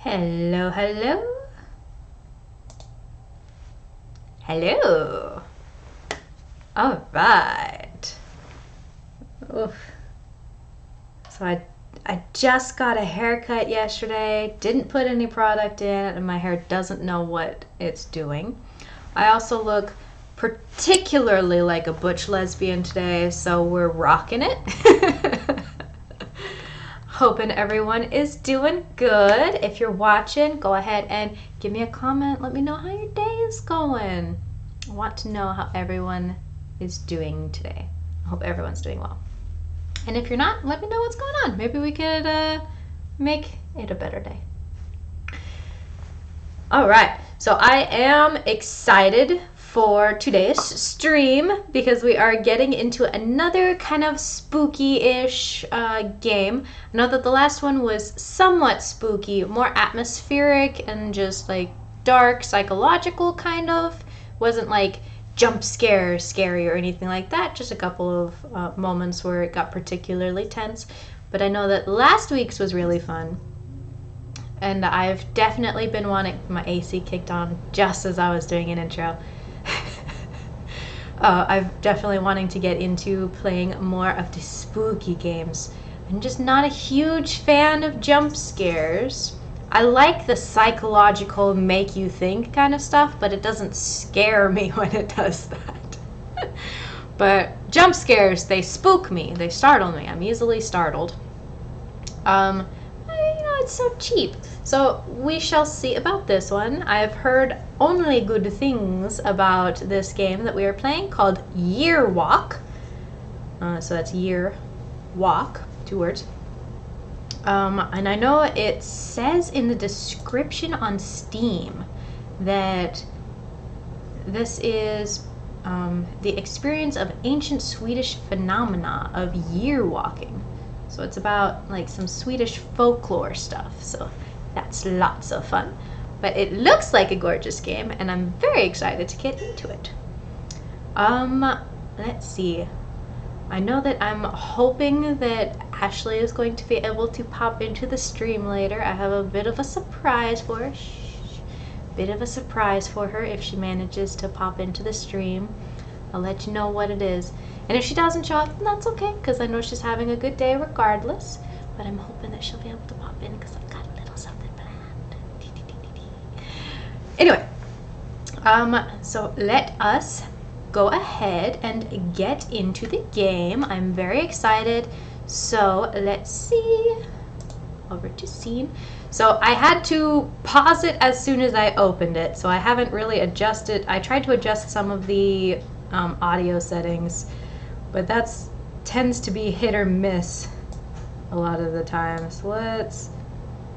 Hello, hello. Hello. All right. Oof. So I just got a haircut yesterday. Didn't put any product in it, and my hair doesn't know what it's doing. I also look particularly like a butch lesbian today, so we're rocking it. Hoping everyone is doing good. If you're watching, go ahead and give me a comment. Let me know how your day is going. I want to know how everyone is doing today. I hope everyone's doing well. And if you're not, let me know what's going on. Maybe we could make it a better day. All right, so I am excited for today's stream because we are getting into another kind of spooky-ish game. I know that the last one was somewhat spooky, more atmospheric and just like dark, psychological kind of. Wasn't like jump scary or anything like that, just a couple of moments where it got particularly tense. But I know that last week's was really fun. And I've definitely been wanting my AC kicked on just as I was doing an intro. I'm definitely wanting to get into playing more of the spooky games. I'm just not a huge fan of jump scares. I like the psychological make you think kind of stuff, but it doesn't scare me when it does that. But jump scares, they spook me, they startle me. I'm easily startled. It's so cheap. So we shall see about this one. I've heard only good things about this game that we are playing called Year Walk. So that's Year Walk, 2 words. And I know it says in the description on Steam that this is the experience of ancient Swedish phenomena of year walking. So it's about like some Swedish folklore stuff. So that's lots of fun. But it looks like a gorgeous game, and I'm very excited to get into it. Let's see. I know that I'm hoping that Ashley is going to be able to pop into the stream later. I have a bit of a surprise for her. Bit of a surprise for her if she manages to pop into the stream. I'll let you know what it is. And if she doesn't show up, that's okay, because I know she's having a good day regardless. But I'm hoping that she'll be able to pop in, because I've got a little something planned. Anyway, so let us go ahead and get into the game. I'm very excited. So let's see. Over to scene. So I had to pause it as soon as I opened it, so I haven't really adjusted. I tried to adjust some of the audio settings, but that tends to be hit or miss a lot of the time. So let's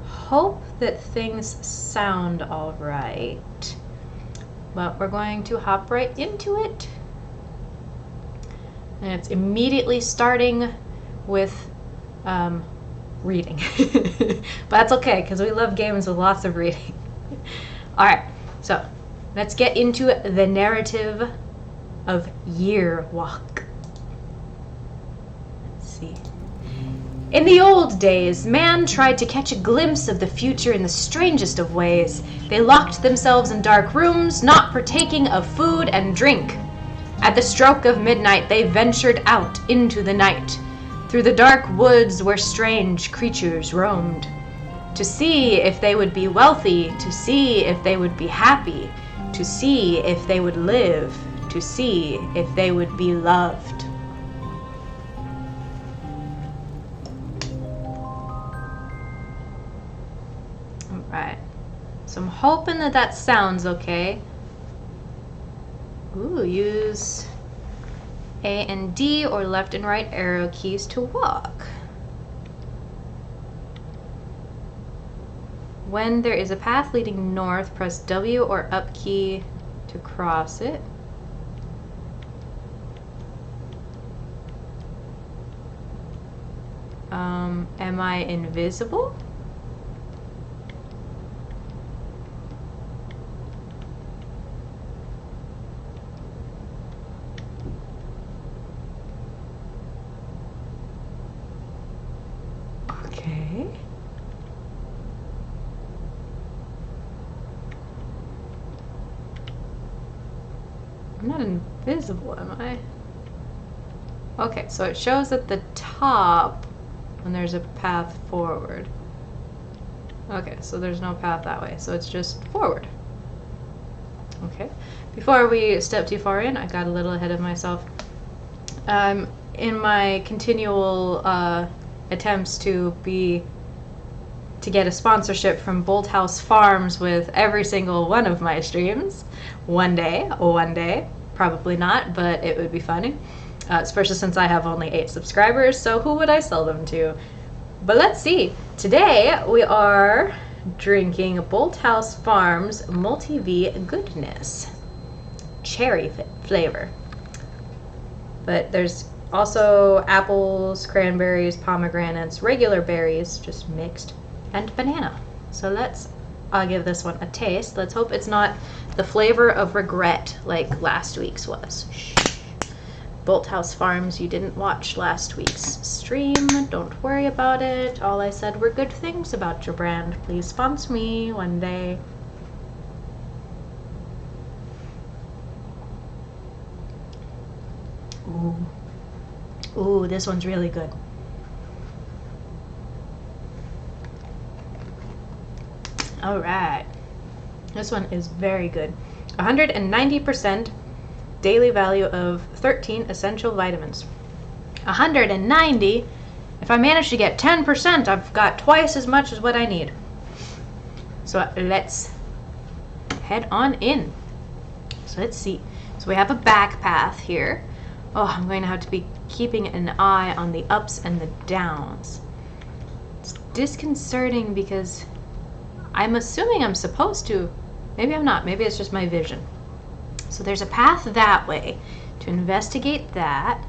hope that things sound all right. But we're going to hop right into it. And it's immediately starting with reading. But that's okay, because we love games with lots of reading. Alright, so let's get into the narrative of Year Walk. Let's see. In the old days, man tried to catch a glimpse of the future in the strangest of ways. They locked themselves in dark rooms, not partaking of food and drink. At the stroke of midnight, they ventured out into the night, through the dark woods where strange creatures roamed, to see if they would be wealthy, to see if they would be happy, to see if they would live, to see if they would be loved. Alright, so I'm hoping that that sounds okay. Ooh, use A and D or left and right arrow keys to walk. When there is a path leading north, press W or up key to cross it. Am I invisible? Okay. I'm not invisible, am I? Okay, so it shows at the top when there's a path forward. Okay, so there's no path that way, so it's just forward. Okay, before we step too far in, I got a little ahead of myself. In my continual attempts to get a sponsorship from Bolt House Farms with every single one of my streams, one day, probably not, but it would be funny, especially since I have only 8 subscribers, so who would I sell them to? But let's see. Today we are drinking Bolt House Farms Multi-V Goodness cherry flavor. But there's also apples, cranberries, pomegranates, regular berries, just mixed, and banana. So I'll give this one a taste. Let's hope it's not the flavor of regret like last week's was. Bolt House Farms, you didn't watch last week's stream. Don't worry about it. All I said were good things about your brand. Please sponsor me one day. Ooh, this one's really good. All right. This one is very good. 190% daily value of 13 essential vitamins. 190. If I manage to get 10%, I've got twice as much as what I need. So let's head on in. So let's see. So we have a back path here. Oh, I'm going to have to be keeping an eye on the ups and the downs. It's disconcerting because I'm assuming I'm supposed to. Maybe I'm not. Maybe it's just my vision. So there's a path that way to investigate that.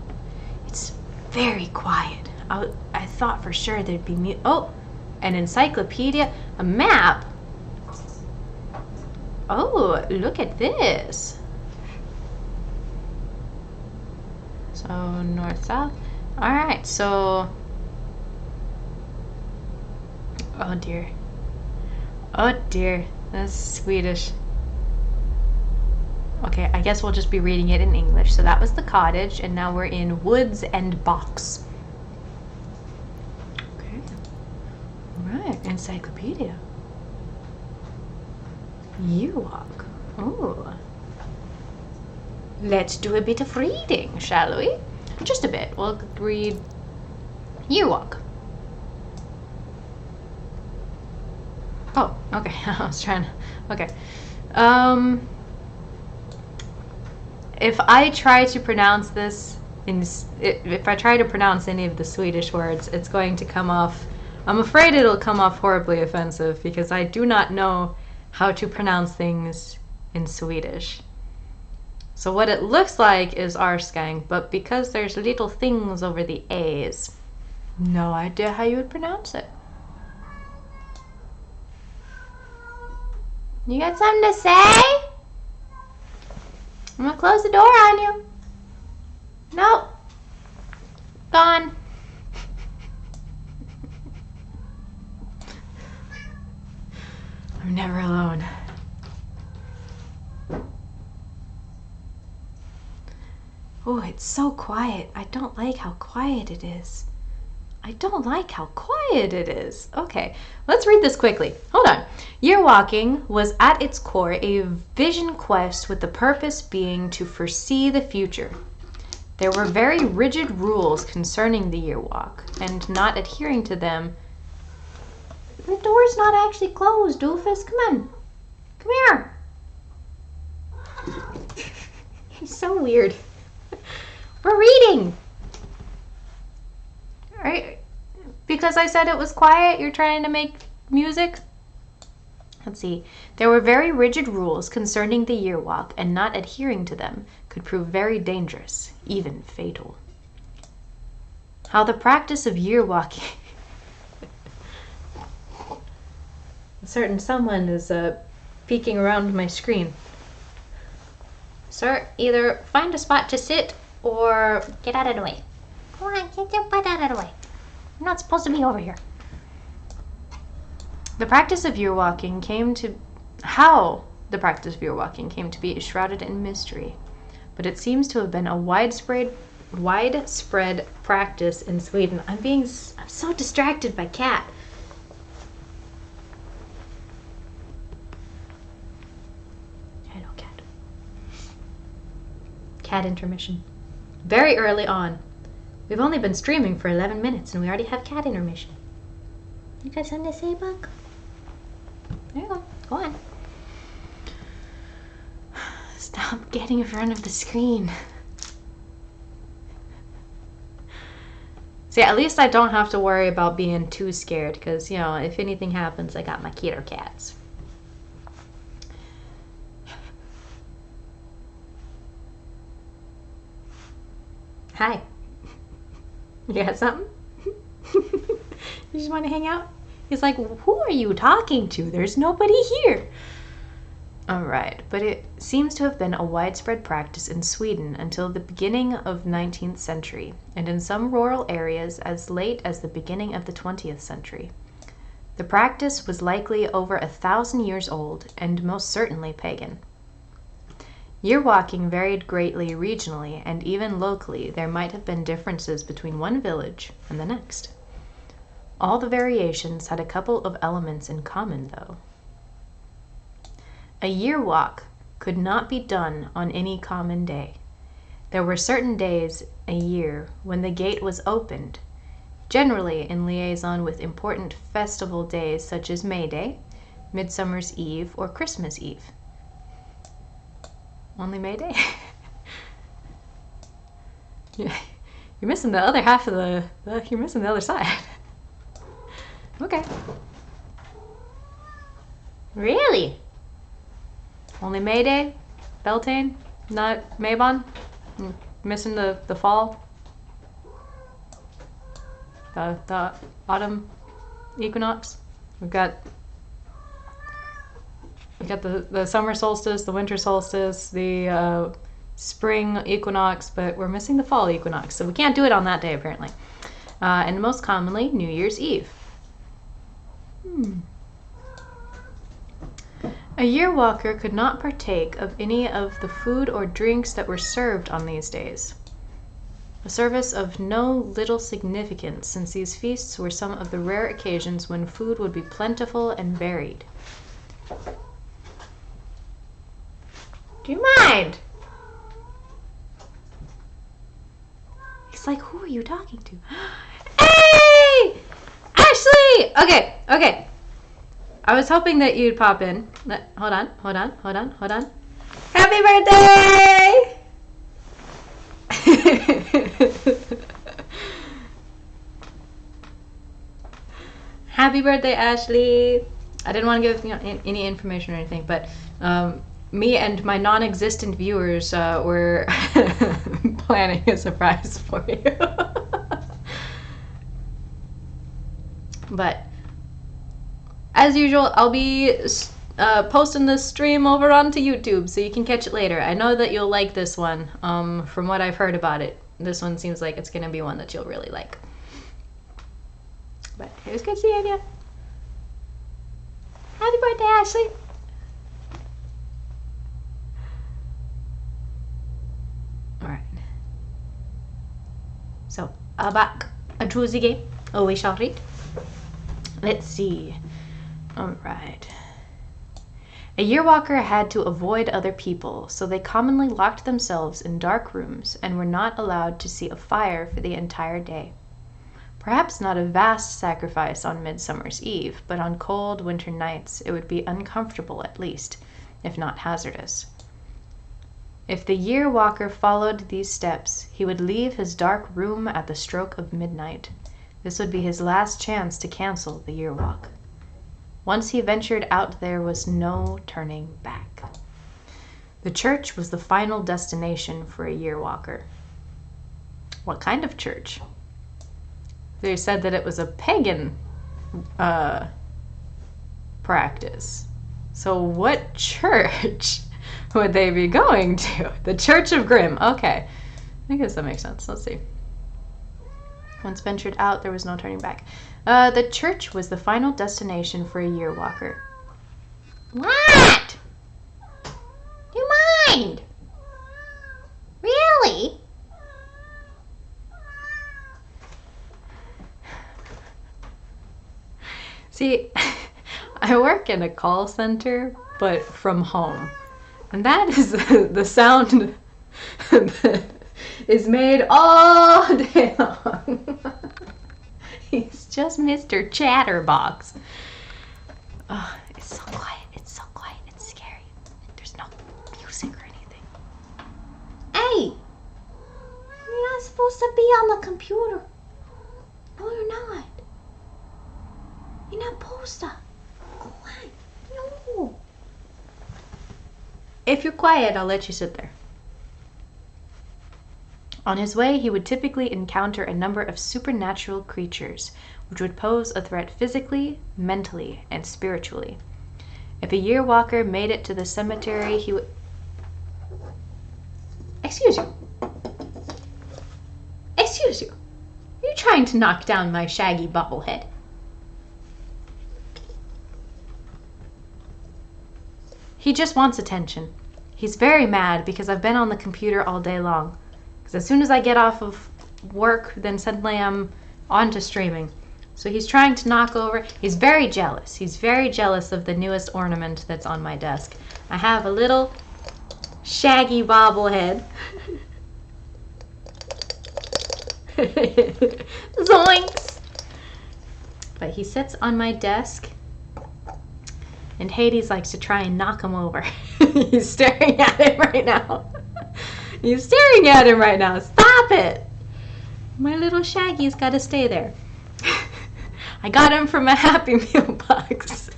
It's very quiet. I thought for sure there'd be an encyclopedia, a map. Oh, look at this. So north, south. All right, so, oh dear, that's Swedish. Okay, I guess we'll just be reading it in English. So that was the cottage, and now we're in woods and box. Okay, all right, encyclopedia. Year walk. Oh. Let's do a bit of reading, shall we? Just a bit. We'll read Year Walk. Oh, okay. I was trying to... Okay. If I try to pronounce this, if I try to pronounce any of the Swedish words, it's going to come off... I'm afraid it'll come off horribly offensive because I do not know how to pronounce things in Swedish. So what it looks like is Arskang, but because there's little things over the A's, no idea how you would pronounce it. You got something to say? I'm gonna close the door on you. Nope. Gone. I'm never alone. Oh, it's so quiet. I don't like how quiet it is. Okay, let's read this quickly. Hold on. Year walking was at its core a vision quest with the purpose being to foresee the future. There were very rigid rules concerning the year walk, and not adhering to them. The door's not actually closed, Doofus. Come on. Come here. He's so weird. We're reading. Right? Because I said it was quiet, you're trying to make music? Let's see. There were very rigid rules concerning the year walk, and not adhering to them could prove very dangerous, even fatal. How the practice of year walking... A certain someone is peeking around my screen. Sir, either find a spot to sit or get out of the way. Come on, get your butt out of the way. I'm not supposed to be over here. How the practice of year walking came to be shrouded in mystery. but it seems to have been a widespread practice in Sweden. I'm so distracted by cat. Hello, cat. Cat intermission. Very early on. We've only been streaming for 11 minutes and we already have cat intermission. You got something to say, Buck? There you go. Go on. Stop getting in front of the screen. See, at least I don't have to worry about being too scared because, you know, if anything happens, I got my killer cats. Hi. You got something? You just want to hang out? He's like, who are you talking to? There's nobody here. Alright, but it seems to have been a widespread practice in Sweden until the beginning of 19th century, and in some rural areas as late as the beginning of the 20th century. The practice was likely over 1,000 years old, and most certainly pagan. Year walking varied greatly regionally, and even locally there might have been differences between one village and the next. All the variations had a couple of elements in common, though. A year walk could not be done on any common day. There were certain days a year when the gate was opened, generally in liaison with important festival days such as May Day, Midsummer's Eve, or Christmas Eve. Only May Day? You're missing the other half of you're missing the other side. Okay. Really? Only May Day? Beltane? Not Maybon? Missing the fall? The autumn equinox? We've got the summer solstice, the winter solstice, the spring equinox, but we're missing the fall equinox, so we can't do it on that day apparently. And most commonly, New Year's Eve. A year walker could not partake of any of the food or drinks that were served on these days. A service of no little significance, since these feasts were some of the rare occasions when food would be plentiful and varied. Do you mind? He's like, who are you talking to? Hey! Ashley! Okay. I was hoping that you'd pop in. Hold on. Happy birthday! Happy birthday, Ashley! I didn't want to give any information or anything, but me and my non-existent viewers were planning a surprise for you. But as usual, I'll be posting this stream over onto YouTube so you can catch it later. I know that you'll like this one. From what I've heard about it, this one seems like it's going to be one that you'll really like. But it was good seeing you. Happy birthday, Ashley! Alright. So, back to the game. We shall read. Let's see. Alright. A year walker had to avoid other people, so they commonly locked themselves in dark rooms and were not allowed to see a fire for the entire day. Perhaps not a vast sacrifice on Midsummer's Eve, but on cold winter nights it would be uncomfortable at least, if not hazardous. If the year walker followed these steps, he would leave his dark room at the stroke of midnight. This would be his last chance to cancel the year walk. Once he ventured out, there was no turning back. The church was the final destination for a year walker. What kind of church? They said that it was a pagan practice. So what church would they be going to? The Church of Grimm. Okay. I guess that makes sense. Let's see. Once ventured out, there was no turning back. The church was the final destination for a year walker. What? Do you mind? See, I work in a call center, but from home. And that is the sound that is made all day long. He's just Mr. Chatterbox. Oh, it's so quiet. It's so quiet. It's scary. There's no music or anything. Hey! You're not supposed to be on the computer. No, you're not. You're not supposed to. Quiet. No. If you're quiet, I'll let you sit there. On his way, he would typically encounter a number of supernatural creatures, which would pose a threat physically, mentally, and spiritually. If a year walker made it to the cemetery, he would... Excuse you. Excuse you. Are you trying to knock down my shaggy bobblehead? He just wants attention. He's very mad because I've been on the computer all day long. Because as soon as I get off of work, then suddenly I'm on to streaming. So he's trying to knock over. He's very jealous. He's very jealous of the newest ornament that's on my desk. I have a little shaggy bobblehead. Zoinks! But he sits on my desk, and Hades likes to try and knock him over. He's staring at him right now. He's staring at him right now. Stop it! My little Shaggy's got to stay there. I got him from a Happy Meal box.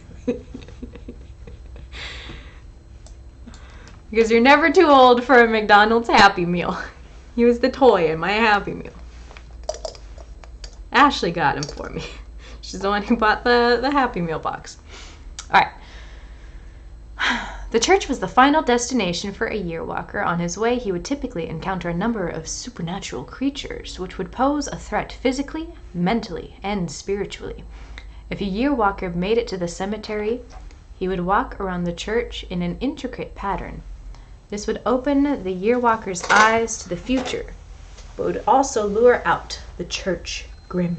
Because you're never too old for a McDonald's Happy Meal. He was the toy in my Happy Meal. Ashley got him for me. She's the one who bought the Happy Meal box. Alright. The church was the final destination for a year walker. On his way, he would typically encounter a number of supernatural creatures, which would pose a threat physically, mentally, and spiritually. If a year walker made it to the cemetery, he would walk around the church in an intricate pattern. This would open the year walker's eyes to the future, but would also lure out the church grim.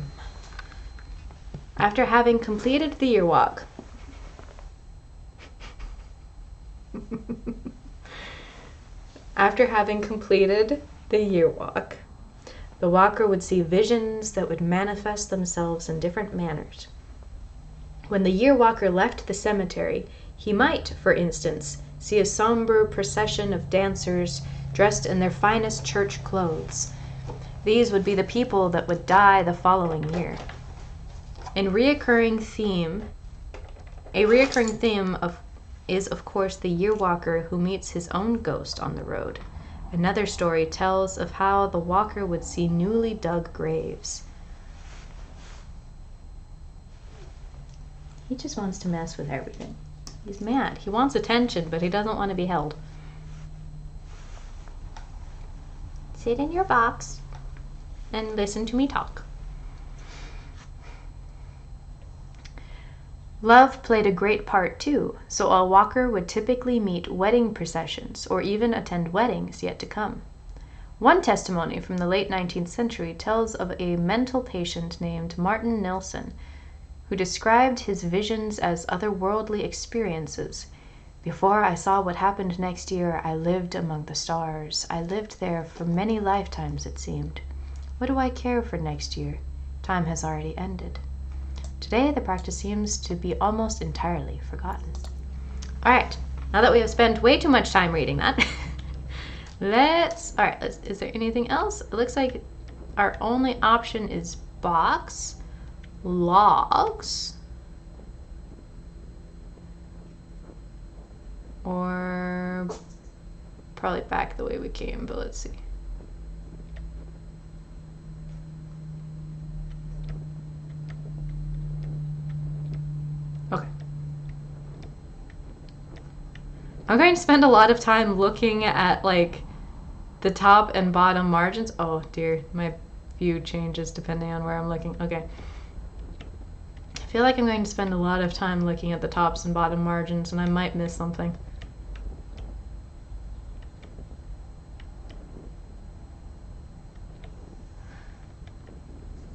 After having completed the year walk, the walker would see visions that would manifest themselves in different manners. When the year walker left the cemetery, he might, for instance, see a somber procession of dancers dressed in their finest church clothes. These would be the people that would die the following year. A reoccurring theme is, of course, the year walker who meets his own ghost on the road. Another story tells of how the walker would see newly dug graves. He just wants to mess with everything. He's mad. He wants attention, but he doesn't want to be held. Sit in your box and listen to me talk. Love played a great part too, so a walker would typically meet wedding processions or even attend weddings yet to come. One testimony from the late 19th century tells of a mental patient named Martin Nilsson, who described his visions as otherworldly experiences. Before I saw what happened next year, I lived among the stars. I lived there for many lifetimes, it seemed. What do I care for next year? Time has already ended. Today, the practice seems to be almost entirely forgotten. All right, now that we have spent way too much time reading that, is there anything else? It looks like our only option is box, logs, or probably back the way we came, but let's see. Okay. I'm going to spend a lot of time looking at like the top and bottom margins. Oh dear, my view changes depending on where I'm looking. Okay. I feel like I'm going to spend a lot of time looking at the tops and bottom margins, and I might miss something.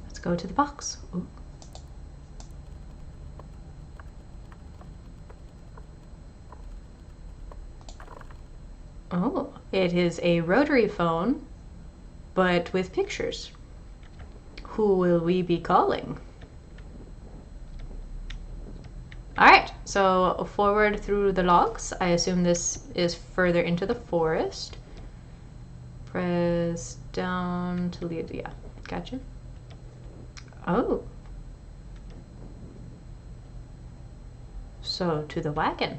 Let's go to the box. Ooh. It is a rotary phone, but with pictures. Who will we be calling? Alright, so forward through the logs. I assume this is further into the forest. Press down to lead. Yeah, gotcha. Oh. So, to the wagon.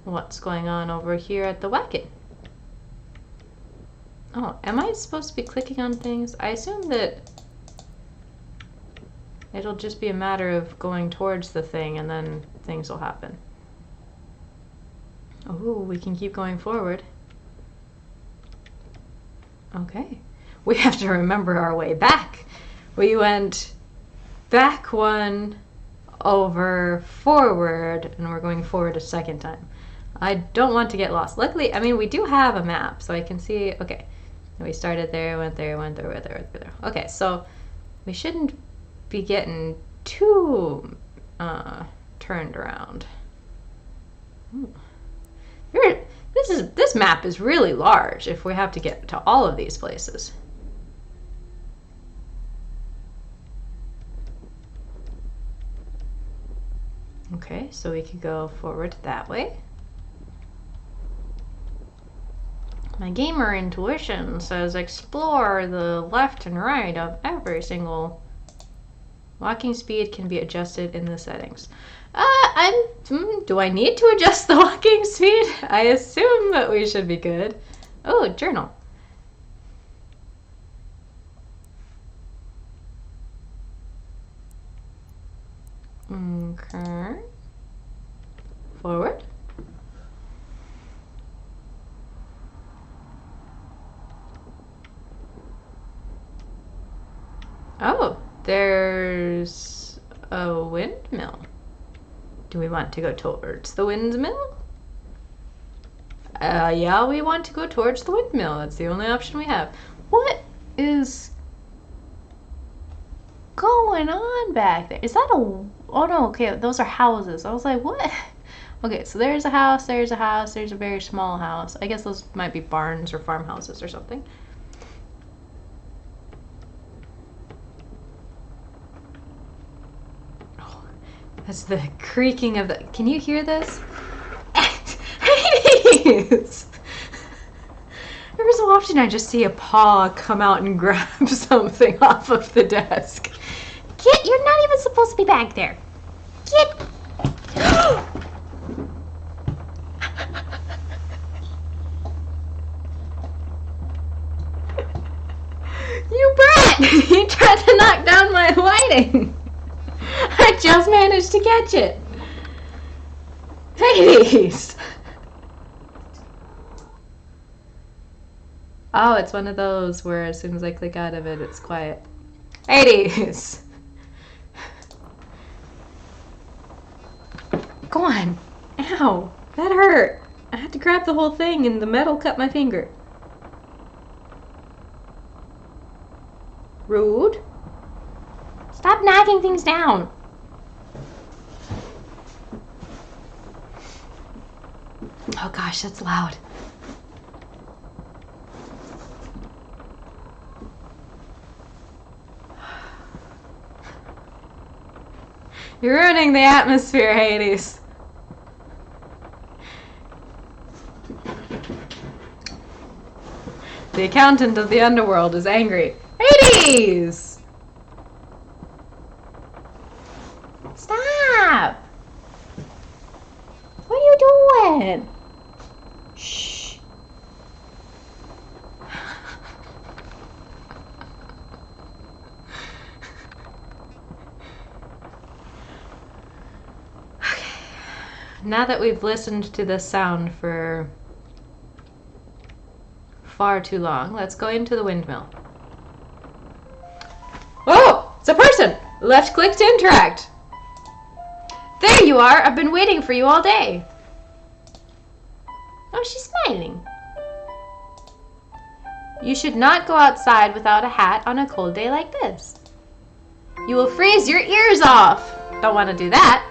What's going on over here at the wagon? Oh, am I supposed to be clicking on things? I assume that it'll just be a matter of going towards the thing and then things will happen. Oh, we can keep going forward. Okay. We have to remember our way back. We went back one, over, forward, and we're going forward a second time. I don't want to get lost. Luckily, I mean, we do have a map, so I can see, okay. We started there, went there, went there, went there, went there. Okay, so we shouldn't be getting too turned around. This map is really large if we have to get to all of these places. Okay, so we could go forward that way. My gamer intuition says explore the left and right of every single. Walking speed can be adjusted in the settings. Do I need to adjust the walking speed? I assume that we should be good. Oh, journal. Okay. Forward. Oh, there's a windmill. Do we want to go towards the windmill? Yeah, we want to go towards the windmill. That's the only option we have. What is going on back there? Is that a... Oh no, okay, those are houses. I was like, what? Okay, so there's a house, there's a very small house. I guess those might be barns or farmhouses or something. Oh, that's the creaking of the... Can you hear this? Hades! Every so often I just see a paw come out and grab something off of the desk. Kit, you're not even supposed to be back there. Kit! You brat! You tried to knock down my lighting. I just managed to catch it. Hades! Oh, it's one of those where as soon as I click out of it, it's quiet. Hades! Go on. Ow. That hurt. I had to grab the whole thing and the metal cut my finger. Rude. Stop knocking things down. Oh gosh, that's loud. You're ruining the atmosphere, Hades. The accountant of the underworld is angry. Hades! Stop! What are you doing? Shh. Okay. Now that we've listened to this sound for far too long, let's go into the windmill. Oh! It's a person! Left click to interact. There you are! I've been waiting for you all day. Oh, she's smiling. You should not go outside without a hat on a cold day like this. You will freeze your ears off. Don't want to do that.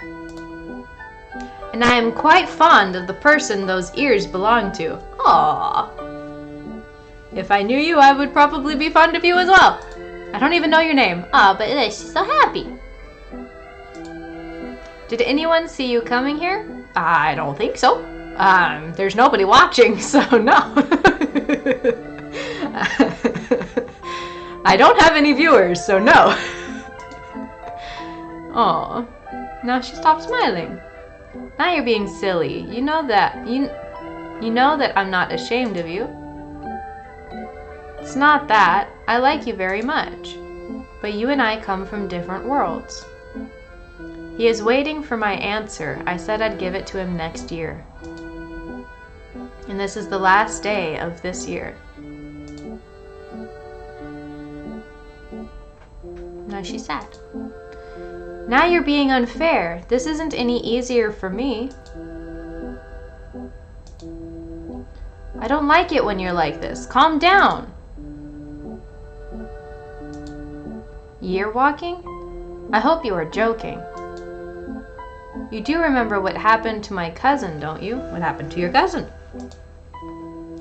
And I am quite fond of the person those ears belong to. Aww. If I knew you, I would probably be fond of you as well. I don't even know your name. Ah, but she's so happy. Did anyone see you coming here? I don't think so. There's nobody watching, so no. I don't have any viewers, so no. Aw, now she stopped smiling. Now you're being silly. You know that I'm not ashamed of you. It's not that. I like you very much. But you and I come from different worlds. He is waiting for my answer. I said I'd give it to him next year. And this is the last day of this year. Now she's sad. Now you're being unfair. This isn't any easier for me. I don't like it when you're like this. Calm down. Year walking? I hope you are joking. You do remember what happened to my cousin, don't you? What happened to your cousin?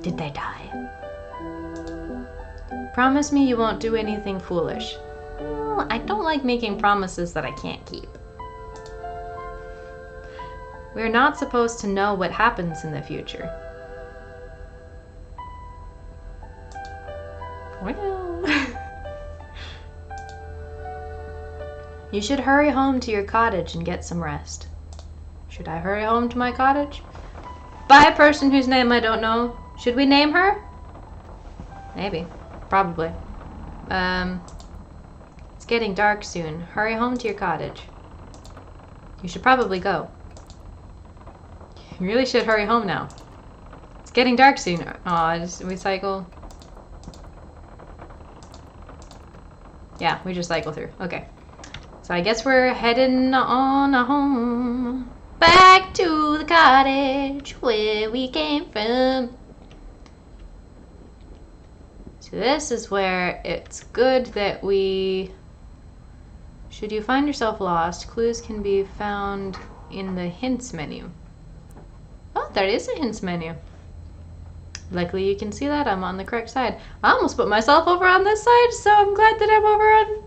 Did they die? Promise me you won't do anything foolish. Well, I don't like making promises that I can't keep. We're not supposed to know what happens in the future. Well... You should hurry home to your cottage and get some rest. Should I hurry home to my cottage? By a person whose name I don't know. Should we name her? Maybe. Probably. It's getting dark soon. Hurry home to your cottage. You should probably go. You really should hurry home now. It's getting dark soon. Aw, just recycle. Yeah, we just cycle through. Okay. So I guess we're heading on home. Back to the cottage where we came from. So this is where it's good that we... Should you find yourself lost, clues can be found in the hints menu. Oh, there is a hints menu. Luckily you can see that. I'm on the correct side. I almost put myself over on this side, so I'm glad that I'm over on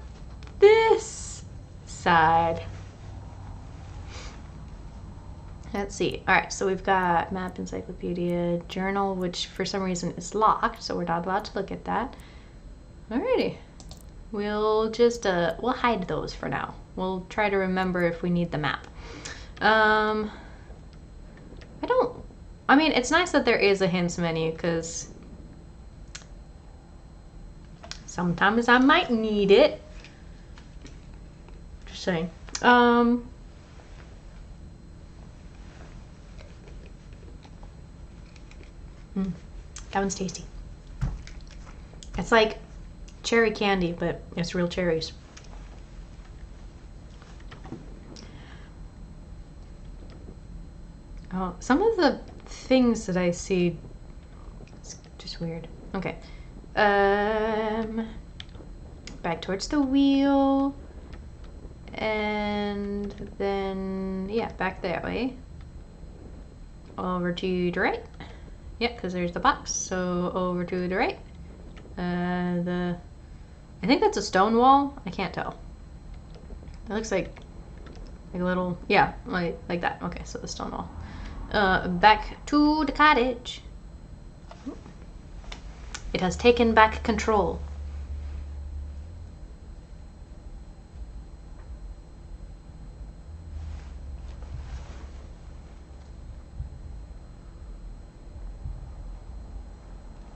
this side. Let's see. Alright, so we've got map, encyclopedia, journal, which for some reason is locked, so we're not allowed to look at that. Alrighty. We'll just, we'll hide those for now. We'll try to remember if we need the map. I mean, it's nice that there is a hints menu, because sometimes I might need it. Just saying. That one's tasty. It's like cherry candy, but it's real cherries. Oh, some of the things that I see, it's just weird. Okay. Back towards the wheel. And then, yeah, back that way. Over to the right. Yeah, because there's the box. So over to the right. I think that's a stone wall. I can't tell. It looks like a little, yeah, like that. Okay, so the stone wall. Back to the cottage. It has taken back control.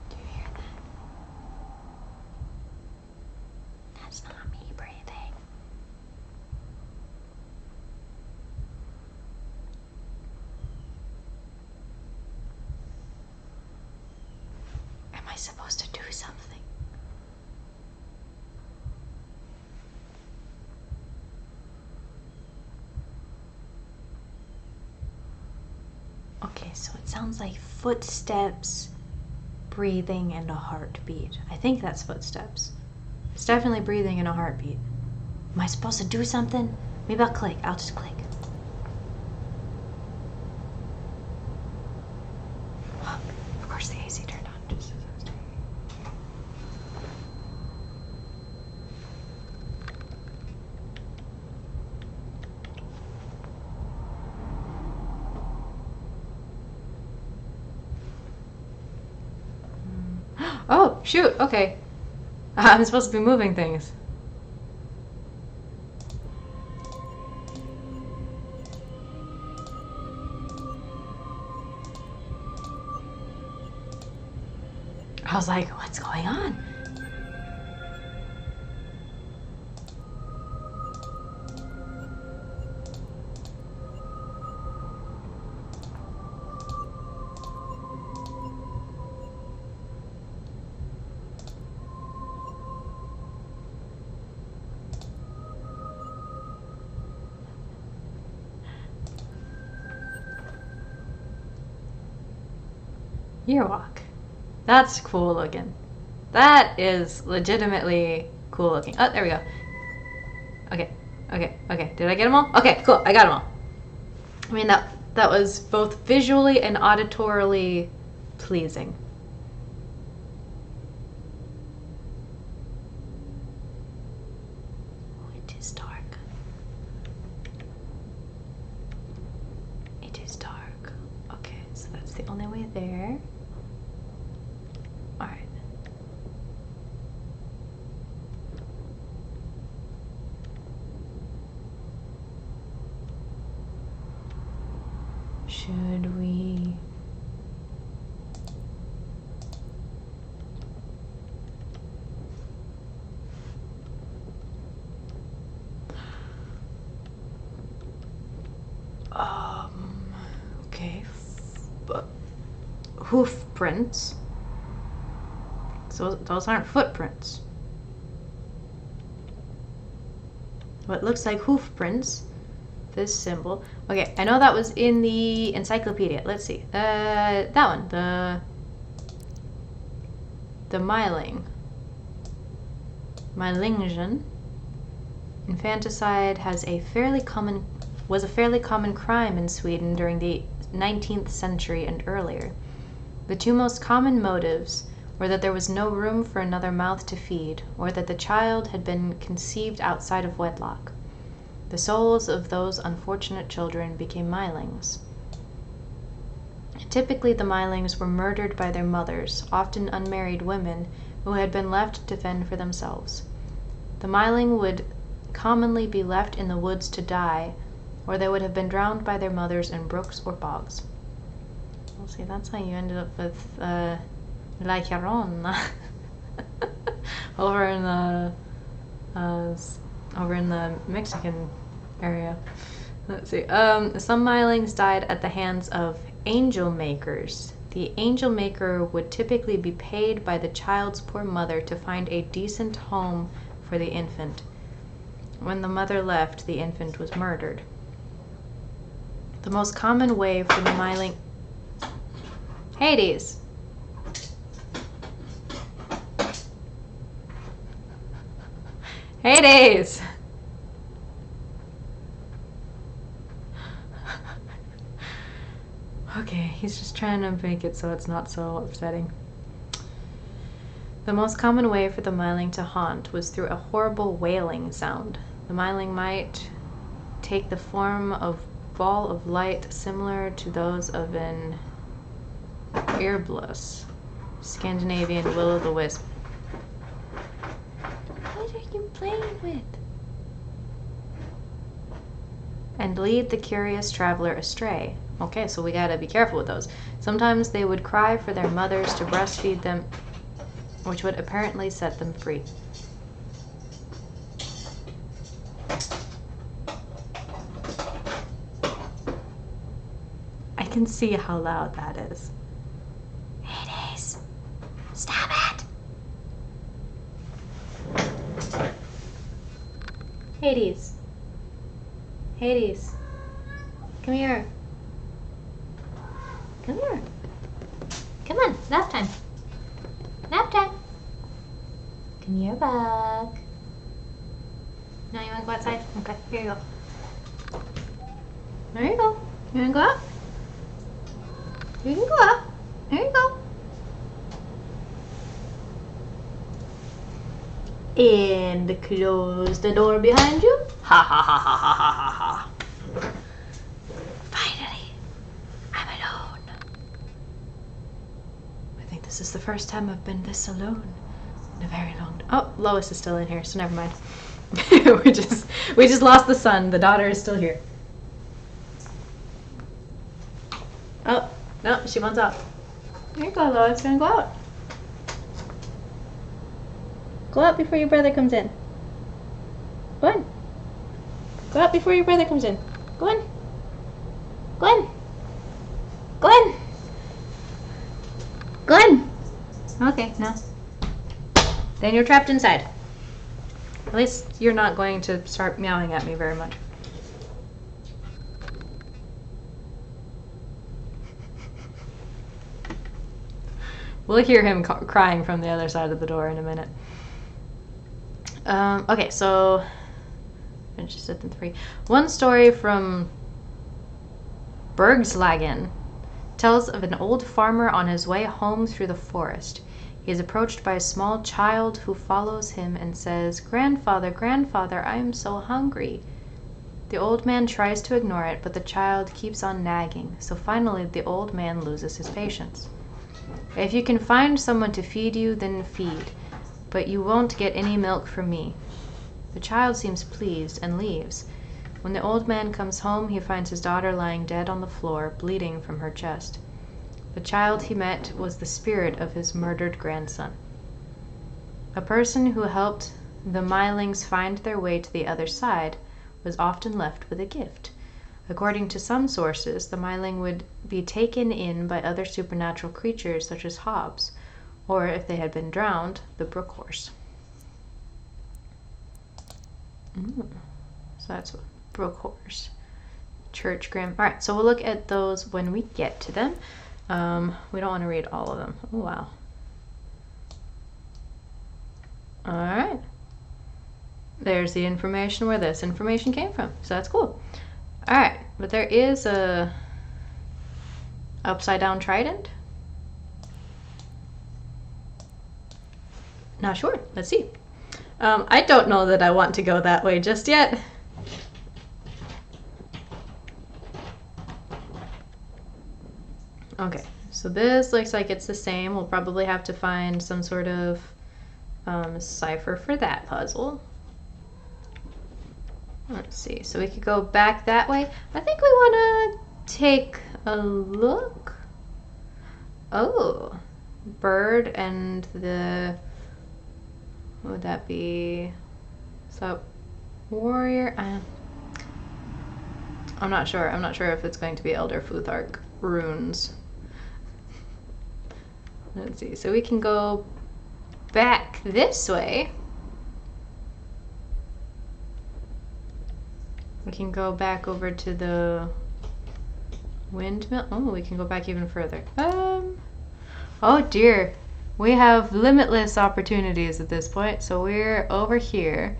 Do you hear that? That's not me breathing. Am I supposed to do something? Okay, so it sounds like footsteps, breathing, and a heartbeat. I think that's footsteps. It's definitely breathing and a heartbeat. Am I supposed to do something? Maybe I'll click. I'll just click. Oh, shoot, okay. I'm supposed to be moving things. I was like, what's going on? Earwalk. That's cool looking. That is legitimately cool looking. Oh, there we go. Okay, okay. Did I get them all? Okay, cool. I got them all. I mean, that was both visually and auditorily pleasing. Oh, it is dark. It is dark. Okay, so that's the only way there. All right. Should we? Okay. Hoof prints. So those aren't footprints. What looks like hoof prints. This symbol. Okay, I know that was in the encyclopedia. Let's see. That one. The Myling. Mylingen. Infanticide was a fairly common crime in Sweden during the 19th century and earlier. The two most common motives were that there was no room for another mouth to feed, or that the child had been conceived outside of wedlock. The souls of those unfortunate children became Mylings. Typically, the Mylings were murdered by their mothers, often unmarried women, who had been left to fend for themselves. The Myling would commonly be left in the woods to die, or they would have been drowned by their mothers in brooks or bogs. Well, see, that's how you ended up with La Caron over in the Mexican area. Let's see. Some Mylings died at the hands of angel makers. The angel maker would typically be paid by the child's poor mother to find a decent home for the infant. When the mother left, the infant was murdered. The most common way for the Myling... Hades! Hades! Okay, he's just trying to make it so it's not so upsetting. The most common way for the Myling to haunt was through a horrible wailing sound. The Myling might take the form of ball of light similar to those of an earblus, Scandinavian will-o'-the-wisp. What are you playing with? And lead the curious traveler astray. Okay, so we gotta be careful with those. Sometimes they would cry for their mothers to breastfeed them, which would apparently set them free. I can see how loud that is. Hades, stop it! Hades. Hades. Come here. Come here. Come on, nap time. Nap time. Come here, bug. Now you want to go outside? Okay, here you go. There you go. You want to go out? You can go out. There you go. And close the door behind you. Ha ha ha ha ha ha ha ha. Finally, I'm alone. I think the This is the first time I've been this alone in a very long time. Oh, Lois is still in here, so never mind. we just lost the son. The daughter is still here. Oh, no, she wants out. Here you go, Lois. Gonna go out. Go out before your brother comes in. Go on. Go out before your brother comes in. Go on. Go on. Go on. Go on. Okay, no. Then you're trapped inside. At least you're not going to start meowing at me very much. We'll hear him crying from the other side of the door in a minute. Okay, so I just said them 3. One story from Bergslagen tells of an old farmer on his way home through the forest. He is approached by a small child who follows him and says, "Grandfather, grandfather, I am so hungry." The old man tries to ignore it, but the child keeps on nagging, so finally the old man loses his patience. "If you can find someone to feed you, then feed, but you won't get any milk from me." The child seems pleased and leaves. When the old man comes home, he finds his daughter lying dead on the floor, bleeding from her chest. The child he met was the spirit of his murdered grandson. A person who helped the Mylings find their way to the other side was often left with a gift. According to some sources, the Myling would be taken in by other supernatural creatures such as Hobbs, or if they had been drowned, the brook horse. So that's what brook horse. Church grim. Alright, so we'll look at those when we get to them. We don't want to read all of them. Oh, wow. Alright. There's the information where this information came from. So that's cool. Alright, but there is a upside down trident. Not sure. Let's see. I don't know that I want to go that way just yet. Okay, so this looks like it's the same. We'll probably have to find some sort of cipher for that puzzle. Let's see, so we could go back that way. I think we want to take a look. Oh, bird and the, what would that be? So, warrior, I'm not sure. I'm not sure if it's going to be Elder Futhark runes. Let's see, so we can go back this way. We can go back over to the windmill. Oh, we can go back even further. Oh dear. We have limitless opportunities at this point. So we're over here.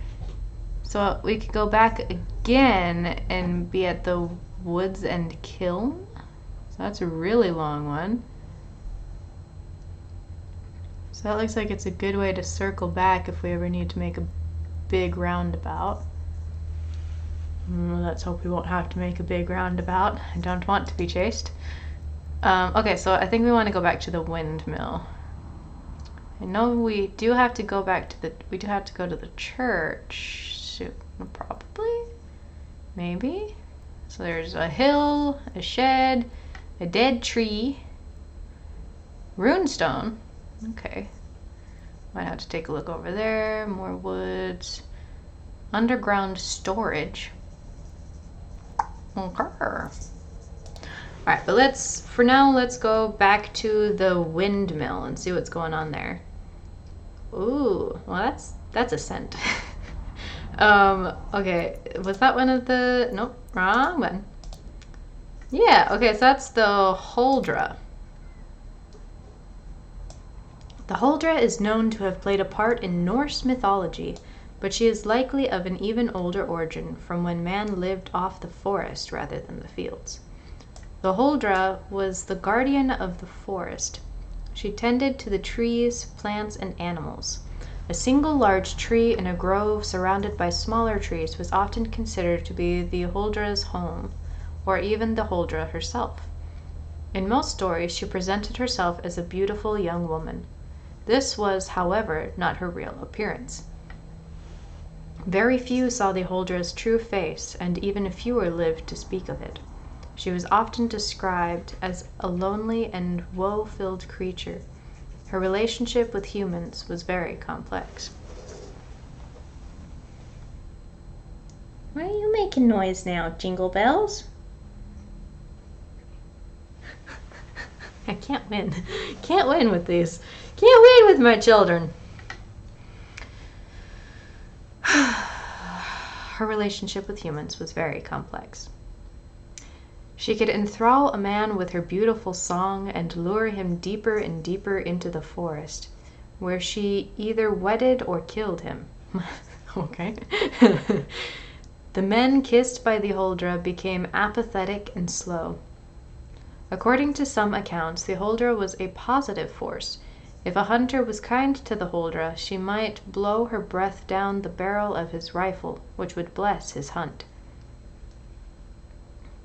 So we could go back again and be at the woods and kiln. So that's a really long one. So that looks like it's a good way to circle back if we ever need to make a big roundabout. Let's hope we won't have to make a big roundabout. I don't want to be chased. Okay, so I think we want to go back to the windmill. I know we do have to go back to the, we do have to go to the church. Probably? Maybe? So there's a hill, a shed, a dead tree, runestone. Okay. Might have to take a look over there. More woods. Underground storage. Okay. Alright, but for now, let's go back to the windmill and see what's going on there. Ooh, well that's a scent. Okay, was that one of the, nope, wrong one. Yeah, okay, so that's the Huldra. The Huldra is known to have played a part in Norse mythology, but she is likely of an even older origin, from when man lived off the forest rather than the fields. The Huldra was the guardian of the forest. She tended to the trees, plants, and animals. A single large tree in a grove surrounded by smaller trees was often considered to be the Huldra's home, or even the Huldra herself. In most stories, she presented herself as a beautiful young woman. This was, however, not her real appearance. Very few saw the Holdra's true face, and even fewer lived to speak of it. She was often described as a lonely and woe-filled creature. Her relationship with humans was very complex. Why are you making noise now, Jingle Bells? I can't win. Can't win with these. Can't win with my children. Her relationship with humans was very complex. She could enthrall a man with her beautiful song and lure him deeper and deeper into the forest, where she either wedded or killed him. Okay. The men kissed by the Holdra became apathetic and slow. According to some accounts, the Holdra was a positive force. If a hunter was kind to the Holdra, she might blow her breath down the barrel of his rifle, which would bless his hunt.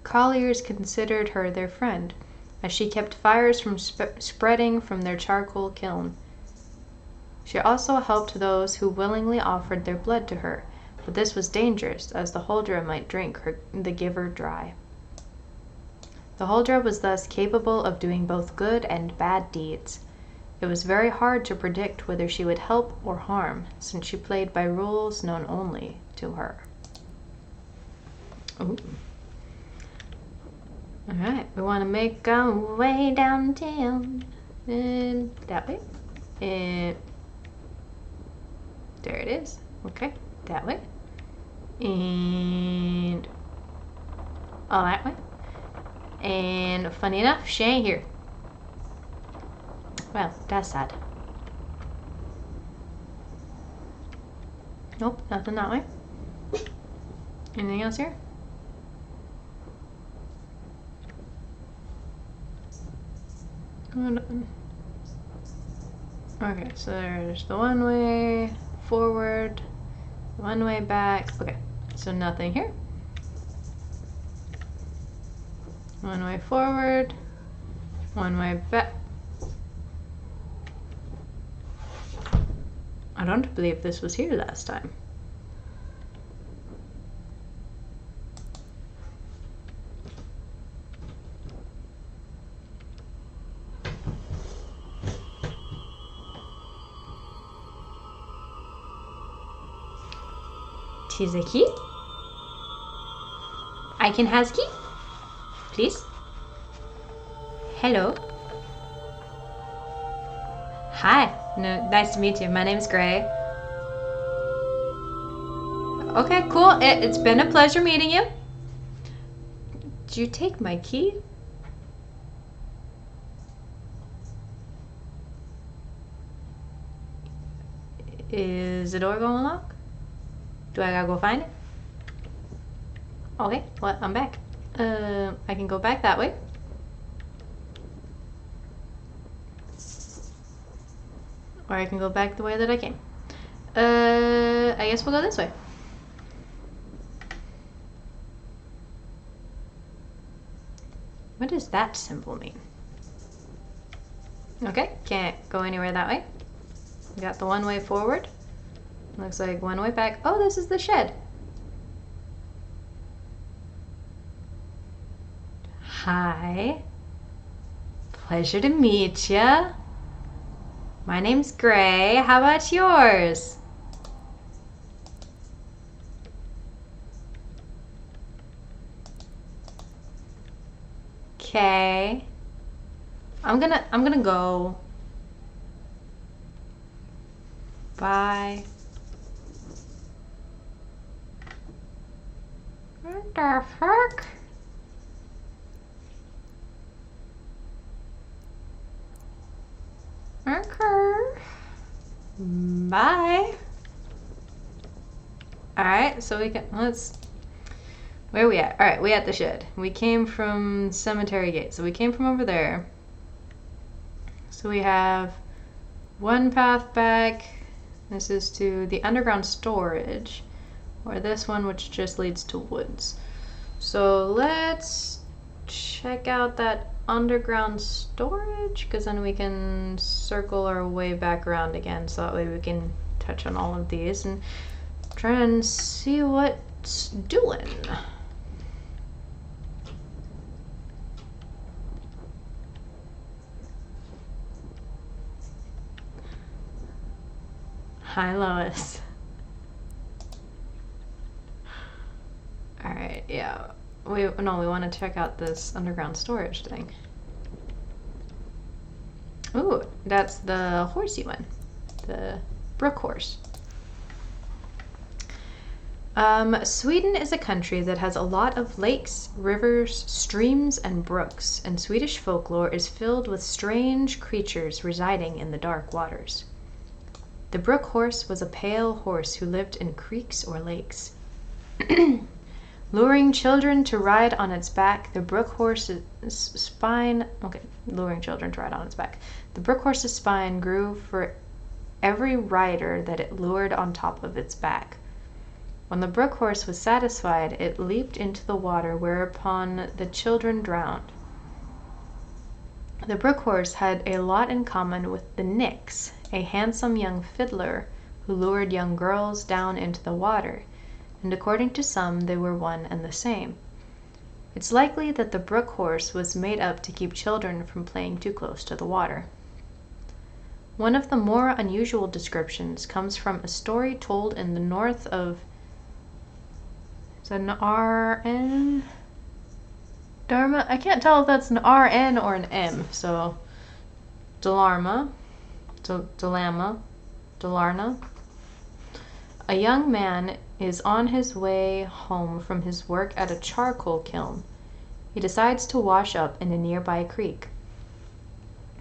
Colliers considered her their friend, as she kept fires from spreading from their charcoal kiln. She also helped those who willingly offered their blood to her, but this was dangerous, as the Holdra might drink the giver dry. The Holdra was thus capable of doing both good and bad deeds. It was very hard to predict whether she would help or harm, since she played by rules known only to her. Ooh. Alright, we want to make our way downtown. And that way. And there it is. Okay, that way. And all that way. And funny enough, she ain't here. Well, that's sad. Nope, nothing that way. Anything else here? Okay, so there's the one way forward, one way back. Okay, so nothing here. One way forward, one way back. I don't believe this was here last time. Tis a key. I can has key, please. Hello. Hi. No, nice to meet you. My name's Gray. Okay, cool. It's been a pleasure meeting you. Did you take my key? Is the door going to unlock? Do I gotta go find it? Okay, well, I'm back. I can go back that way. Or I can go back the way that I came. I guess we'll go this way. What does that symbol mean? Okay, can't go anywhere that way. We got the one way forward. Looks like one way back. Oh, this is the shed. Hi. Pleasure to meet ya. My name's Gray. How about yours? Okay. I'm gonna go. Bye. What the fuck? Okay. Bye. Alright, so we can, where are we at? Alright, we at the shed. We came from Cemetery Gate, so we came from over there. So we have one path back. This is to the underground storage, or this one which just leads to woods. So let's check out that underground storage, because then we can circle our way back around again, so that way we can touch on all of these and try and see what's doing. Hi, Lois. Alright, yeah. We want to check out this underground storage thing. Ooh, that's the horsey one. The brook horse. Sweden is a country that has a lot of lakes, rivers, streams, and brooks, and Swedish folklore is filled with strange creatures residing in the dark waters. The brook horse was a pale horse who lived in creeks or lakes. Luring children to ride on its back, the brook horse's spine... Okay, luring children to ride on its back. The brook horse's spine grew for every rider that it lured on top of its back. When the brook horse was satisfied, it leaped into the water, whereupon the children drowned. The brook horse had a lot in common with the nix, a handsome young fiddler who lured young girls down into the water, and according to some they were one and the same. It's likely that the brook horse was made up to keep children from playing too close to the water. One of the more unusual descriptions comes from a story told in the north of... Is that an RN? Dharma? I can't tell if that's an RN or an M, so... Dalarna. A young man is on his way home from his work at a charcoal kiln. He decides to wash up in a nearby creek.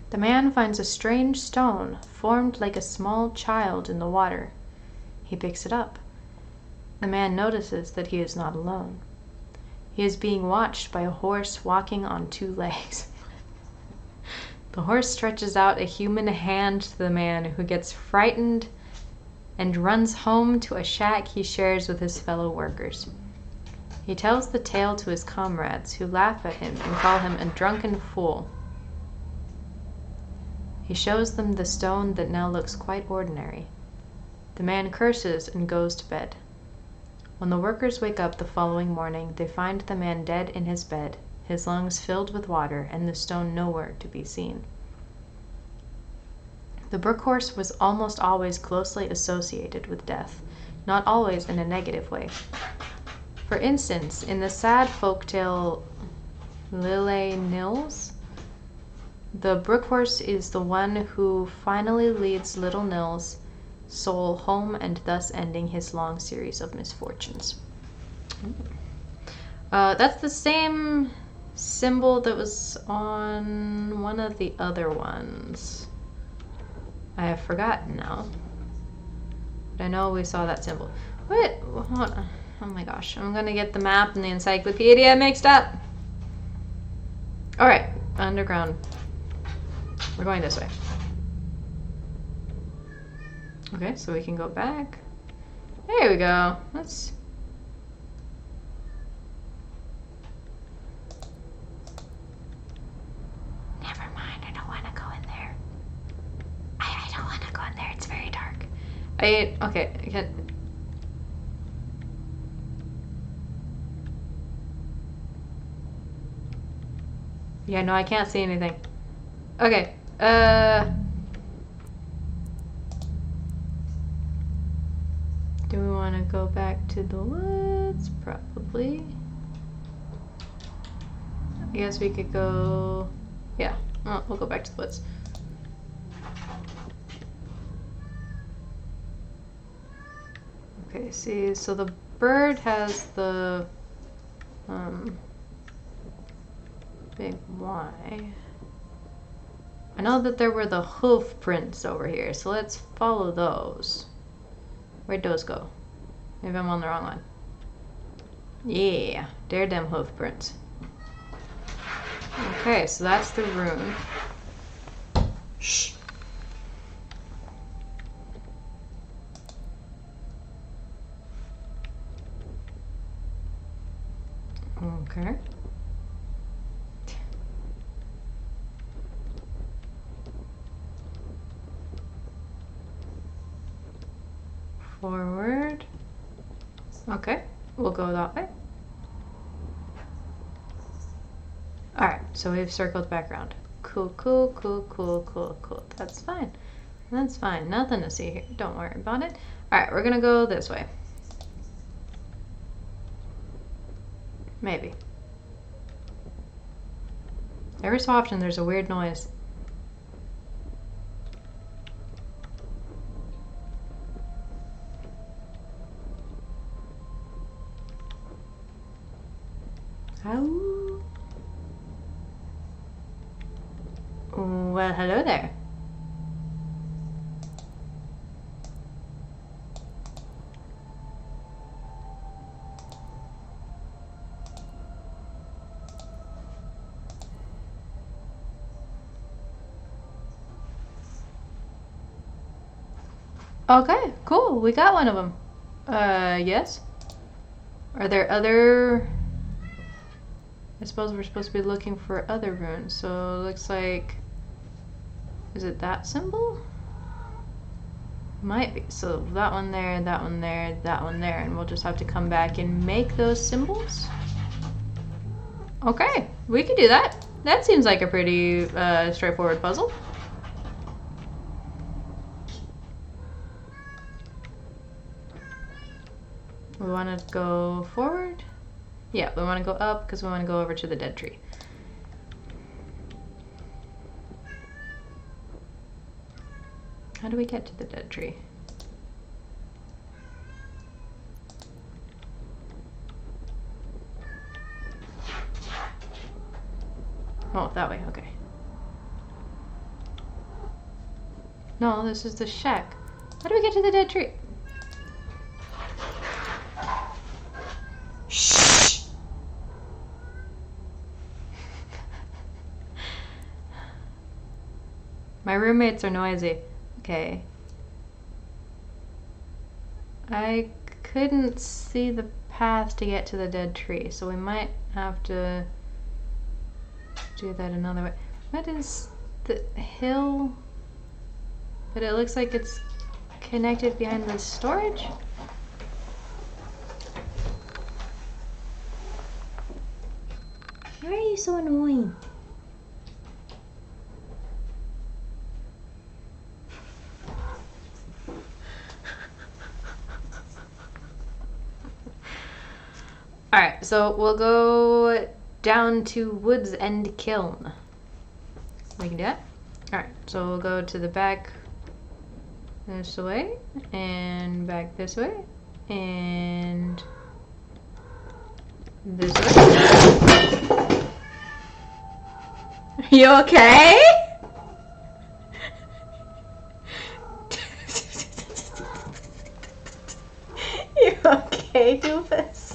The man finds a strange stone formed like a small child in the water. He picks it up. The man notices that he is not alone. He is being watched by a horse walking on two legs. The horse stretches out a human hand to the man, who gets frightened and runs home to a shack he shares with his fellow workers. He tells the tale to his comrades, who laugh at him and call him a drunken fool. He shows them the stone that now looks quite ordinary. The man curses and goes to bed. When the workers wake up the following morning, they find the man dead in his bed, his lungs filled with water, and the stone nowhere to be seen. The brook horse was almost always closely associated with death, not always in a negative way. For instance, in the sad folktale Lille Nils, the brook horse is the one who finally leads little Nils' soul home, and thus ending his long series of misfortunes. That's the same symbol that was on one of the other ones. I have forgotten now. But I know we saw that symbol. What? Oh my gosh. I'm gonna get the map and the encyclopedia mixed up. Alright. Underground. We're going this way. Okay, so we can go back. There we go. Let's... Never mind, I don't want to go in there. I don't want to go in there, it's very dark. Okay, I can't... Yeah, no, I can't see anything. Okay, do we want to go back to the woods? Probably. I guess we could go... Yeah, well, we'll go back to the woods. Okay, see, so the bird has the big Y. I know that there were the hoof prints over here, so let's follow those. Where'd those go? Maybe I'm on the wrong one. Yeah, they're them hoof prints. Okay, so that's the rune. Shh. Okay. Forward. Okay, we'll go that way. Alright, so we've circled back around. Cool, cool, cool, cool, cool, cool. That's fine. That's fine. Nothing to see here. Don't worry about it. Alright, we're gonna go this way. Maybe. Every so often there's a weird noise. Ow. Well, hello there. Okay, cool. We got one of them. Yes? Are there other... I suppose we're supposed to be looking for other runes, so it looks like... Is it that symbol? Might be. So that one there, that one there, that one there, and we'll just have to come back and make those symbols? Okay, we can do that. That seems like a pretty straightforward puzzle. We want to go forward? Yeah, we want to go up because we want to go over to the dead tree. How do we get to the dead tree? Oh, that way, okay. No, this is the shack. How do we get to the dead tree? Shh! My roommates are noisy. Okay. I couldn't see the path to get to the dead tree, so we might have to do that another way. What is the hill? But it looks like it's connected behind the storage? Why are you so annoying? Alright, so we'll go down to Woods End Kiln. We can do that? Alright, so we'll go to the back this way, and back this way, and this way. Are you okay? You okay, Doofus?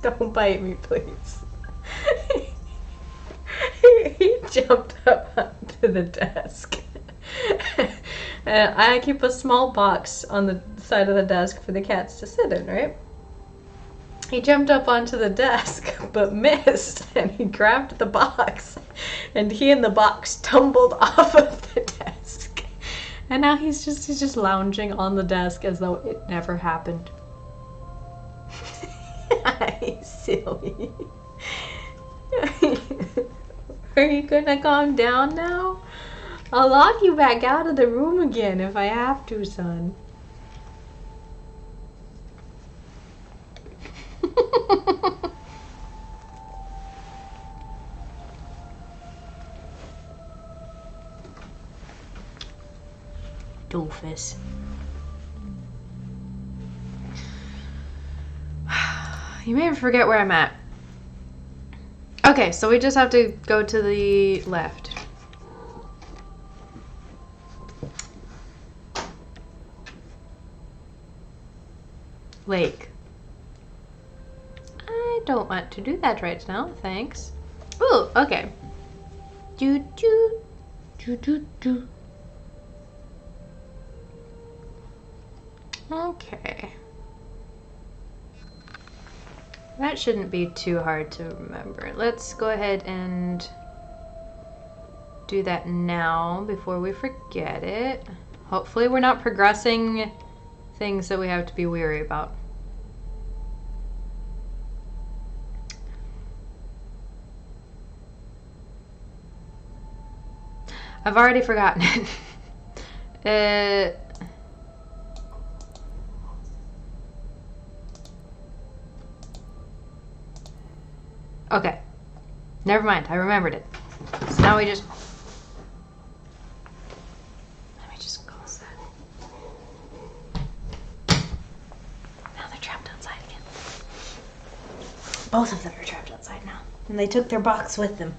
Don't bite me, please. He jumped up onto the desk. And I keep a small box on the side of the desk for the cats to sit in, right? He jumped up onto the desk, but missed, and he grabbed the box, and he and the box tumbled off of the desk. And now he's just lounging on the desk as though it never happened. He's silly. Are you gonna calm down now? I'll lock you back out of the room again if I have to, son. Doofus. You may forget where I'm at. Okay, so we just have to go to the left. Lake. I don't want to do that right now, thanks. Ooh, okay. Do do do do do. Okay. That shouldn't be too hard to remember. Let's go ahead and do that now before we forget it. Hopefully we're not progressing things that we have to be weary about. I've already forgotten it. Okay. Never mind. I remembered it. So now we just... Let me just close that. Now they're trapped outside again. Both of them are trapped outside now. And they took their box with them.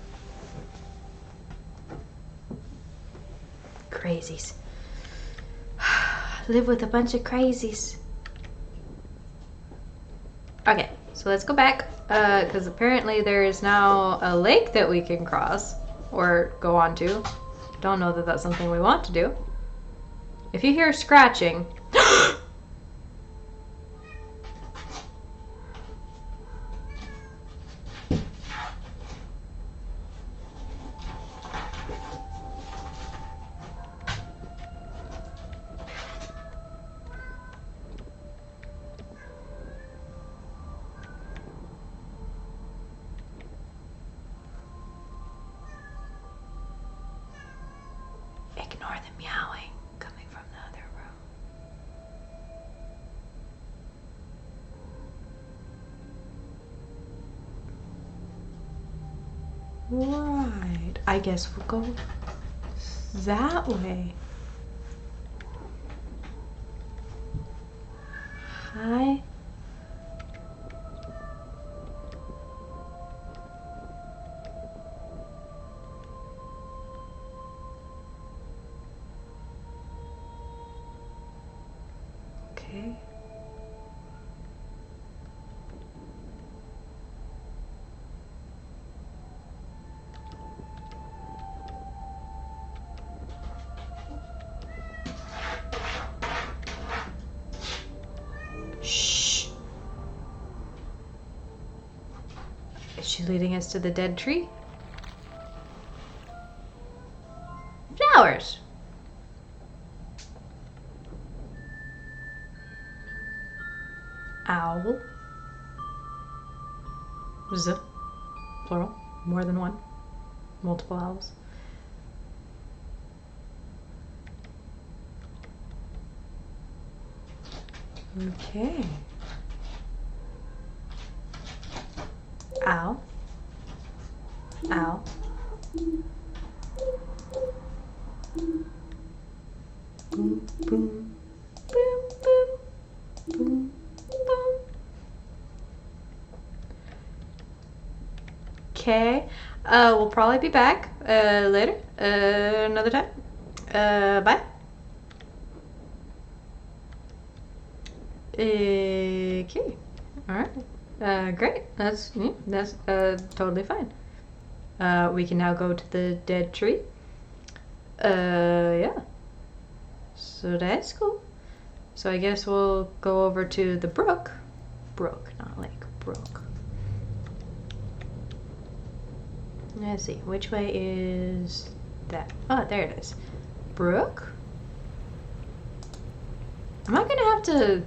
Crazies. Live with a bunch of crazies. Okay, so let's go back. Because apparently there is now a lake that we can cross or go on to. Don't know that that's something we want to do. If you hear scratching... Ignore the meowing coming from the other room. Right. I guess we'll go that way. Hi. Okay. Shh. Is she leading us to the dead tree? Flowers. Owl. Z. Plural. More than one. Multiple owls. Okay. Owl. Owl. Boom, boom, boom, boom, boom, boom. Okay. We'll probably be back later. Another time. Bye. Okay. All right. Great. That's totally fine. We can now go to the dead tree. Yeah. So that's cool. So I guess we'll go over to the brook. Brook, not lake. Brook. Let's see. Which way is that? Oh, there it is. Brook? Am I gonna have to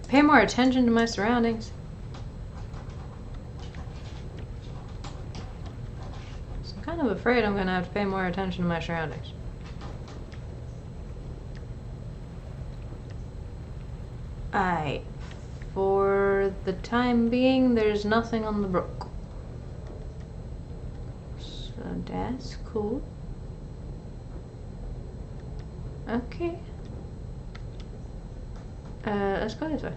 pay more attention to my surroundings? So I'm kind of afraid I'm gonna have to pay more attention to my surroundings. Alright. For the time being, there's nothing on the brook. So that's cool. Okay. Let's go this way.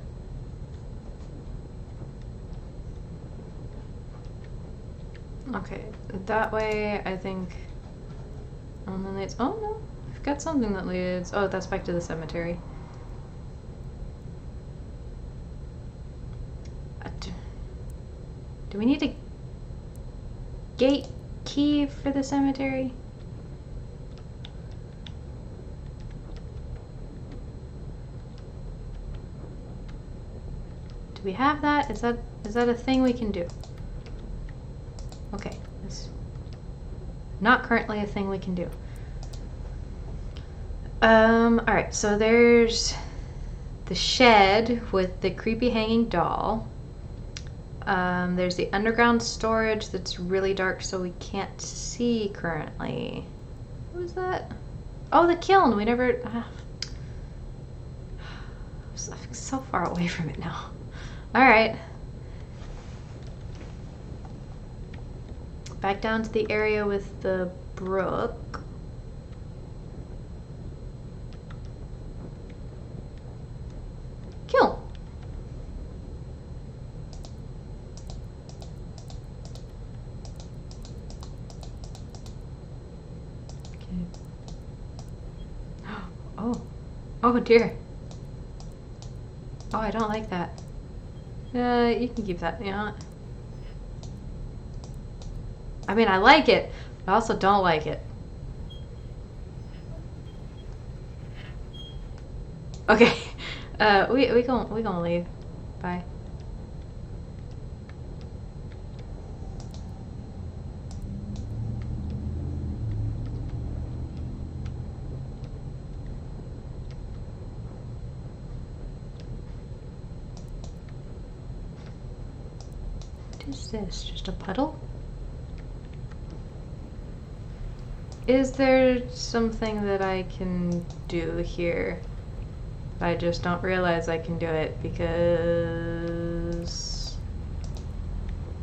Okay, that way I think on the leads. Oh no, I've got something that leads. Oh, that's back to the cemetery. Do we need a gate key for the cemetery? Do we have that? Is that a thing we can do? Okay, it's not currently a thing we can do. Alright, so there's the shed with the creepy hanging doll. There's the underground storage that's really dark so we can't see currently. What was that? Oh, the kiln! We never... I'm so far away from it now. Alright. Back down to the area with the brook. Kiln! Oh. Oh dear. Oh, I don't like that. You can keep that, you know. I mean, I like it, but I also don't like it. Okay. We gonna leave. Bye. What is this? Just a puddle? Is there something that I can do here? I just don't realize I can do it because...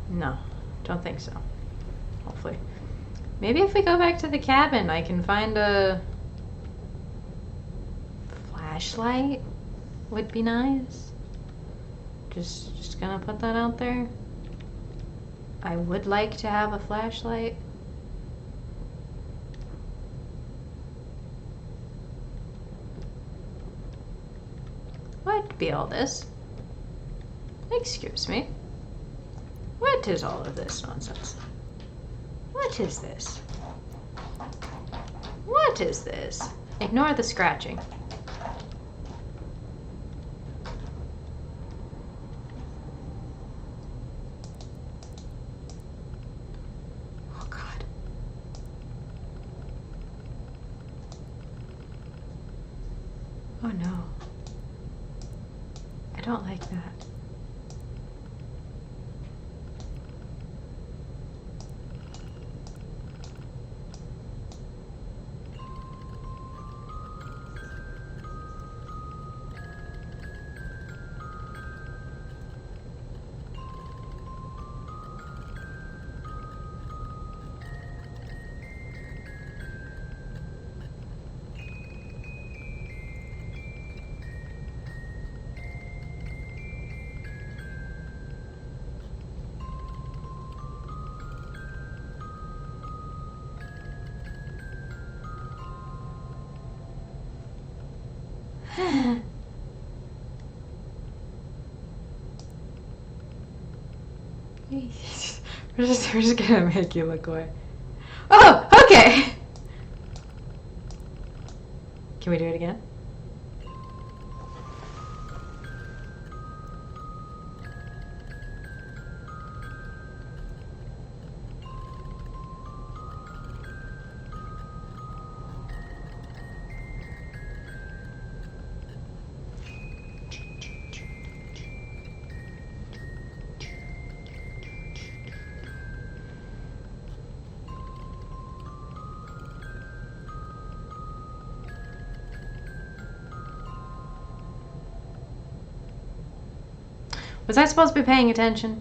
No, don't think so. Hopefully. Maybe if we go back to the cabin, I can find a flashlight. Would be nice. Just gonna put that out there. I would like to have a flashlight. What be all this? Excuse me. What is all of this nonsense? What is this? What is this? Ignore the scratching. Oh God. Oh no. I don't like that. We're just gonna make you look away. Oh, okay. Can we do it again? Was I supposed to be paying attention?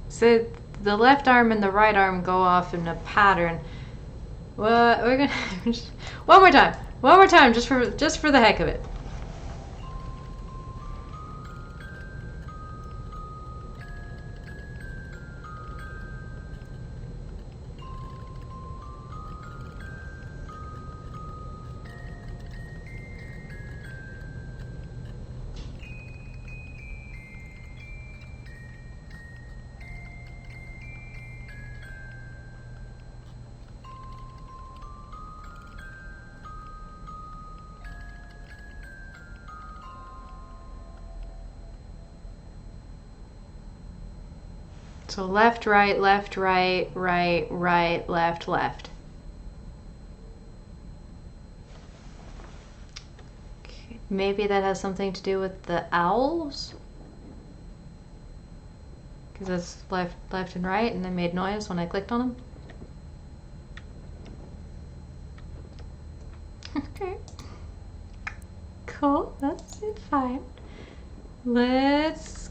So the left arm and the right arm go off in a pattern. Well, we're gonna one more time, just for the heck of it. So left, right, right, right, left, left. Maybe that has something to do with the owls? Because it's left and right and they made noise when I clicked on them. Okay. Cool, that's fine. Let's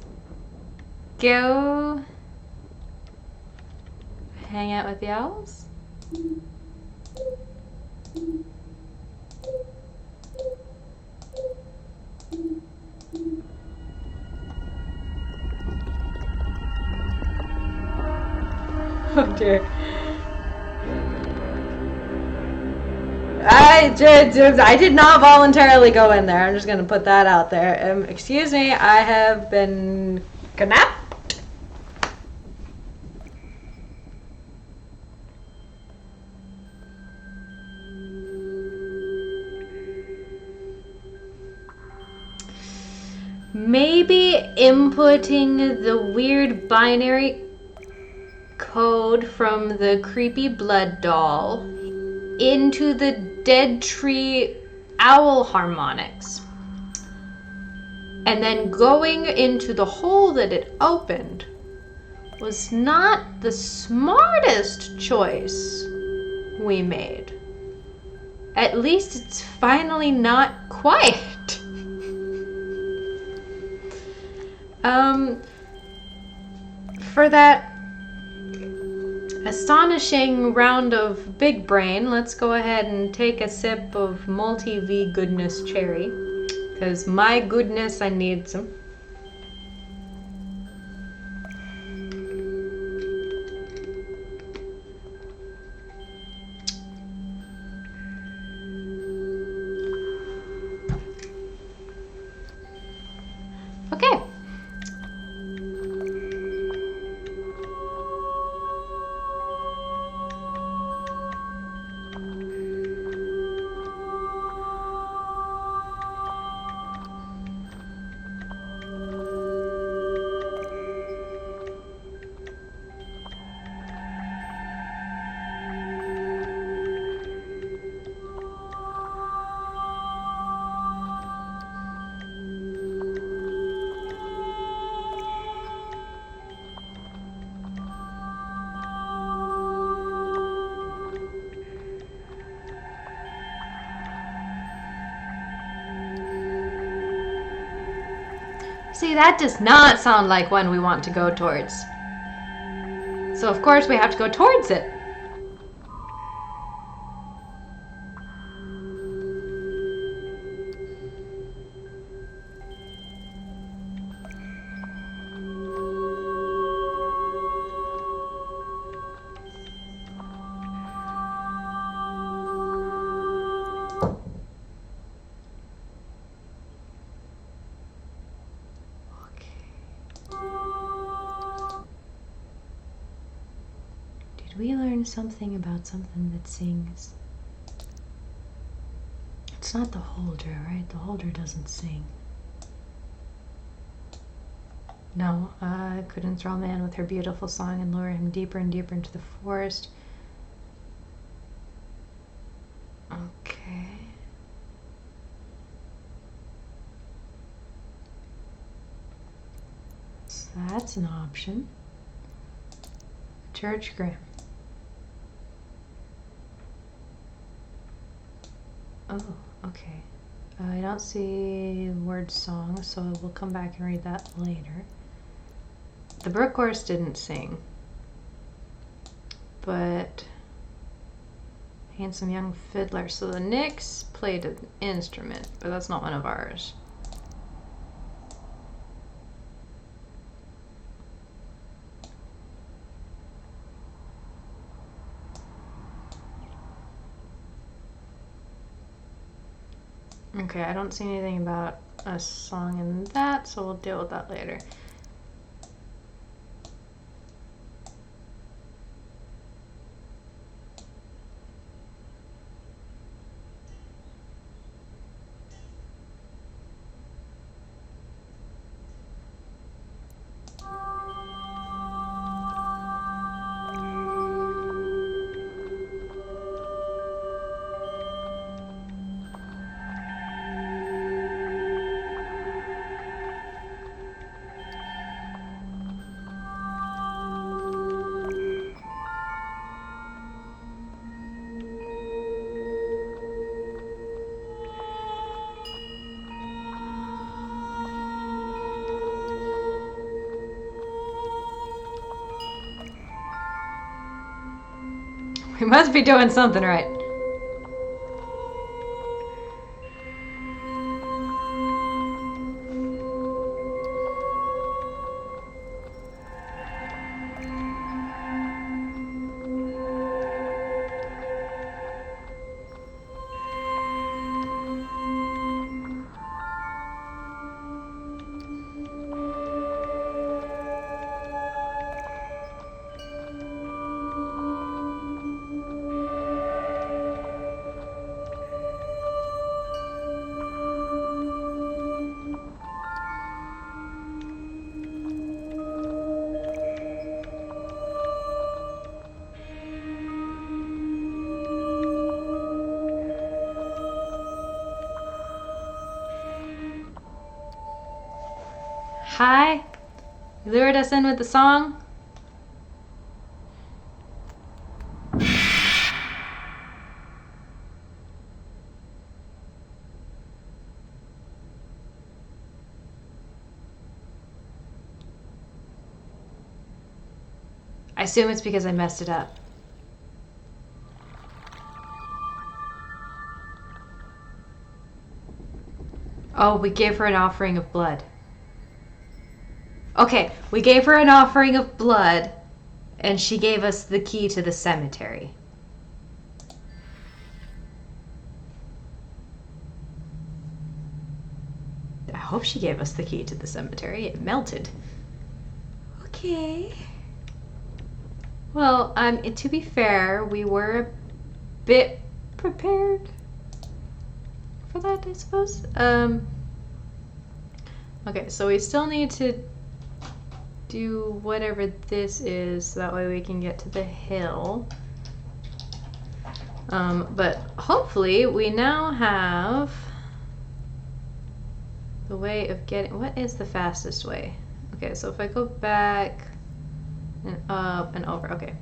go hang out with the owls. Oh dear. I did not voluntarily go in there. I'm just going to put that out there. Excuse me, I have been kidnapped. Maybe inputting the weird binary code from the creepy blood doll into the dead tree owl harmonics and then going into the hole that it opened was not the smartest choice we made. At least it's finally not quiet. For that astonishing round of big brain, let's go ahead and take a sip of multi-V goodness cherry. Because my goodness, I need some. Okay. See, that does not sound like one we want to go towards. So of course we have to go towards it. Did we learn something about something that sings? It's not the holder, right? The holder doesn't sing. No, I could enthrall man with her beautiful song and lure him deeper and deeper into the forest. Okay. So that's an option. Church Graham. Oh, okay. I don't see the word song, so we'll come back and read that later. The Brook Horse didn't sing, but handsome young fiddler. So the Knicks played an instrument, but that's not one of ours. Okay, I don't see anything about a song in that, so we'll deal with that later. We must be doing something right. Hi, you lured us in with the song. I assume it's because I messed it up. Oh, we gave her an offering of blood. Okay, we gave her an offering of blood, and she gave us the key to the cemetery. I hope she gave us the key to the cemetery. It melted. Okay. Well, to be fair, we were a bit prepared for that, I suppose. Okay, so we still need to do whatever this is, so that way we can get to the hill. But hopefully we now have the way of getting... What is the fastest way? Okay, so if I go back and up and over, okay.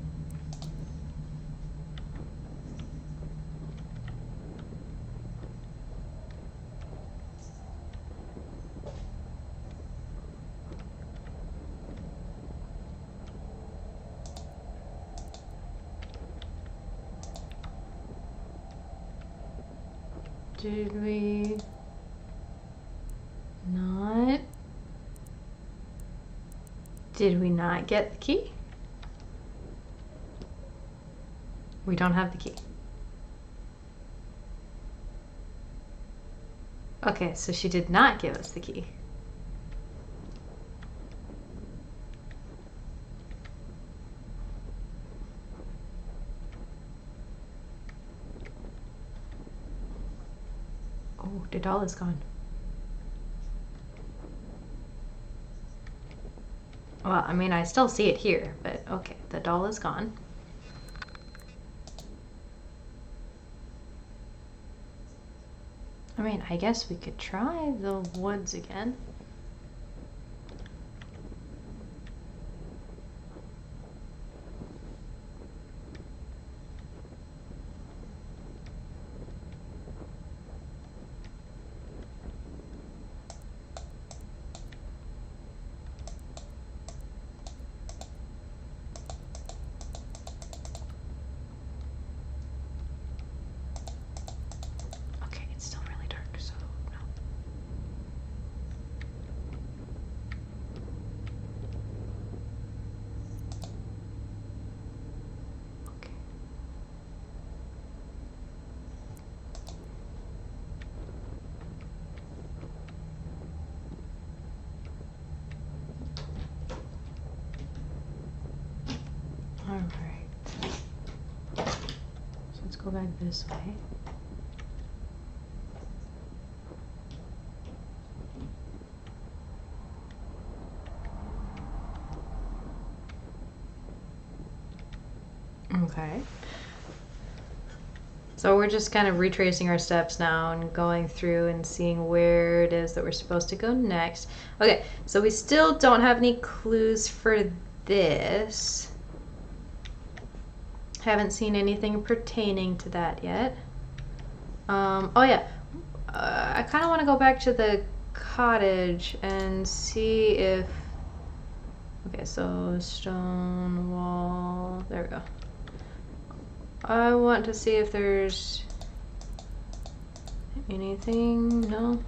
Did we not? Did we not get the key? We don't have the key. Okay, so she did not give us the key. Oh, the doll is gone. Well, I mean, I still see it here, but okay, the doll is gone. I mean, I guess we could try the woods again. Alright. So let's go back this way. Okay. So we're just kind of retracing our steps now and going through and seeing where it is that we're supposed to go next. Okay, so we still don't have any clues for this. Haven't seen anything pertaining to that yet. Oh yeah, I kind of want to go back to the cottage and see if... Okay, so stone wall, there we go. I want to see if there's anything. No.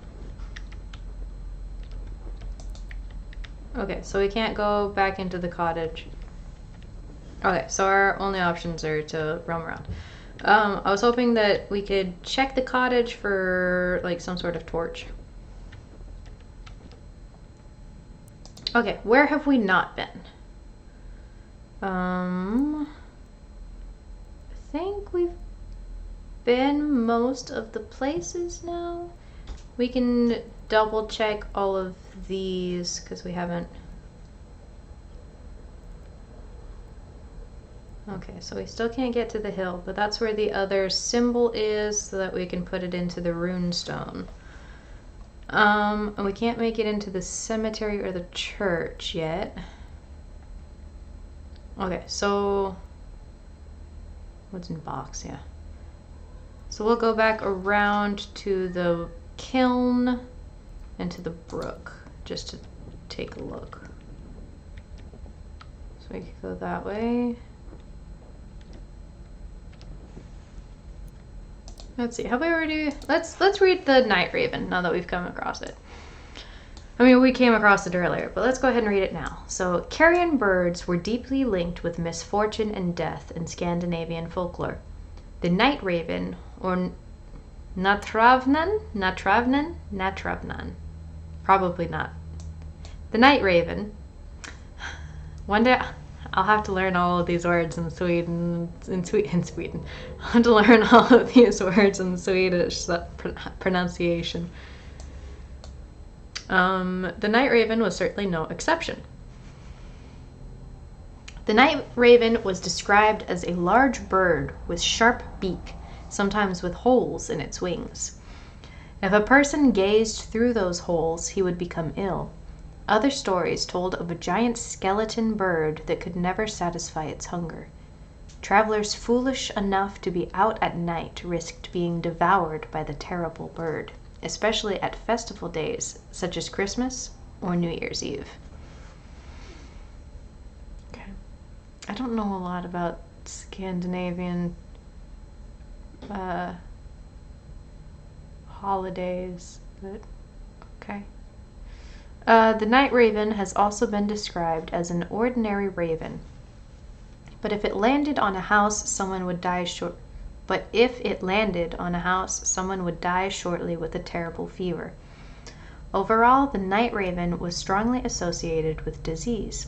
Okay, so we can't go back into the cottage. Okay, so our only options are to roam around. I was hoping that we could check the cottage for like some sort of torch. Okay, where have we not been? I think we've been most of the places now. We can double check all of these because we haven't. Okay, so we still can't get to the hill, but that's where the other symbol is so that we can put it into the rune stone. And we can't make it into the cemetery or the church yet. Okay, so what's in box? Yeah. So we'll go back around to the kiln and to the brook just to take a look. So we could go that way. Let's see. How about we already? Let's read the Night Raven now that we've come across it. I mean, we came across it earlier, but let's go ahead and read it now. So, carrion birds were deeply linked with misfortune and death in Scandinavian folklore. The night raven, or Natravnan, probably not. The night raven. One day, I'll have to learn all of these words in Sweden. I'll have to learn all of these words in Swedish pronunciation. The night raven was certainly no exception. The night raven was described as a large bird with sharp beak, sometimes with holes in its wings. If a person gazed through those holes, he would become ill. Other stories told of a giant skeleton bird that could never satisfy its hunger. Travelers foolish enough to be out at night risked being devoured by the terrible bird, especially at festival days such as Christmas or New Year's Eve. Okay. I don't know a lot about Scandinavian holidays, but okay. The night raven has also been described as an ordinary raven. But if it landed on a house, someone would die shortly with a terrible fever. Overall, the night raven was strongly associated with disease.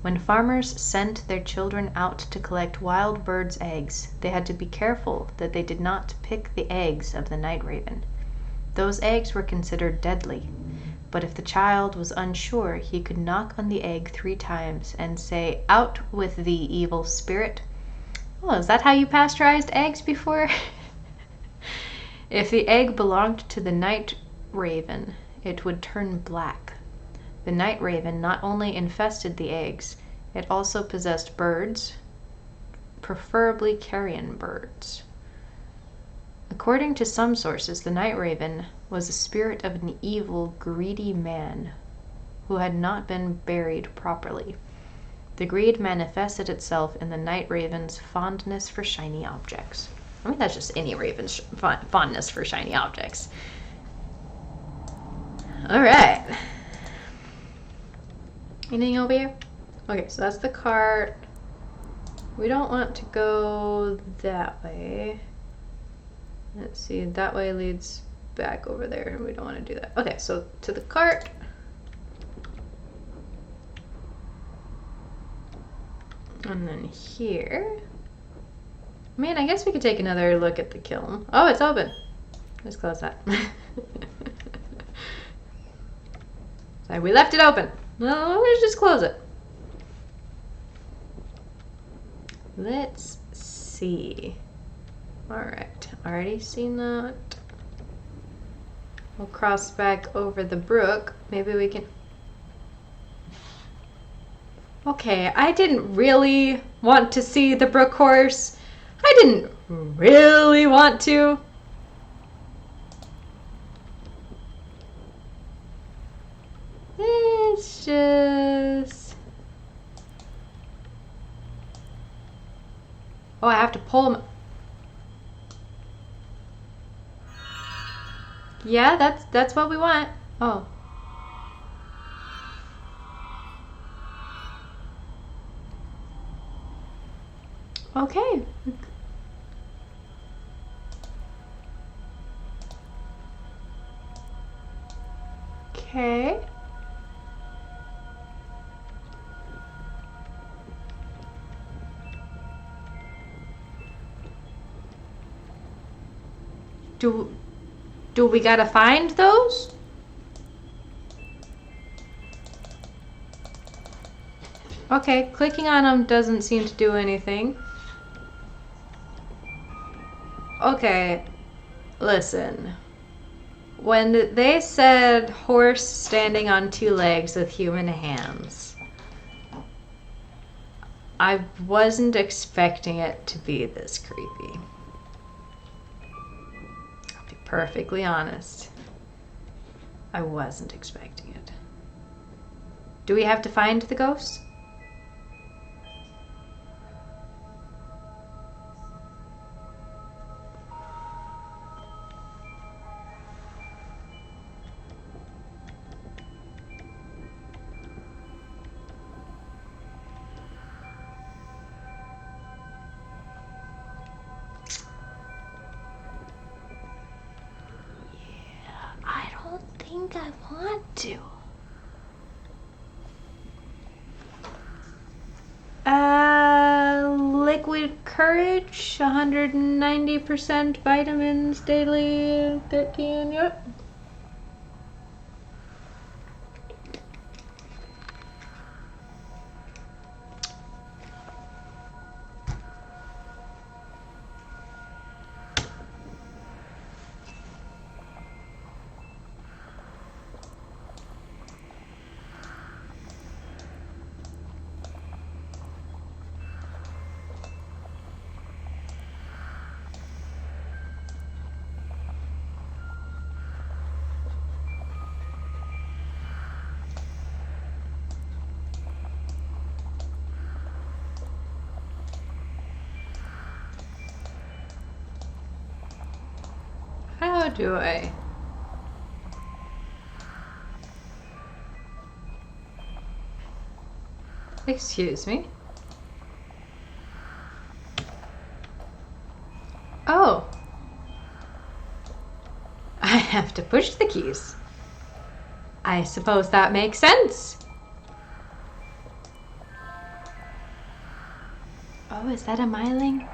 When farmers sent their children out to collect wild birds' eggs, they had to be careful that they did not pick the eggs of the night raven. Those eggs were considered deadly. But if the child was unsure, he could knock on the egg 3 times and say, "Out with thee, evil spirit." Oh, is that how you pasteurized eggs before? If the egg belonged to the night raven, it would turn black. The night raven not only infested the eggs, it also possessed birds, preferably carrion birds. According to some sources, the night raven was the spirit of an evil, greedy man who had not been buried properly. The greed manifested itself in the night raven's fondness for shiny objects. I mean, that's just any raven's fondness for shiny objects. All right. Anything over here? Okay, so that's the cart. We don't want to go that way. Let's see, that way leads back over there, and we don't want to do that. Okay, so to the cart. And then here. Man, I guess we could take another look at the kiln. Oh, it's open. Let's close that. Sorry, we left it open. Well, let's just close it. Let's see. Alright, already seen that. We'll cross back over the brook. Maybe we can... Okay, I didn't really want to see the brook horse. I didn't really want to. It's just... Oh, I have to pull him. Yeah, that's what we want. Oh. Okay. Okay. Do we gotta find those? Okay, clicking on them doesn't seem to do anything. Okay, listen. When they said horse standing on two legs with human hands, I wasn't expecting it to be this creepy. I'll be perfectly honest. I wasn't expecting it. Do we have to find the ghost? I want to. Liquid courage, 190% vitamins daily, 13, yep. How do I? Excuse me. Oh. I have to push the keys. I suppose that makes sense. Oh, is that a myling?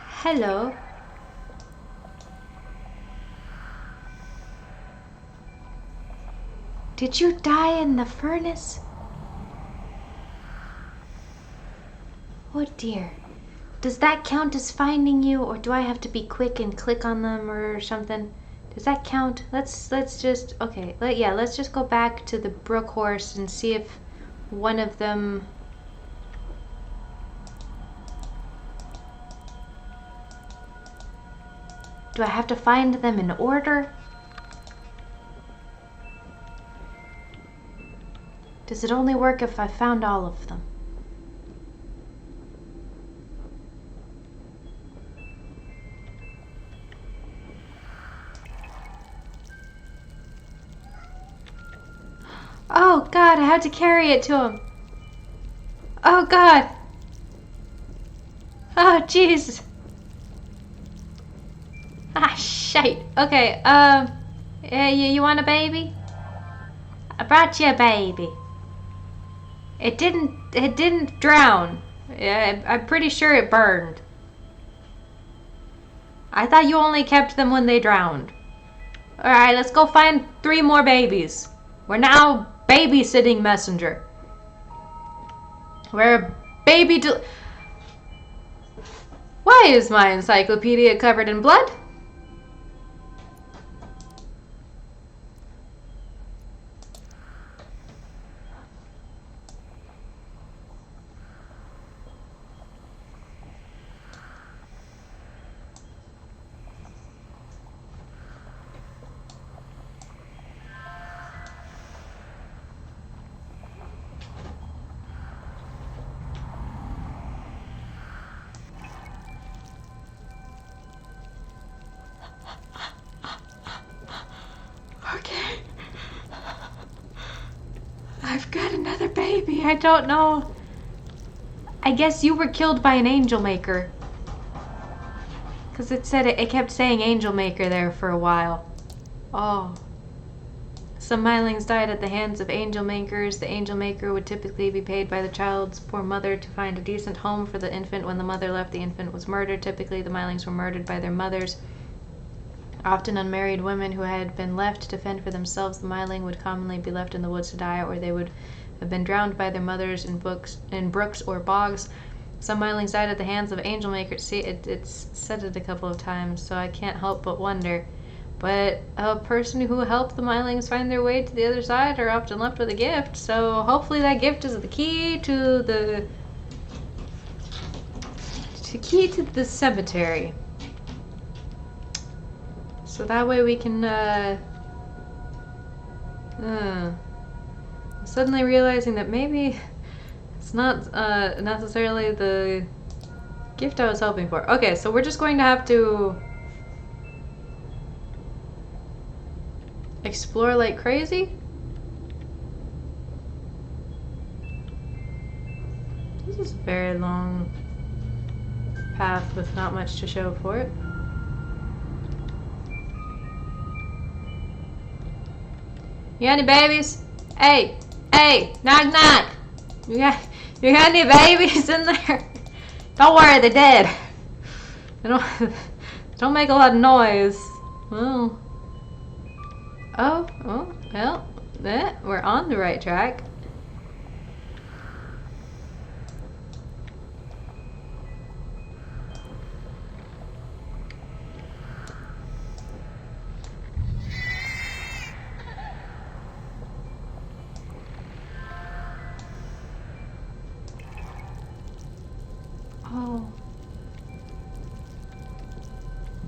Hello. Did you die in the furnace? Oh dear. Does that count as finding you, or do I have to be quick and click on them or something? Does that count? Let's just, okay, let's just go back to the brook horse and see if one of them... Do I have to find them in order? Does it only work if I found all of them? Oh God, I had to carry it to him. Oh God. Oh jeez. Ah, shite. Okay, you want a baby? I brought you a baby. It didn't drown. I'm pretty sure it burned. I thought you only kept them when they drowned. Alright, let's go find 3 more babies. We're now babysitting messenger. We're baby Why is my encyclopedia covered in blood? I don't know. I guess you were killed by an angel maker. Because it said it kept saying angel maker there for a while. Oh. Some Mylings died at the hands of angel makers. The angel maker would typically be paid by the child's poor mother to find a decent home for the infant. When the mother left, the infant was murdered. Typically, the Mylings were murdered by their mothers. Often unmarried women who had been left to fend for themselves, the Myling would commonly be left in the woods to die, or they would have been drowned by their mothers in brooks or bogs. Some Mylings died at the hands of angel makers. See, it's said it a couple of times, so I can't help but wonder. But a person who helped the Mylings find their way to the other side are often left with a gift, so hopefully that gift is the key to the cemetery. So that way we can, suddenly realizing that maybe it's not necessarily the gift I was hoping for. Okay, so we're just going to have to explore like crazy. This is a very long path with not much to show for it. You got any babies? Hey, knock knock. You got any babies in there? Don't worry, they're dead. They don't make a lot of noise. Well. Oh, well, we're on the right track. Oh.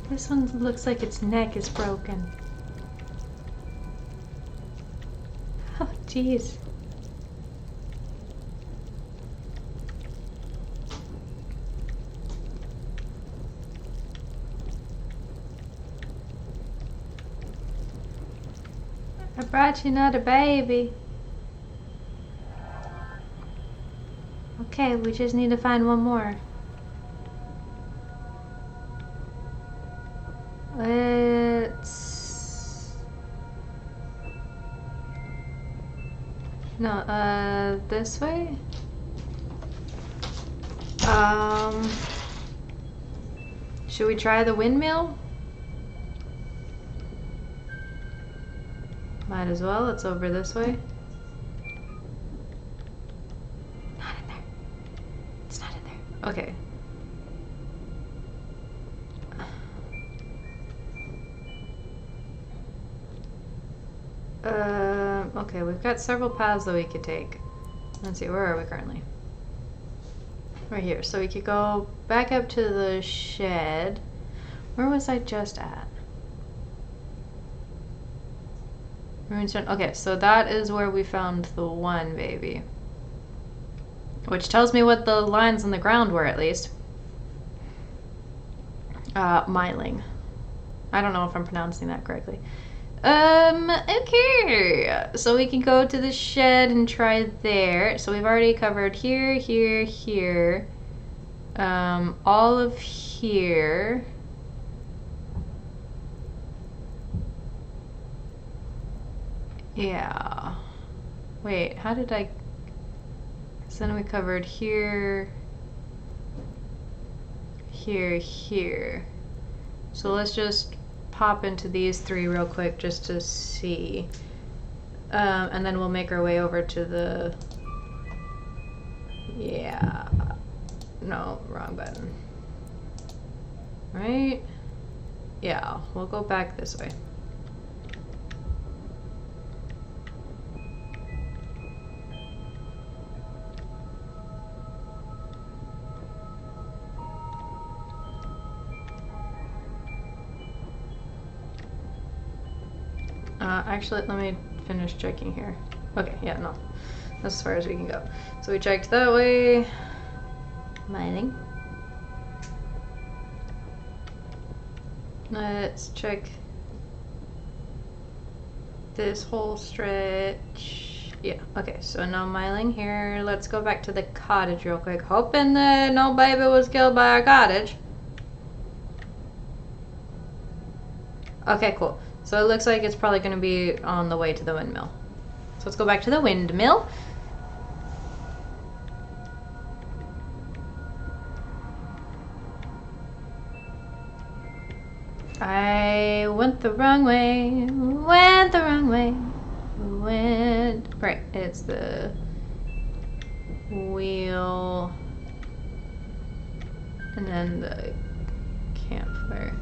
This one looks like its neck is broken. Oh, jeez. I brought you another baby. Okay, we just need to find one more. No, this way? Should we try the windmill? Might as well, it's over this way. Not in there. It's not in there. Okay. Okay, we've got several paths that we could take. Let's see, where are we currently? Right here. So we could go back up to the shed. Where was I just at? Okay, so that is where we found the one baby. Which tells me what the lines on the ground were, at least. Myling. I don't know if I'm pronouncing that correctly. Okay. So we can go to the shed and try there. So we've already covered here, here, here. All of here. Yeah. Wait, how did I... So then we covered here, here, here. So let's just pop into these three real quick just to see. And then we'll make our way over to the... Yeah. No, wrong button. Right? Yeah, we'll go back this way. Actually, let me finish checking here. Okay, yeah, no. That's as far as we can go. So we checked that way. Mining. Let's check this whole stretch. Yeah, okay, so no miling here. Let's go back to the cottage real quick. Hoping that no baby was killed by our cottage. Okay, cool. So it looks like it's probably going to be on the way to the windmill. So let's go back to the windmill. I went the wrong way. Went the wrong way. Went... Right, it's the wheel. And then the campfire.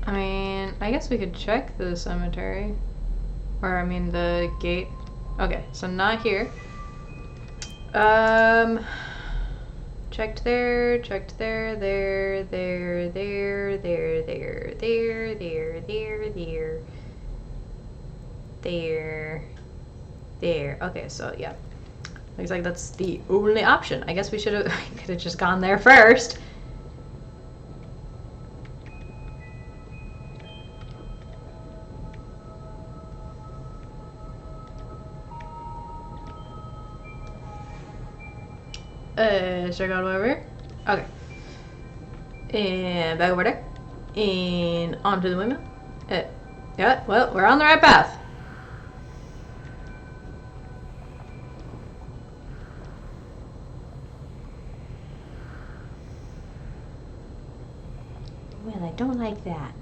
I mean, I guess we could check the cemetery. Or, I mean, the gate. Okay, so not here. Checked there, there, there, there, there, there, there, there, there, there. Okay, so yeah. Looks like that's the only option. I guess we could have just gone there first. Should I go over? Okay. And back over there. And onto the windmill. Yeah, well, we're on the right path. Well, I don't like that.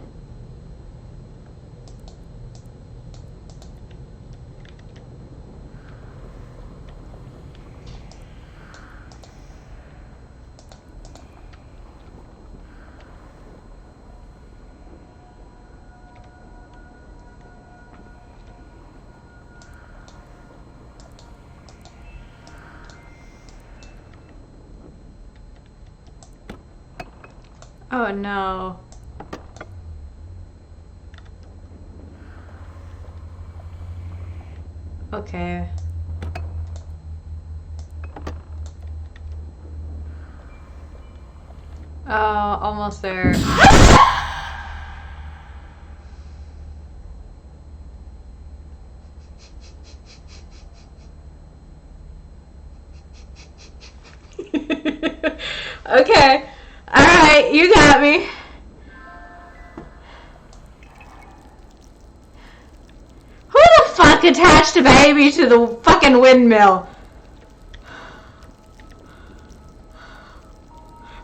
Oh no. Okay. Oh, almost there. Okay. Alright, you got me. Who the fuck attached a baby to the fucking windmill?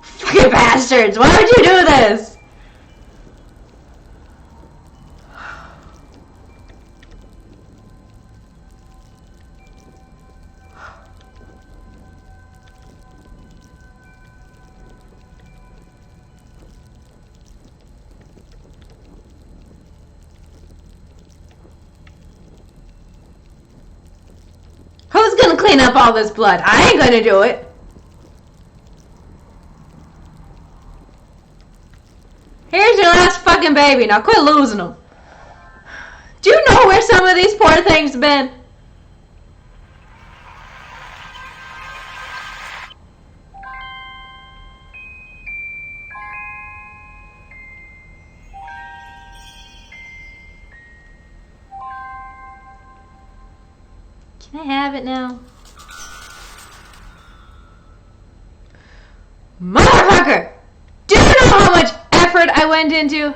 Fucking bastards, why would you do this? Who's gonna clean up all this blood? I ain't gonna do it. Here's your last fucking baby. Now quit losing them. Do you know where some of these poor things been? Can I have it now? Motherfucker! Do you know how much effort I went into?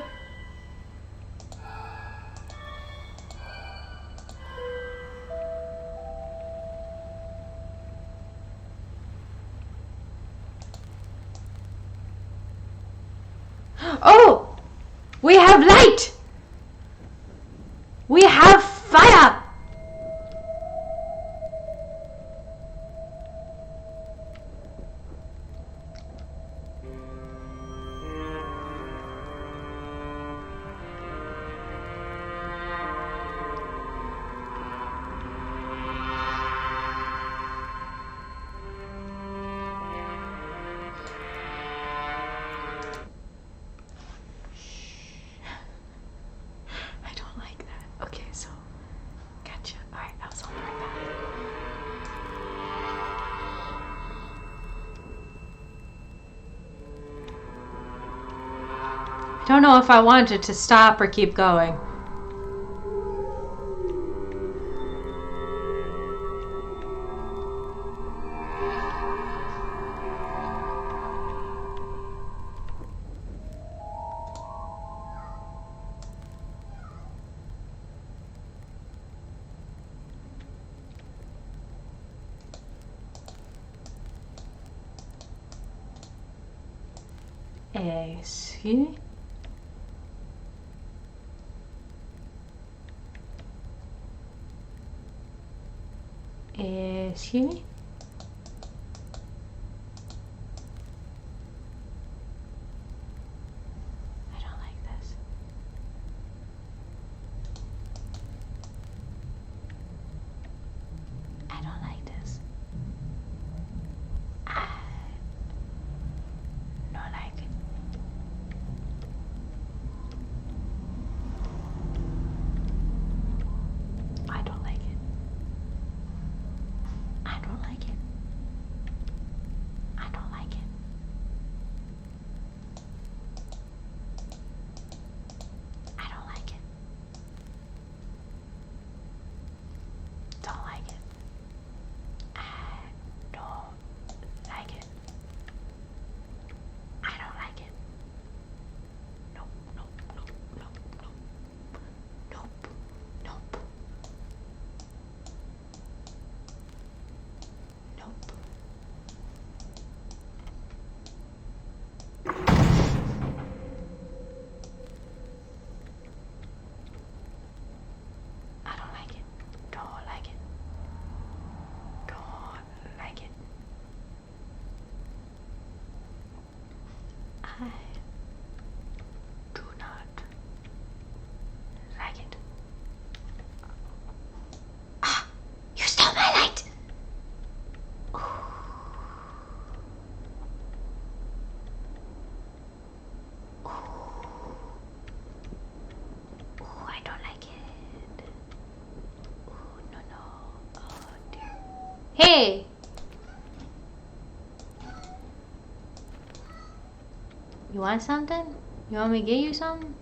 Oh! We have light! We have fire! Don't know if I wanted to stop or keep going. Excuse me? Excuse me? I don't like this. I don't like this. I don't like it. I don't like it. I don't like it. I don't like it. I don't like it. Don't like it. I don't like it. I don't like it. Nope, nope, nope, nope, nope. Nope, nope. Nope. I don't like it. Don't like it. Don't like it. I do not like it. Ah! You stole my light! Ooh. Ooh. Ooh, I don't like it. Ooh, no, no. Oh, dear. Hey! You want something? You want me to get you something?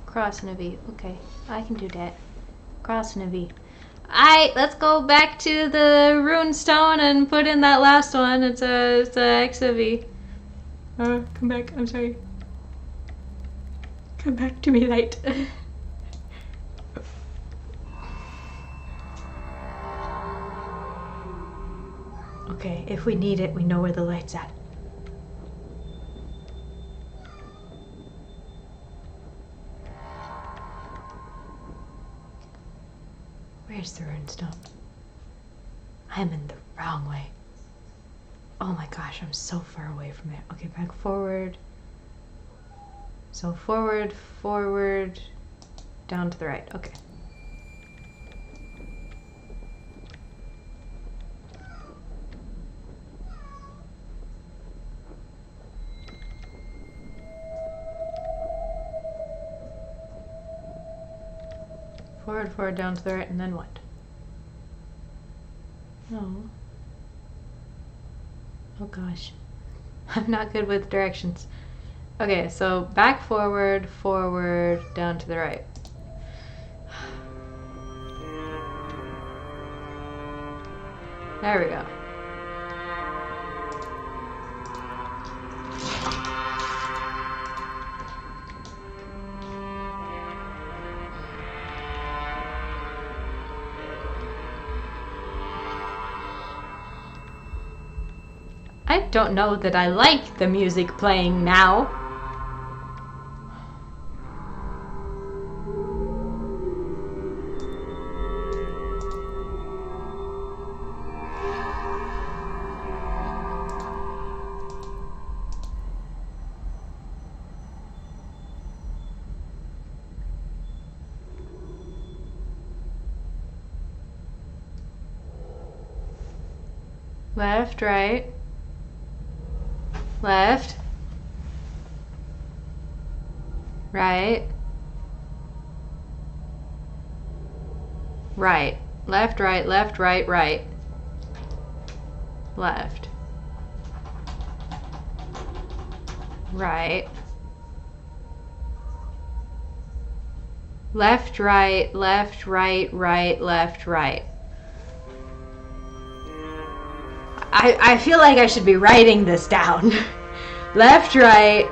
Crossing a V. Okay, I can do that. Crossing a V. Let's go back to the rune stone and put in that last one. It's a X of V. Come back. I'm sorry. Come back to me, light. Okay, if we need it, we know where the light's at. Where's the runestone? I'm in the wrong way. Oh my gosh, I'm so far away from it. Okay, back forward. So forward, forward, down to the right. Okay. Forward, forward, down to the right, and then what? No. Oh gosh. I'm not good with directions. Okay, so back, forward, forward, down to the right. There we go. I don't know that I like the music playing now. Left, right. Left. Right. Right. Left, right, right. Left. right. Left, right, left, right, right, left, right. I feel like I should be writing this down. Left, right.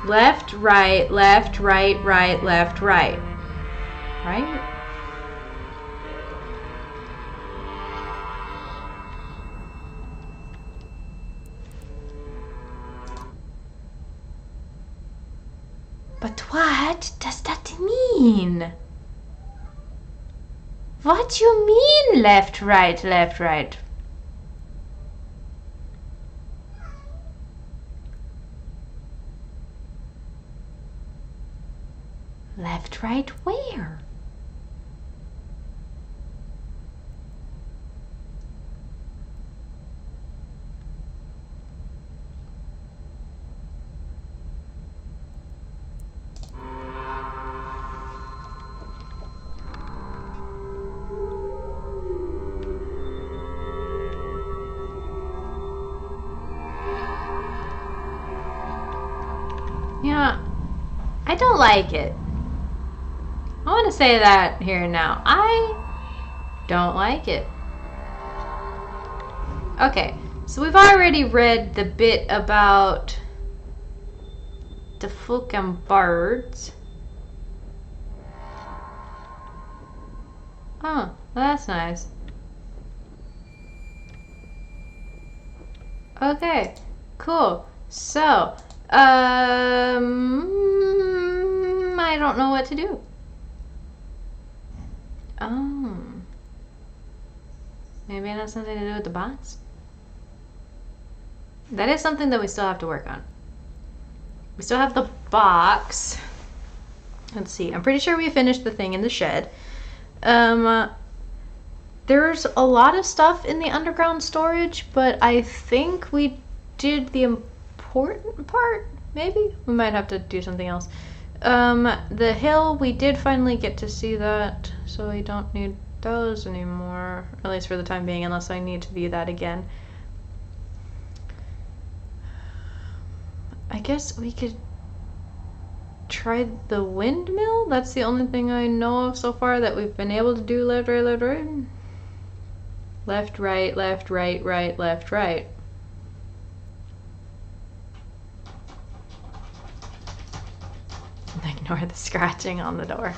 Left, right, left, right, right, left, right. Right? But what does that mean? What do you mean left, right, left, right? Left, right, where? Yeah, I don't like it. I want to say that here and now. I don't like it. Okay, so we've already read the bit about the folk and birds. Oh, well, that's nice. Okay, cool. So, I don't know what to do. Oh. Maybe it has something to do with the box? That is something that we still have to work on. We still have the box. Let's see. I'm pretty sure we finished the thing in the shed. There's a lot of stuff in the underground storage, but I think we did the important part, maybe? We might have to do something else. The hill, we did finally get to see that, so we don't need those anymore, at least for the time being, unless I need to view that again. I guess we could try the windmill. That's the only thing I know of so far that we've been able to do. Left, right, left, right. Left, right, left, right, right, left, right. Ignore the scratching on the door.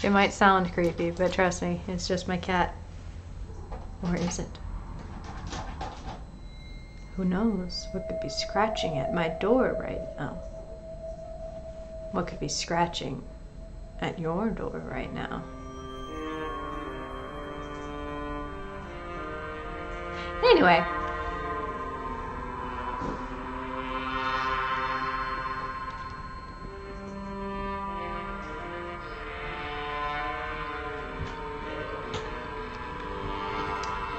It might sound creepy, but trust me, it's just my cat. Or is it? Who knows what could be scratching at my door right now? What could be scratching at your door right now? Anyway.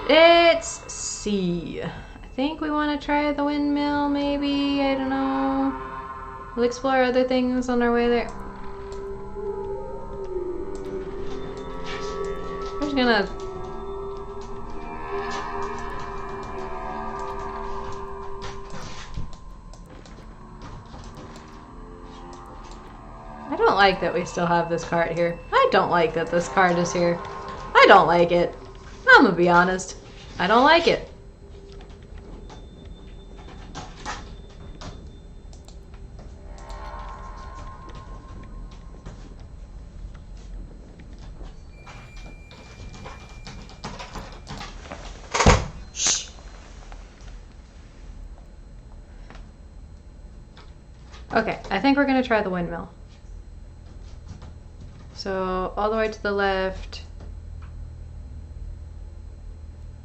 Let's see. I think we want to try the windmill, maybe. I don't know. We'll explore other things on our way there. I'm just gonna... I don't like that we still have this cart here. I don't like that this cart is here. I don't like it. I'm gonna be honest. I don't like it. Shh. Okay, I think we're gonna try the windmill. So all the way to the left.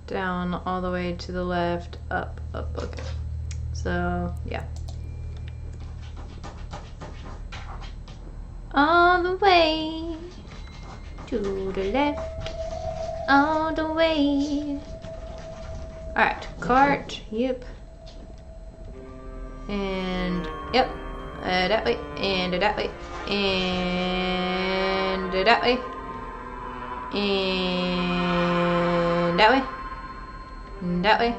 Down, all the way to the left, up, okay. So, yeah. All the way to the left, all the way. Alright, cart, yep. And, yep, that way, and that way, and that way, and That way. That way.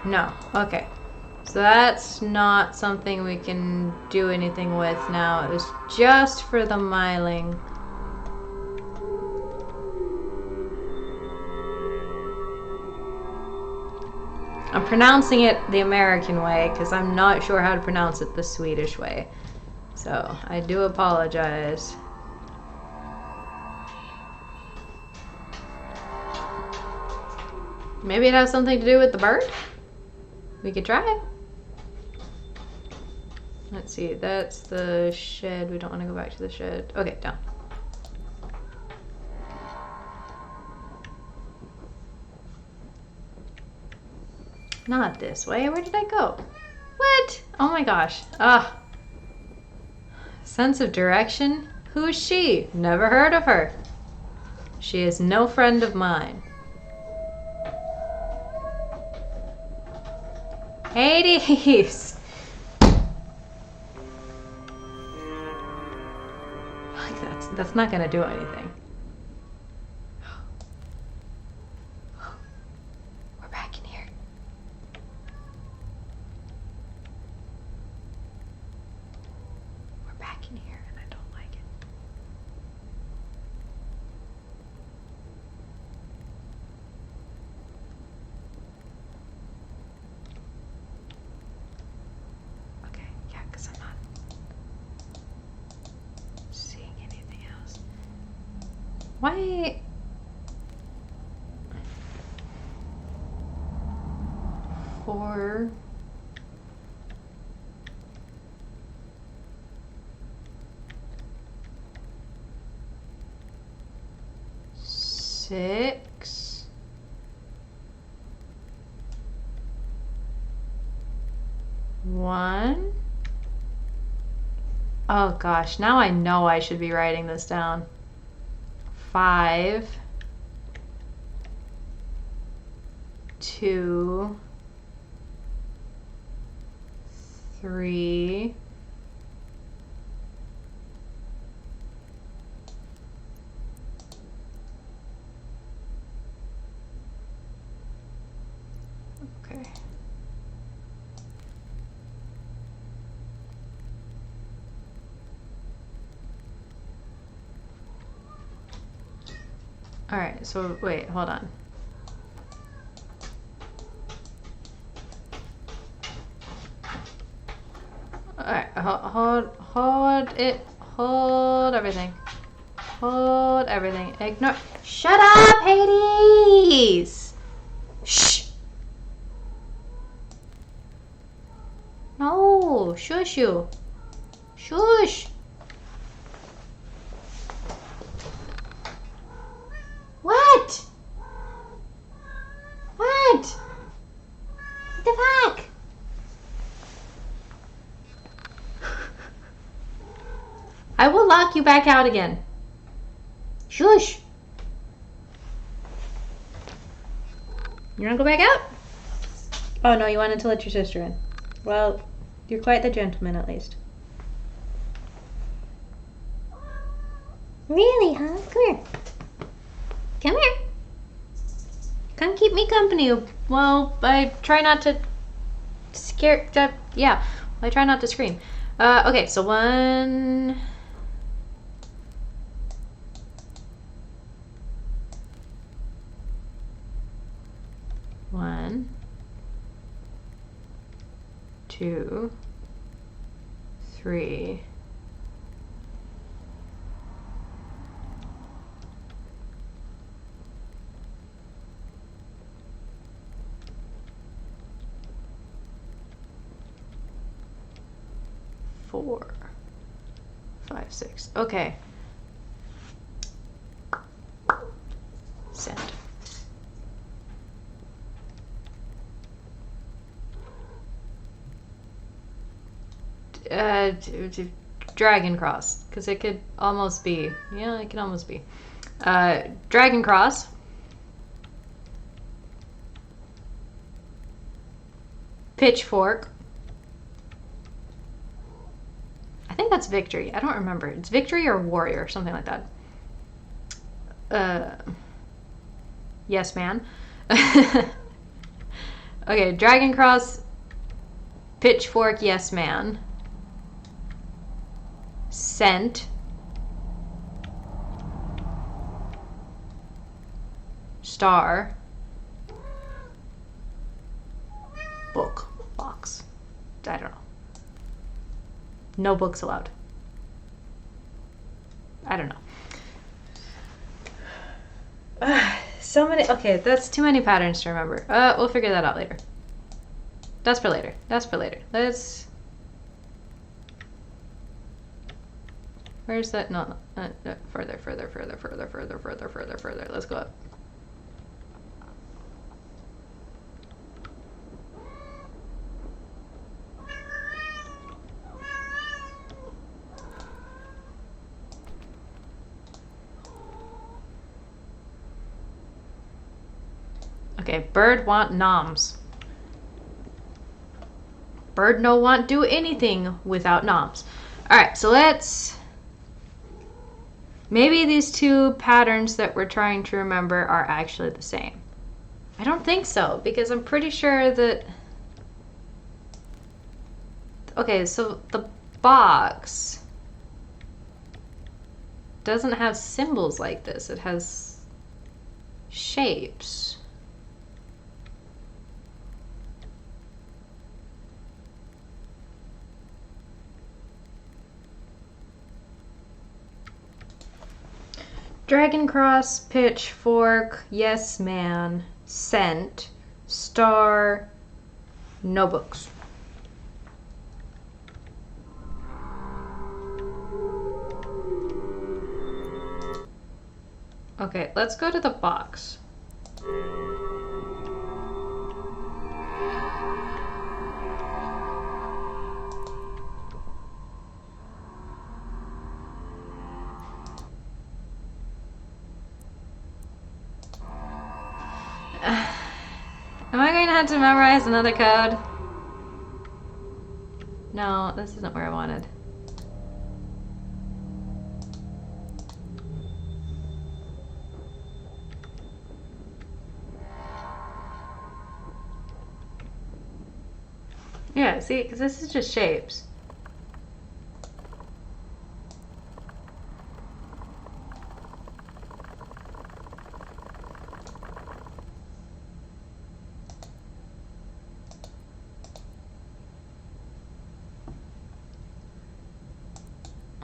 No. Okay. So that's not something we can do anything with now. It was just for the miling. I'm pronouncing it the American way because I'm not sure how to pronounce it the Swedish way. So I do apologize. Maybe it has something to do with the bird? We could try. Let's see, that's the shed. We don't want to go back to the shed. Okay, down. Not this way. Where did I go? What? Oh my gosh. Ah. Sense of direction? Who is she? Never heard of her. She is no friend of mine. Hades! That's not gonna do anything. We're back in here. We're back in here and I don't like it. Okay, yeah, because I'm not seeing anything else. Why? Four. Six. One. Oh gosh, now I know I should be writing this down. 5. 2. 3. Okay. All right, so wait, hold on. All right, hold everything. Hold everything. Ignore. Shut up, Hades! Shh. No, shush you. Shush. What? What? What the fuck? I will lock you back out again. Shush. You wanna go back out? Oh no, you wanted to let your sister in. Well, you're quite the gentleman at least. Really, huh? Come here. Come here. Come keep me company. Well, I try not to scare. Yeah, I try not to scream. Okay, so 1. 1, 2, 3. 4, 5, 6. Okay. Send. Dragon cross, because it could almost be. Yeah, it could almost be. Dragon cross. Pitchfork. I think that's victory. I don't remember. It's victory or warrior, something like that. Yes, man. Okay, dragon cross, pitchfork, yes, man. Scent. Star. Book. Box. I don't know. No books allowed. I don't know. So many. Okay, that's too many patterns to remember. We'll figure that out later. That's for later. That's for later. Let's. Where's that? No. Further. Let's go up. Okay, bird want noms. Bird no want do anything without noms. Alright, so let's... Maybe these two patterns that we're trying to remember are actually the same. I don't think so, because I'm pretty sure that... Okay, so the box doesn't have symbols like this. It has shapes. Dragon cross, pitchfork, yes man, scent, star, no books. Okay, let's go to the box. Am I going to have to memorize another code? No, this isn't where I wanted. Yeah, see, because this is just shapes.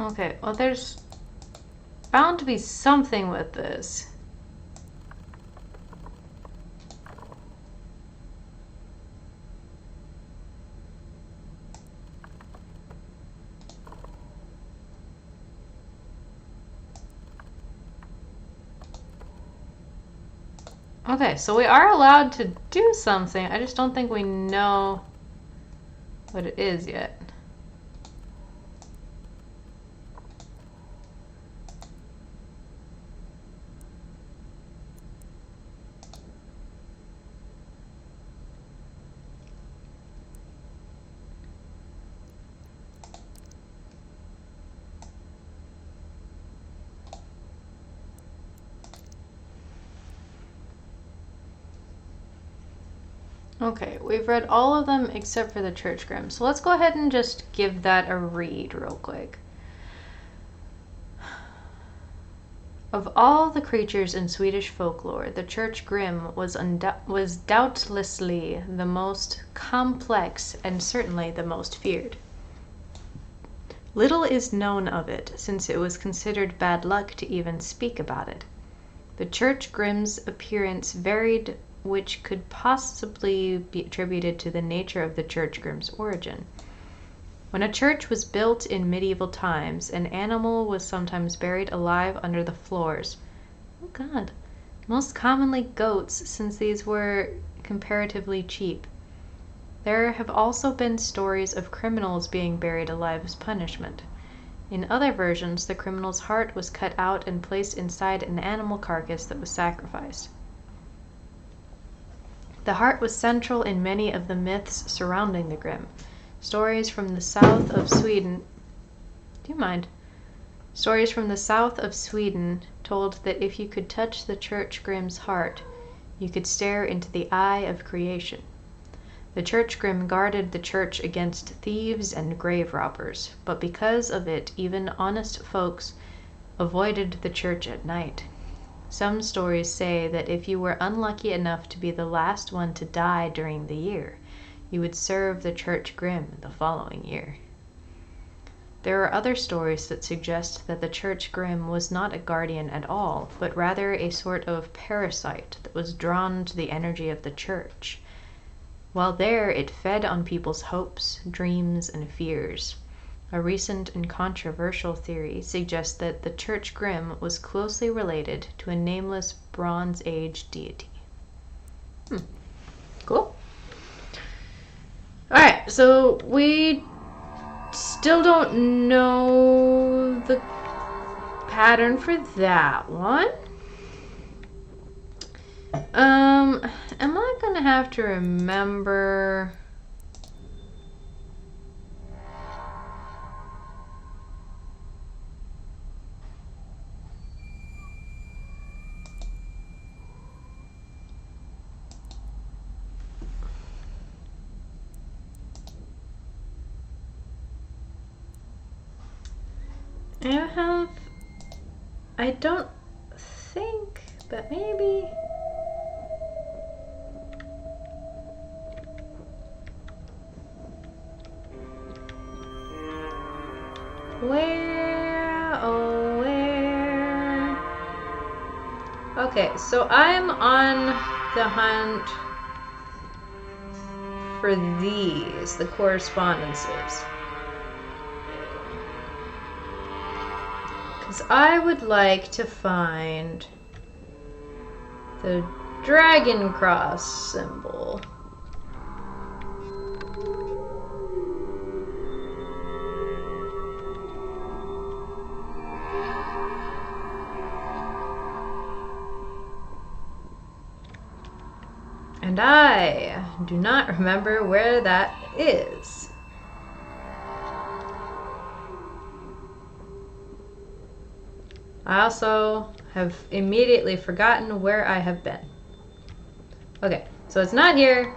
Okay, well there's bound to be something with this. Okay, so we are allowed to do something. I just don't think we know what it is yet. Okay, we've read all of them except for the Church Grimm. So let's go ahead and just give that a read real quick. Of all the creatures in Swedish folklore, the Church Grimm was doubtlessly the most complex and certainly the most feared. Little is known of it, since it was considered bad luck to even speak about it. The Church Grimm's appearance varied, which could possibly be attributed to the nature of the Church Grimm's origin. When a church was built in medieval times, an animal was sometimes buried alive under the floors. Oh God. Most commonly goats, since these were comparatively cheap. There have also been stories of criminals being buried alive as punishment. In other versions, the criminal's heart was cut out and placed inside an animal carcass that was sacrificed. The heart was central in many of the myths surrounding the Grimm. Stories from the south of Sweden Do you mind? Stories from the south of Sweden told that if you could touch the church Grimm's heart, you could stare into the eye of creation. The church Grimm guarded the church against thieves and grave robbers, but because of it, even honest folks avoided the church at night. Some stories say that if you were unlucky enough to be the last one to die during the year, you would serve the church Grimm the following year. There are other stories that suggest that the church Grimm was not a guardian at all, but rather a sort of parasite that was drawn to the energy of the church. While there, it fed on people's hopes, dreams, and fears. A recent and controversial theory suggests that the church Grimm was closely related to a nameless Bronze Age deity. Cool. Alright, so we still don't know the pattern for that one. Am I gonna have to remember... I don't think, but maybe... Where? Okay, so I'm on the hunt for these, the correspondences. Because I would like to find the dragon cross symbol. And I do not remember where that is. I also have immediately forgotten where I have been. Okay, so it's not here.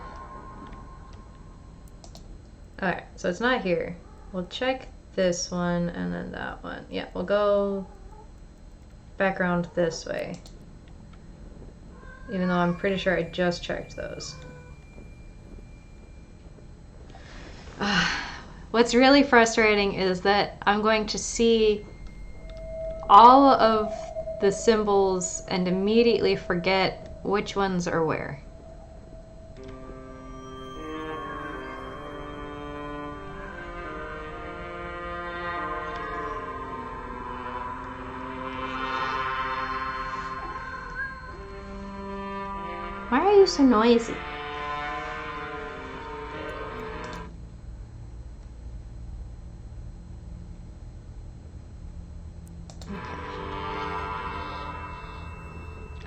Alright, so it's not here. We'll check this one and then that one. Yeah, we'll go back around this way. Even though I'm pretty sure I just checked those. What's really frustrating is that I'm going to see all of the symbols and immediately forget which ones are where. Why are you so noisy?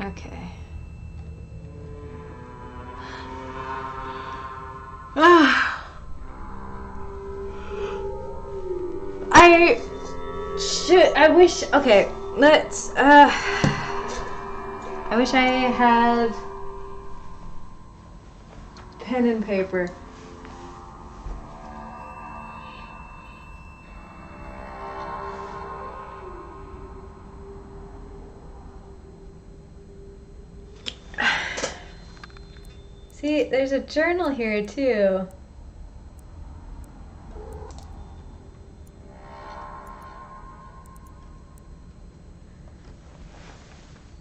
Okay. I wish, okay, let's, I wish I had pen and paper. See, there's a journal here too.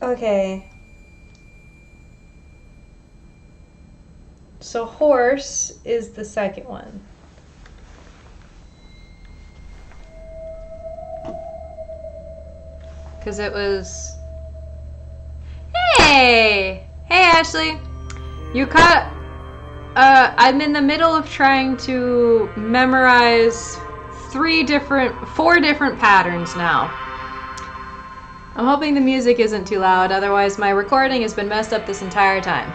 Okay. So horse is the second one. Because it was... Hey! Hey, Ashley! You caught... I'm in the middle of trying to memorize 4 different patterns now. I'm hoping the music isn't too loud, otherwise my recording has been messed up this entire time.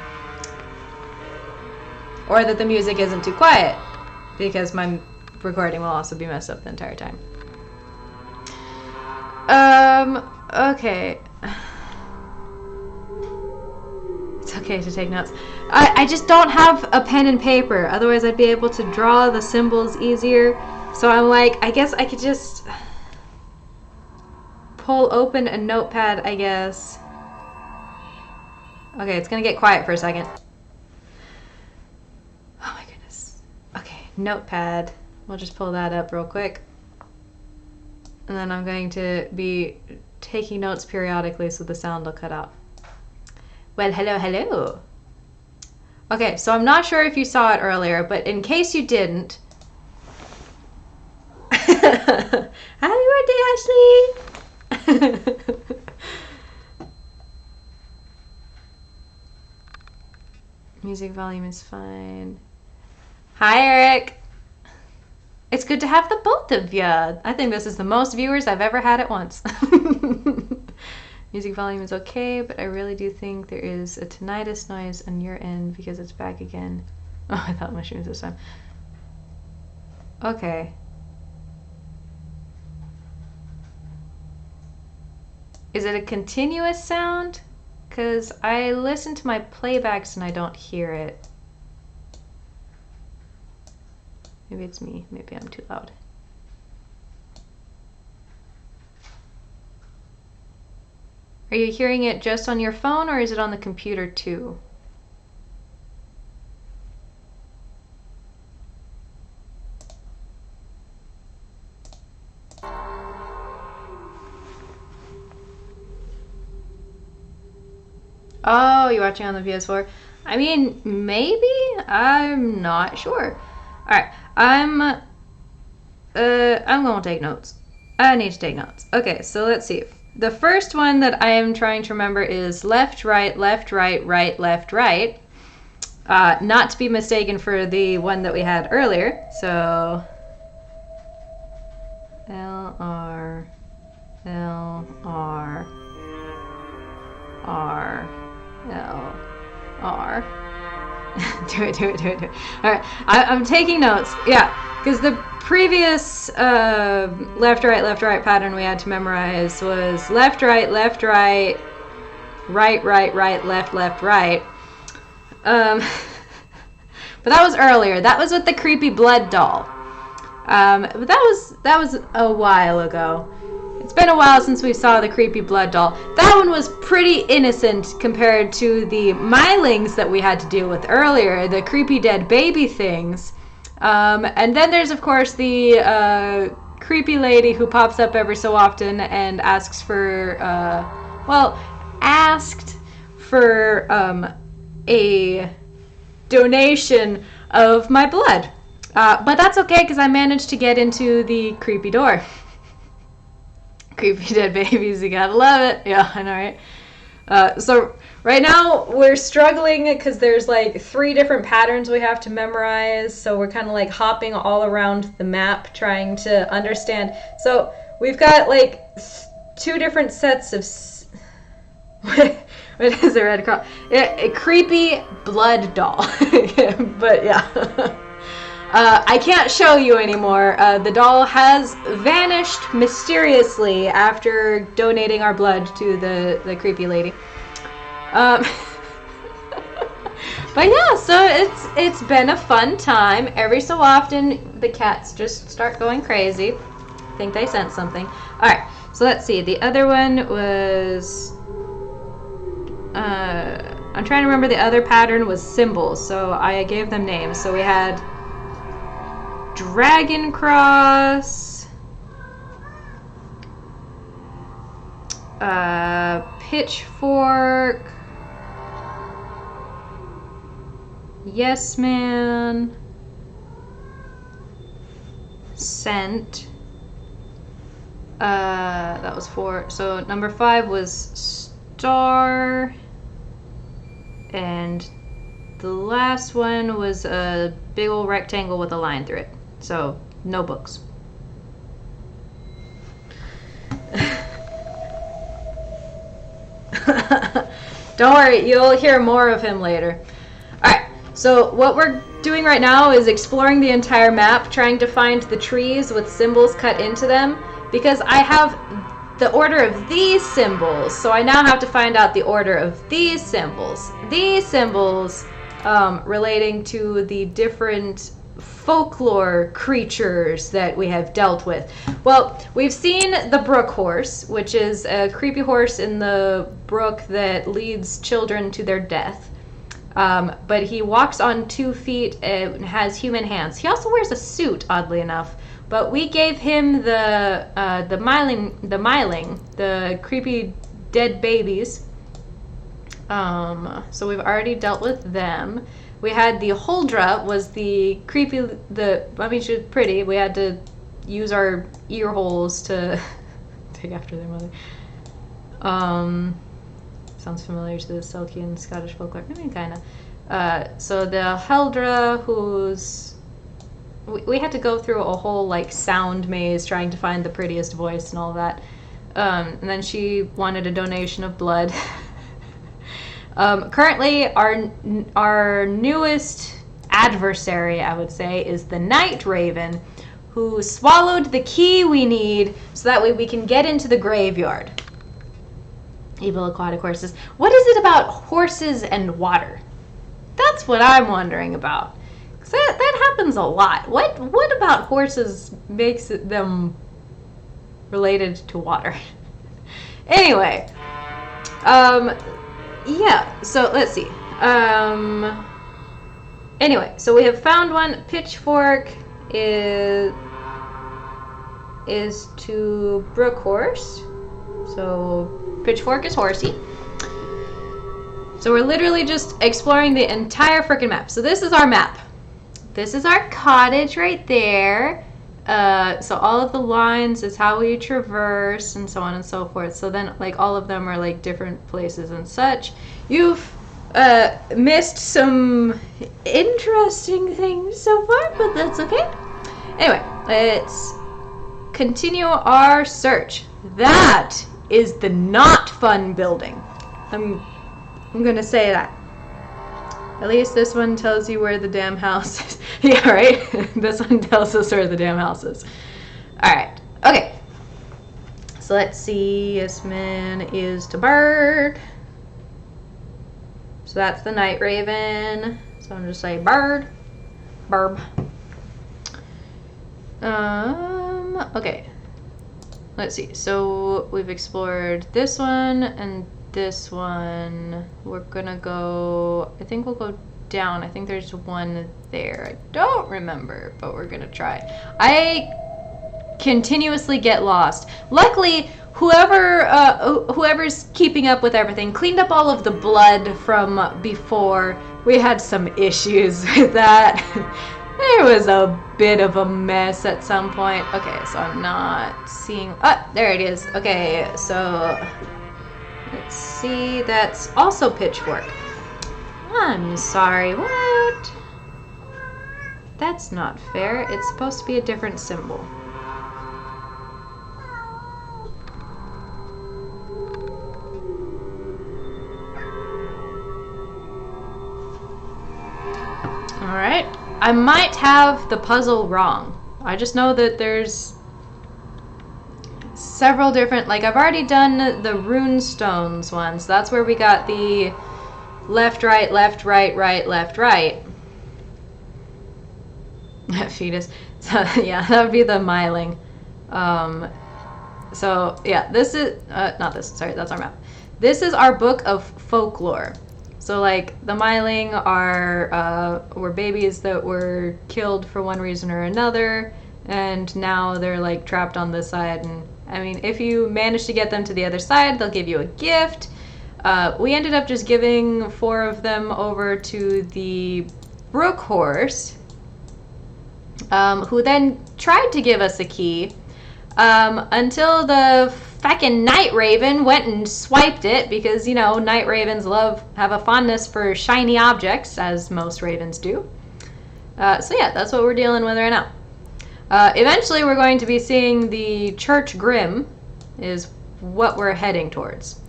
Or that the music isn't too quiet, because my recording will also be messed up the entire time. Okay. It's okay to take notes. I just don't have a pen and paper. Otherwise, I'd be able to draw the symbols easier. So I'm like, I guess I could just pull open a notepad, I guess. Okay, it's gonna get quiet for a second. Oh my goodness. Okay, notepad. We'll just pull that up real quick. And then I'm going to be taking notes periodically so the sound will cut out. Well, hello, hello. Okay, so I'm not sure if you saw it earlier, but in case you didn't. Happy birthday, Ashley! Music volume is fine. Hi, Eric. It's good to have the both of you. I think this is the most viewers I've ever had at once. Music volume is okay, but I really do think there is a tinnitus noise on your end because it's back again. Oh, I thought mushrooms this time. Okay. Is it a continuous sound? Because I listen to my playbacks and I don't hear it. Maybe it's me. Maybe I'm too loud. Are you hearing it just on your phone or is it on the computer too? Oh, you're watching on the PS4? I mean, maybe? I'm not sure. Alright, I'm gonna take notes. I need to take notes. Okay, so let's see. The first one that I am trying to remember is left, right, right, left, right. Not to be mistaken for the one that we had earlier. So L, R, L, R, R, L, R. do it. All right, I'm taking notes. Yeah, because the previous left, right pattern we had to memorize was left, right, right, left, right. But that was earlier. That was with the creepy blood doll. But that was a while ago. It's been a while since we saw the creepy blood doll. That one was pretty innocent compared to the Mylings that we had to deal with earlier, the creepy dead baby things. And then there's, of course, the creepy lady who pops up every so often and asks for, asked for a donation of my blood. But that's okay because I managed to get into the creepy door. Creepy dead babies, you gotta love it. Yeah, I know, right? So right now we're struggling because there's like 3 different patterns we have to memorize. So we're kind of like hopping all around the map trying to understand. So we've got like 2 different sets of... What is a red cross? A creepy blood doll. But yeah. I can't show you anymore. The doll has vanished mysteriously after donating our blood to the creepy lady. But yeah, so it's been a fun time. Every so often, the cats just start going crazy. I think they sent something. All right, so let's see. The other one was... I'm trying to remember the other pattern was symbols, so I gave them names. So we had... Dragon cross, pitchfork, yes man, scent. That was 4. So number 5 was star, and the last one was a big old rectangle with a line through it. So, no books. Don't worry, you'll hear more of him later. Alright, so what we're doing right now is exploring the entire map, trying to find the trees with symbols cut into them, because I have the order of these symbols. So I now have to find out the order of these symbols. These symbols relating to the different folklore creatures that we have dealt with. Well, we've seen the brook horse, which is a creepy horse in the brook that leads children to their death. But he walks on 2 feet and has human hands. He also wears a suit, oddly enough. But we gave him the myling, the creepy dead babies. So we've already dealt with them. We had the Huldra, was the creepy, she was pretty. We had to use our ear holes to take after their mother. Sounds familiar to the Selkian Scottish folklore. I mean, kind of. So the Huldra, who's... We had to go through a whole, like, sound maze trying to find the prettiest voice and all that. And then she wanted a donation of blood. Currently, our newest adversary, I would say, is the Night Raven, who swallowed the key we need so that way we can get into the graveyard. Evil aquatic horses. What is it about horses and water? That's what I'm wondering about. 'Cause that happens a lot. What about horses makes them related to water? Anyway, yeah, so let's see. Anyway, so we have found one. Pitchfork is to brook horse. So Pitchfork is horsey. So we're literally just exploring the entire freaking map. So this is our map. This is our cottage right there. So all of the lines is how we traverse and so on and so forth. So then, like, all of them are like different places and such. You've missed some interesting things so far, but that's okay. Anyway, let's continue our search. That is the not fun building. I'm gonna say that. At least this one tells you where the damn house is. Yeah, right? This one tells us where the damn house is. Alright. Okay. So let's see. Yasmin is to bird. So that's the Night Raven. So I'm just say bird. Burb. Okay. Let's see. So we've explored this one and this one. We're gonna go, I think we'll go down. I think there's one there. I don't remember, but we're gonna try. I continuously get lost. Luckily, whoever's keeping up with everything cleaned up all of the blood from before. We had some issues with that. There was a bit of a mess at some point. Okay, so I'm not seeing... Oh, there it is. Okay, so... Let's see, that's also Pitchfork. I'm sorry, what? That's not fair. It's supposed to be a different symbol. Alright. I might have the puzzle wrong. I just know that there's several different, like, I've already done the rune stones one, so that's where we got the left, right, left, right. Fetus. So yeah, that would be the myling. So yeah, this is not this, sorry, that's our map. This is our book of folklore. So like the myling were babies that were killed for one reason or another, and now they're like trapped on this side. And I mean, if you manage to get them to the other side, they'll give you a gift. We ended up just giving 4 of them over to the brook horse, who then tried to give us a key, until the feckin' Night Raven went and swiped it, because, you know, Night Ravens have a fondness for shiny objects, as most ravens do. So yeah, that's what we're dealing with right now. Eventually we're going to be seeing the Church Grim is what we're heading towards.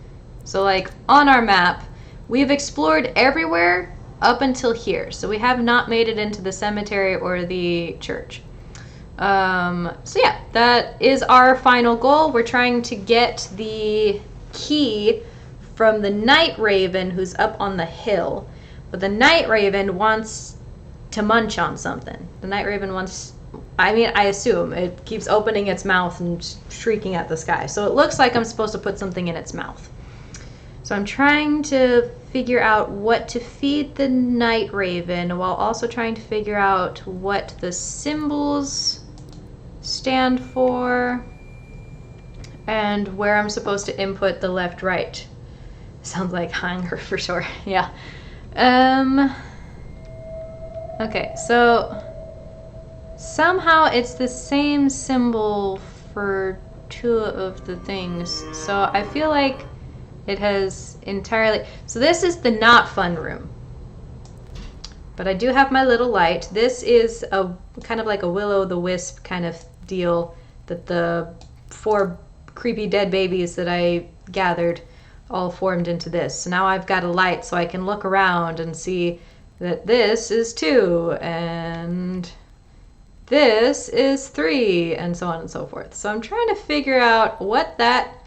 So like on our map, we've explored everywhere up until here. So we have not made it into the cemetery or the church. So yeah, that is our final goal. We're trying to get the key from the night raven who's up on the hill. But the night raven wants to munch on something. The night raven wants, I mean, I assume it keeps opening its mouth and shrieking at the sky. So it looks like I'm supposed to put something in its mouth. So I'm trying to figure out what to feed the night raven while also trying to figure out what the symbols stand for and where I'm supposed to input the left right. Sounds like hunger for sure. Yeah. Okay, so somehow it's the same symbol for two of the things. So I feel like it has entirely... So this is the not fun room. But I do have my little light. This is a kind of like a will-o'-the-wisp kind of deal that the 4 creepy dead babies that I gathered all formed into this. So now I've got a light so I can look around and see that this is 2 and this is 3 and so on and so forth. So I'm trying to figure out what that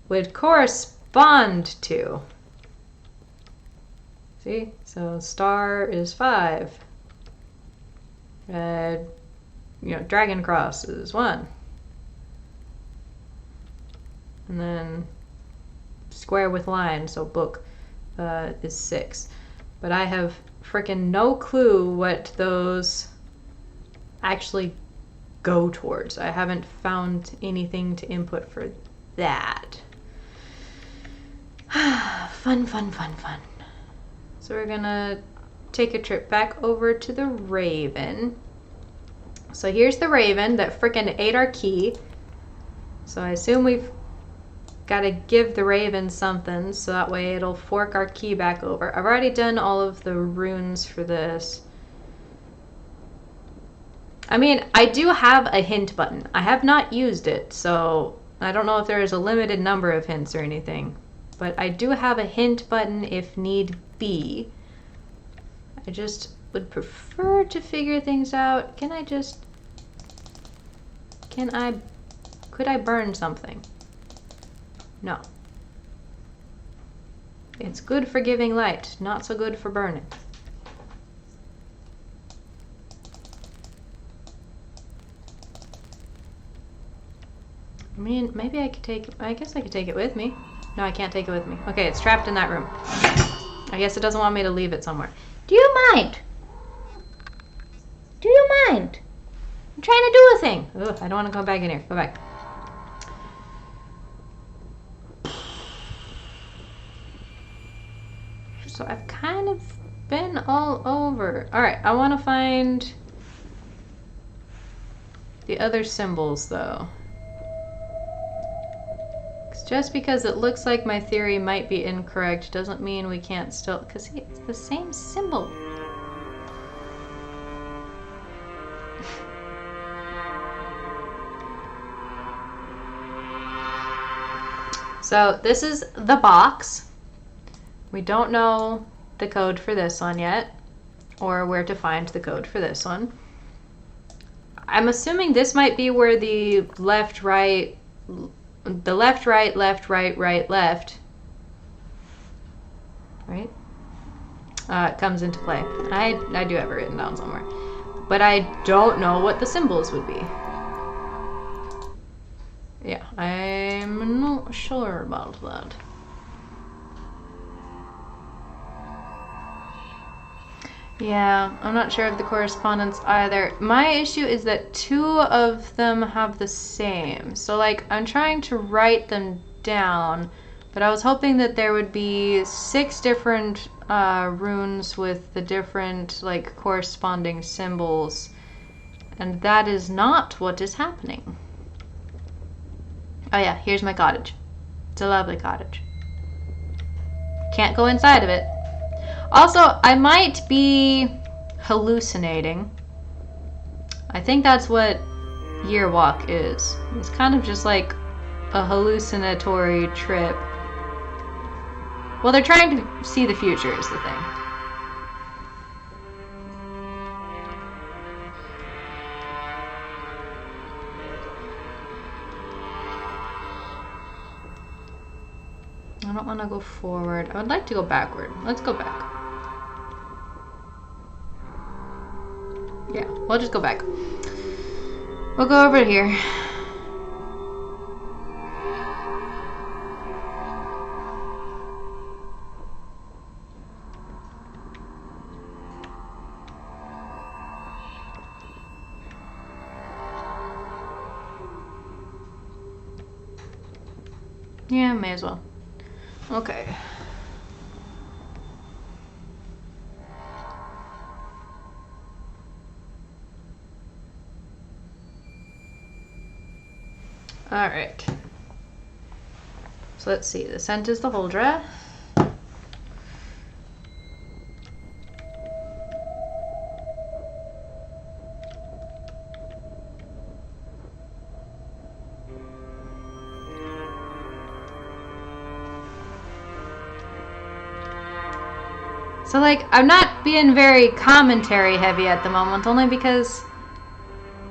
would correspond to. See? So star is 5. Dragon cross is 1. And then square with line, so book is 6. But I have freaking no clue what those actually go towards. I haven't found anything to input for that. Fun. So we're gonna take a trip back over to the raven. So here's the raven that freaking ate our key. So I assume we've got to give the raven something so that way it'll fork our key back over. I've already done all of the runes for this. I mean, I do have a hint button. I have not used it, so I don't know if there is a limited number of hints or anything. But I do have a hint button if need be. I just would prefer to figure things out. Could I burn something? No. It's good for giving light, not so good for burning. I mean, maybe I guess I could take it with me. No, I can't take it with me. Okay, it's trapped in that room. I guess it doesn't want me to leave it somewhere. Do you mind? Do you mind? I'm trying to do a thing. Ugh, I don't want to go back in here. Go back. So I've kind of been all over. All right, I want to find the other symbols though. Just because it looks like my theory might be incorrect doesn't mean we can't still, because see, it's the same symbol. So this is the box. We don't know the code for this one yet, or where to find the code for this one. I'm assuming this might be where the left, right, left, right, left, right? Comes into play. I do have it written down somewhere. But I don't know what the symbols would be. Yeah, I'm not sure about that. Yeah, I'm not sure of the correspondence either. My issue is that 2 of them have the same. So like, I'm trying to write them down, but I was hoping that there would be 6 different runes with the different like corresponding symbols. And that is not what is happening. Oh yeah, here's my cottage. It's a lovely cottage. Can't go inside of it. Also, I might be hallucinating. I think that's what Year Walk is. It's kind of just like a hallucinatory trip. Well, they're trying to see the future is the thing. I don't want to go forward. I would like to go backward. Let's go back. Yeah, we'll just go back. We'll go over here. Yeah, may as well. Okay. All right. So let's see. The scent is the Holdra. So, like, I'm not being very commentary heavy at the moment, only because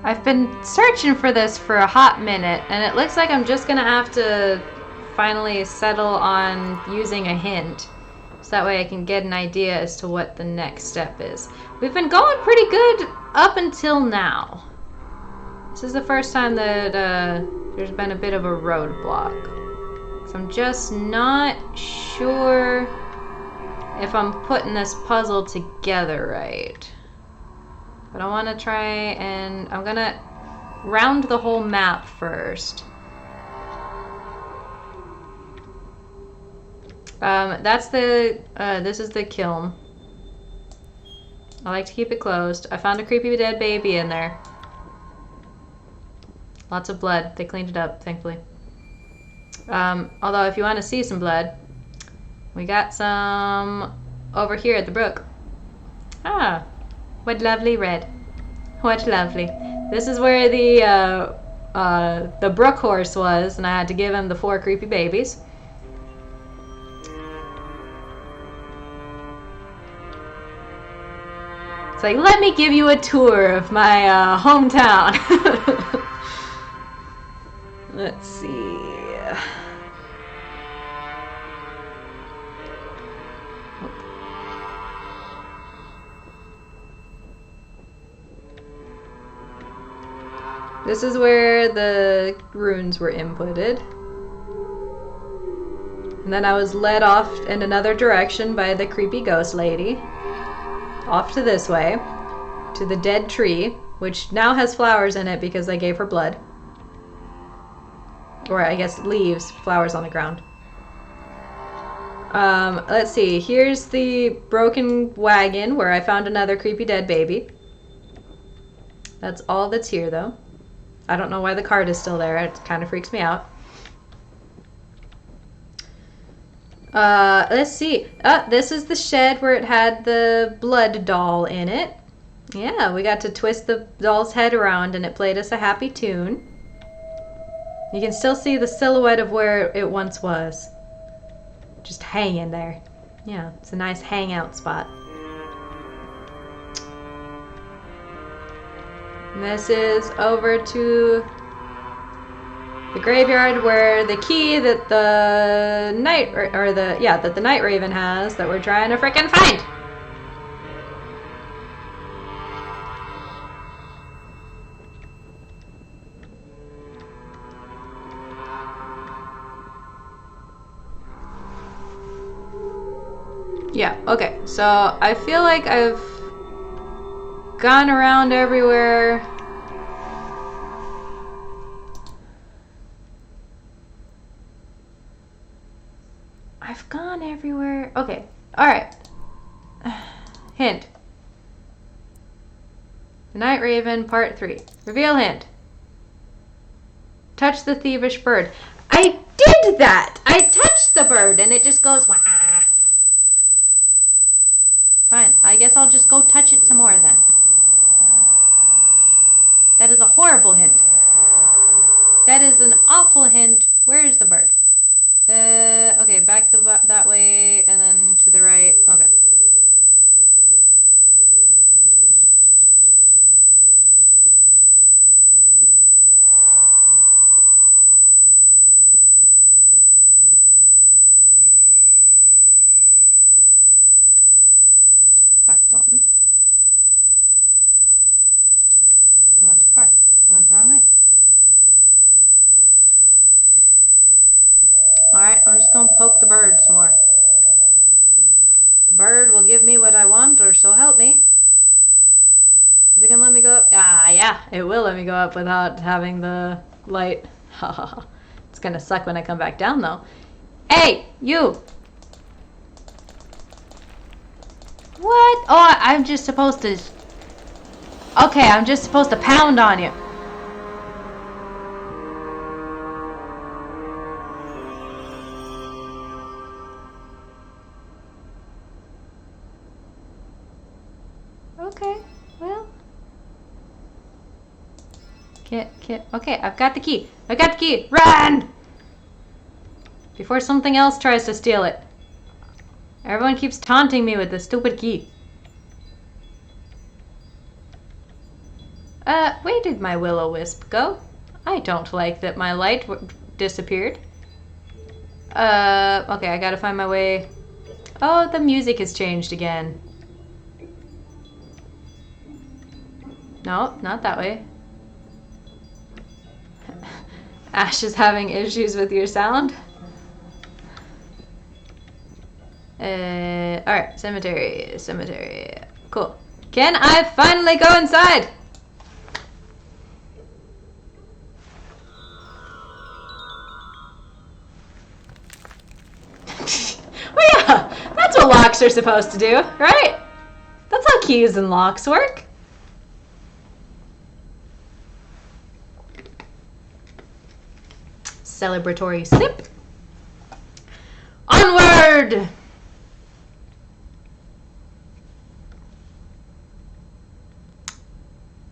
I've been searching for this for a hot minute, and it looks like I'm just gonna have to finally settle on using a hint, so that way I can get an idea as to what the next step is. We've been going pretty good up until now. This is the first time that there's been a bit of a roadblock. So I'm just not sure if I'm putting this puzzle together right. But I want to try and I'm going to round the whole map first. That's the, this is the kiln. I like to keep it closed. I found a creepy dead baby in there. Lots of blood. They cleaned it up, thankfully. Although if you want to see some blood, we got some over here at the brook. Ah, what lovely red. What lovely. This is where the brook horse was, and I had to give him the 4 creepy babies. It's like, let me give you a tour of my hometown. Let's see. This is where the runes were inputted. And then I was led off in another direction by the creepy ghost lady. Off to this way. To the dead tree, which now has flowers in it because I gave her blood. Or I guess leaves, flowers on the ground. Let's see. Here's the broken wagon where I found another creepy dead baby. That's all that's here, though. I don't know why the card is still there. It kind of freaks me out. Let's see. This is the shed where it had the blood doll in it. Yeah, we got to twist the doll's head around and it played us a happy tune. You can still see the silhouette of where it once was. Just hanging there. Yeah, it's a nice hangout spot. And this is over to the graveyard where the key that the night that the night raven has that we're trying to frickin' find. Yeah, okay. So I feel like I've gone around everywhere. I've gone everywhere. Okay. Alright. Hint. The Night Raven, Part 3. Reveal hint. Touch the thievish bird. I did that! I touched the bird and it just goes wah. Fine. I guess I'll just go touch it some more then. That is a horrible hint. That is an awful hint. Where is the bird? Okay, back that way and then to the right. Okay. it will let me go up without having the light. It's gonna suck when I come back down though. Hey, you! What? Oh, I'm just supposed to... Okay, I'm just supposed to pound on you. Okay, well... Okay, I've got the key. I've got the key. Run! Before something else tries to steal it. Everyone keeps taunting me with the stupid key. Where did my will-o-wisp go? I don't like that my light disappeared. Okay, I gotta find my way. Oh, the music has changed again. No, not that way. Ash is having issues with your sound. Alright, cemetery. Cool. Can I finally go inside? Well, yeah, that's what locks are supposed to do, right? That's how keys and locks work. Celebratory sip. Onward!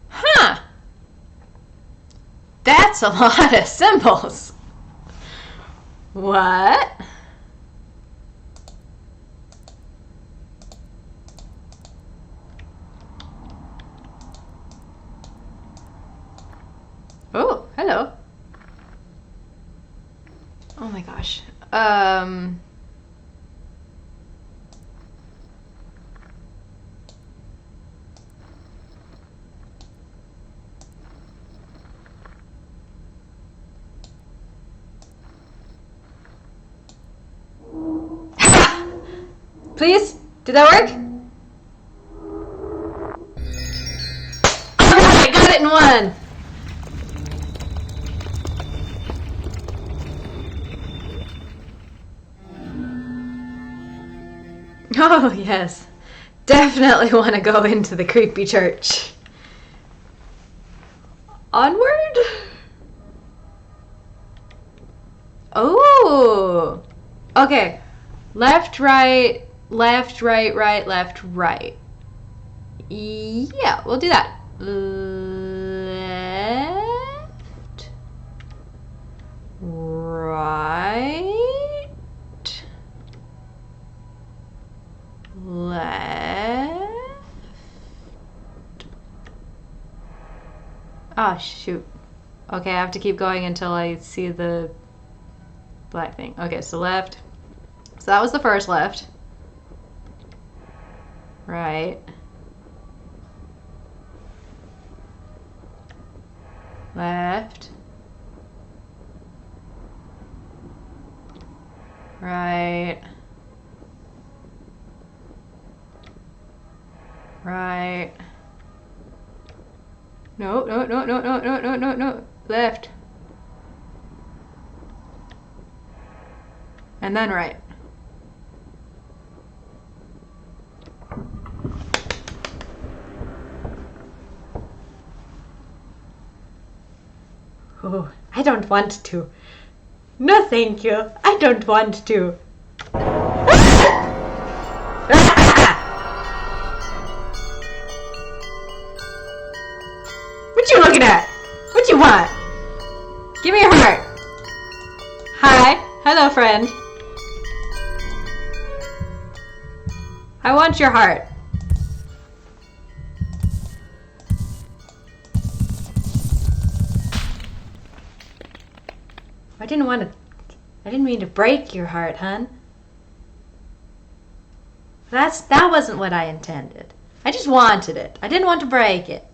Huh. That's a lot of symbols. What? Oh, hello. Oh my gosh. Please? Did that work? Alright, I got it in one! Oh, yes. Definitely want to go into the creepy church. Onward? Oh! Okay. Left, right, left, right, right, left, right. Yeah, we'll do that. Left. Right. Left. Oh, shoot. Okay, I have to keep going until I see the black thing. Okay, so left. So that was the first left. Right. Left. Right. Right. No. Left. And then right. Oh, I don't want to. No, thank you. I don't want to. What you looking at? What you want? Give me your heart. Hi. Hello, friend. I want your heart. I didn't mean to break your heart, hun. That wasn't what I intended. I just wanted it. I didn't want to break it.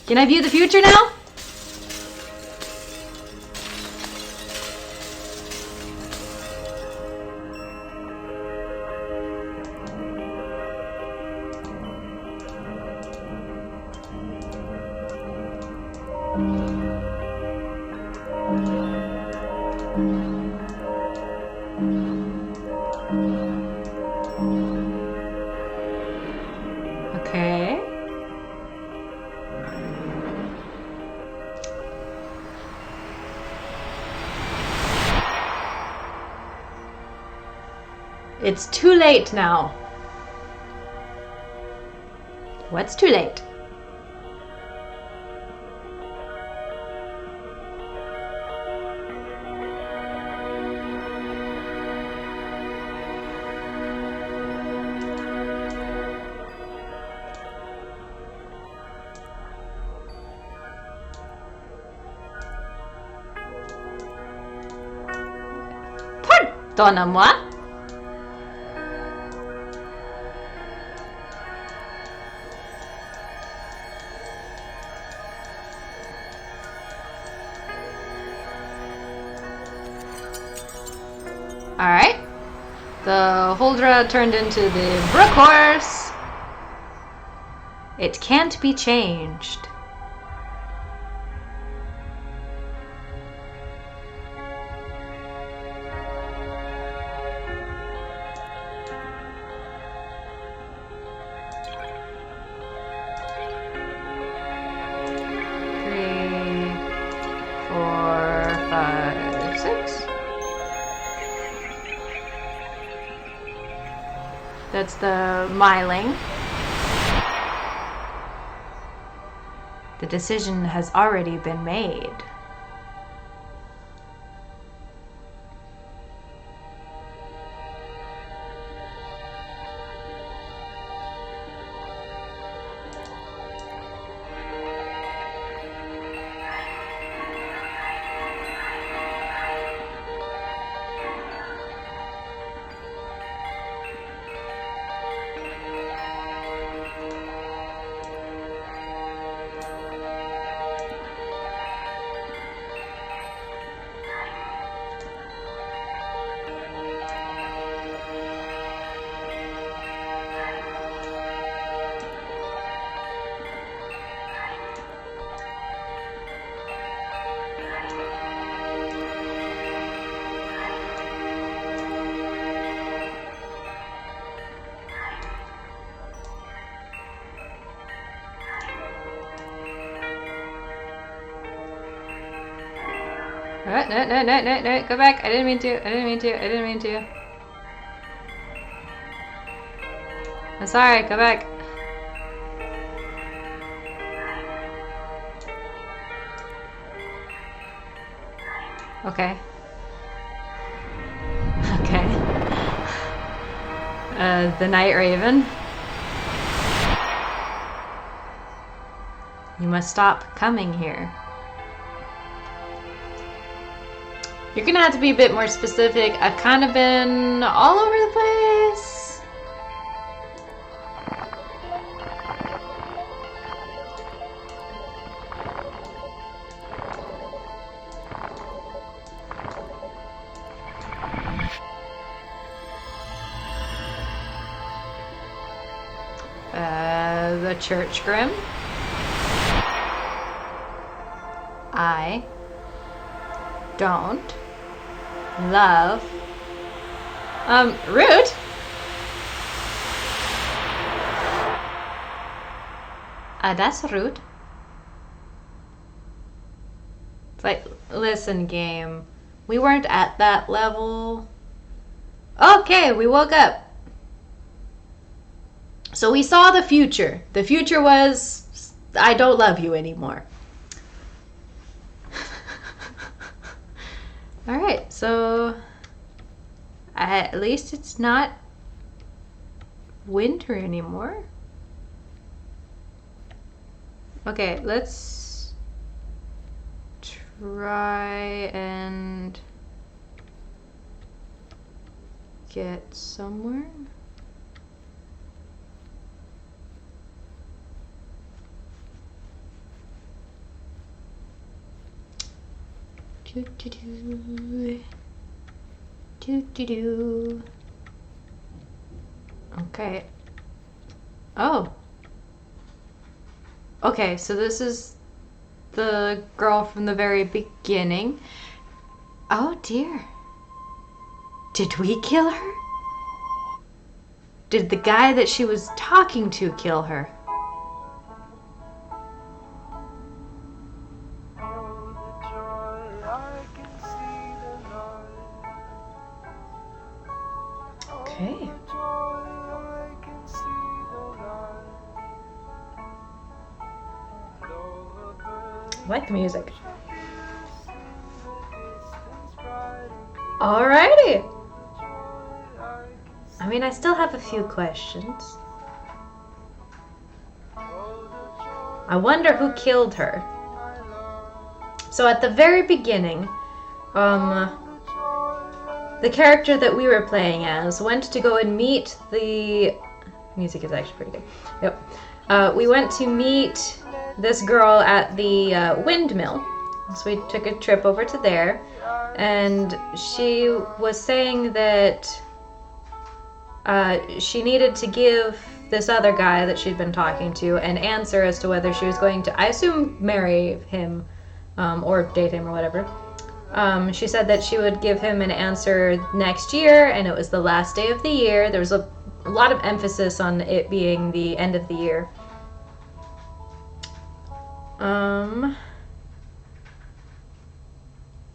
Can I view the future now? Okay. It's too late now. What's too late? Pardonnez-moi. Alright. The Holdra turned into the Brook Horse. It can't be changed. That's the miling. The decision has already been made. No, go back. I didn't mean to. I'm sorry, go back. Okay. Okay. The Night Raven. You must stop coming here. You're gonna have to be a bit more specific. I've kind of been all over the place. The Church Grim. I don't love rude. That's rude. It's like, listen, game, we weren't at that level. Okay, we woke up. So we saw the future. The future was, I don't love you anymore. Alright, so at least it's not winter anymore. Okay, let's try and get somewhere. Okay. Oh. Okay, so this is the girl from the very beginning. Oh dear. Did we kill her? Did the guy that she was talking to kill her? Okay. I like the music. Alrighty. I mean, I still have a few questions. I wonder who killed her. So at the very beginning, the character that we were playing as went to go and meet the... Music is actually pretty good. Yep. We went to meet this girl at the windmill. So we took a trip over to there. And she was saying that she needed to give this other guy that she'd been talking to an answer as to whether she was going to, I assume, marry him or date him or whatever. She said that she would give him an answer next year, and it was the last day of the year. There was a lot of emphasis on it being the end of the year.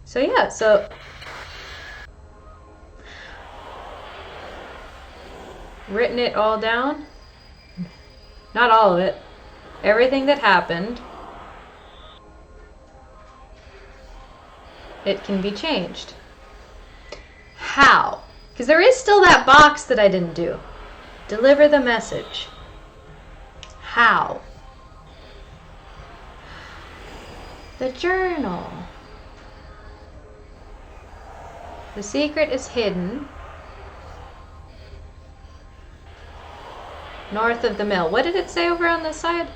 So yeah, so written it all down. Not all of it. Everything that happened. It can be changed. How? Because there is still that box that I didn't do. Deliver the message. How? The journal. The secret is hidden north of the mill. What did it say over on this side?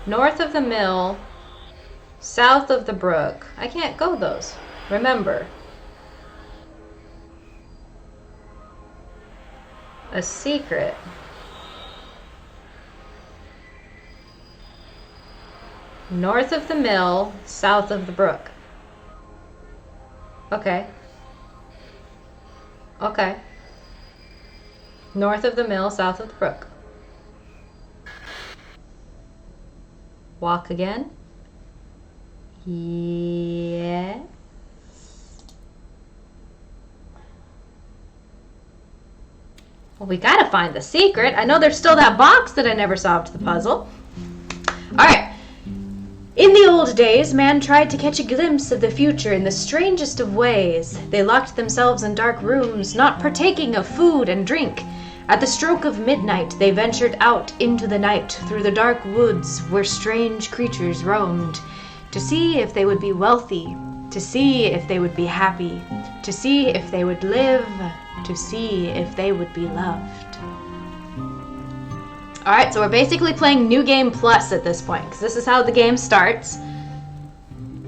North of the mill, south of the brook. I can't go those. Remember. A secret. North of the mill, south of the brook. Okay. Okay. North of the mill, south of the brook. Walk again. Yes. Well, we gotta find the secret. I know there's still that box that I never solved the puzzle. Alright. In the old days, man tried to catch a glimpse of the future in the strangest of ways. They locked themselves in dark rooms, not partaking of food and drink. At the stroke of midnight, they ventured out into the night through the dark woods where strange creatures roamed, to see if they would be wealthy, to see if they would be happy, to see if they would live, to see if they would be loved. Alright, so we're basically playing New Game Plus at this point, because this is how the game starts.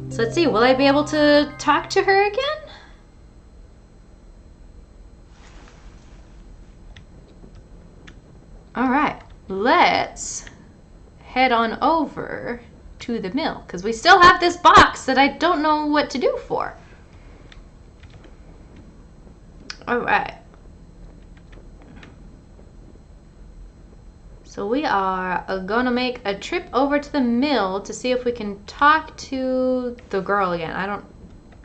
So let's see, will I be able to talk to her again? Alright, let's head on over to the mill, because we still have this box that I don't know what to do for. Alright. So we are gonna make a trip over to the mill to see if we can talk to the girl again. I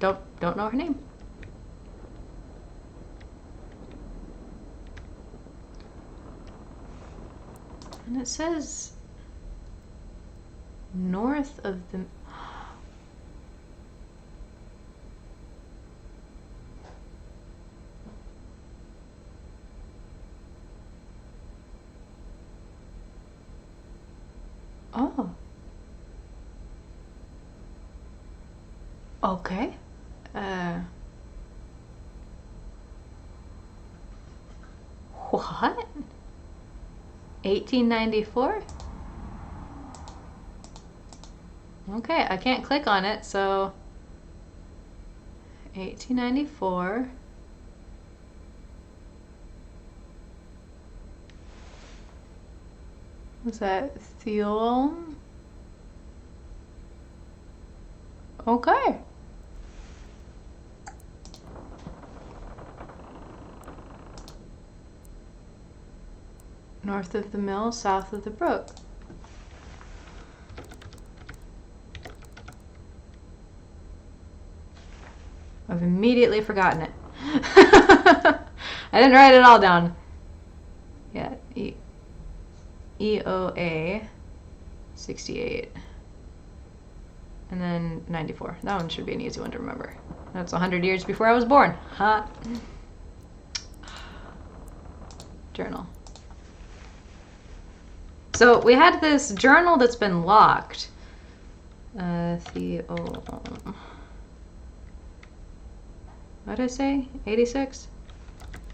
don't know her name. And it says north of the... Oh. Okay. What? 1894? Okay, I can't click on it, so 1894. Was that Thiel? Okay. North of the mill, south of the brook. I've immediately forgotten it. I didn't write it all down. Yeah, EOA 68. And then 94. That one should be an easy one to remember. That's 100 years before I was born. Huh? Journal. So we had this journal that's been locked. Theo. What did I say? 86?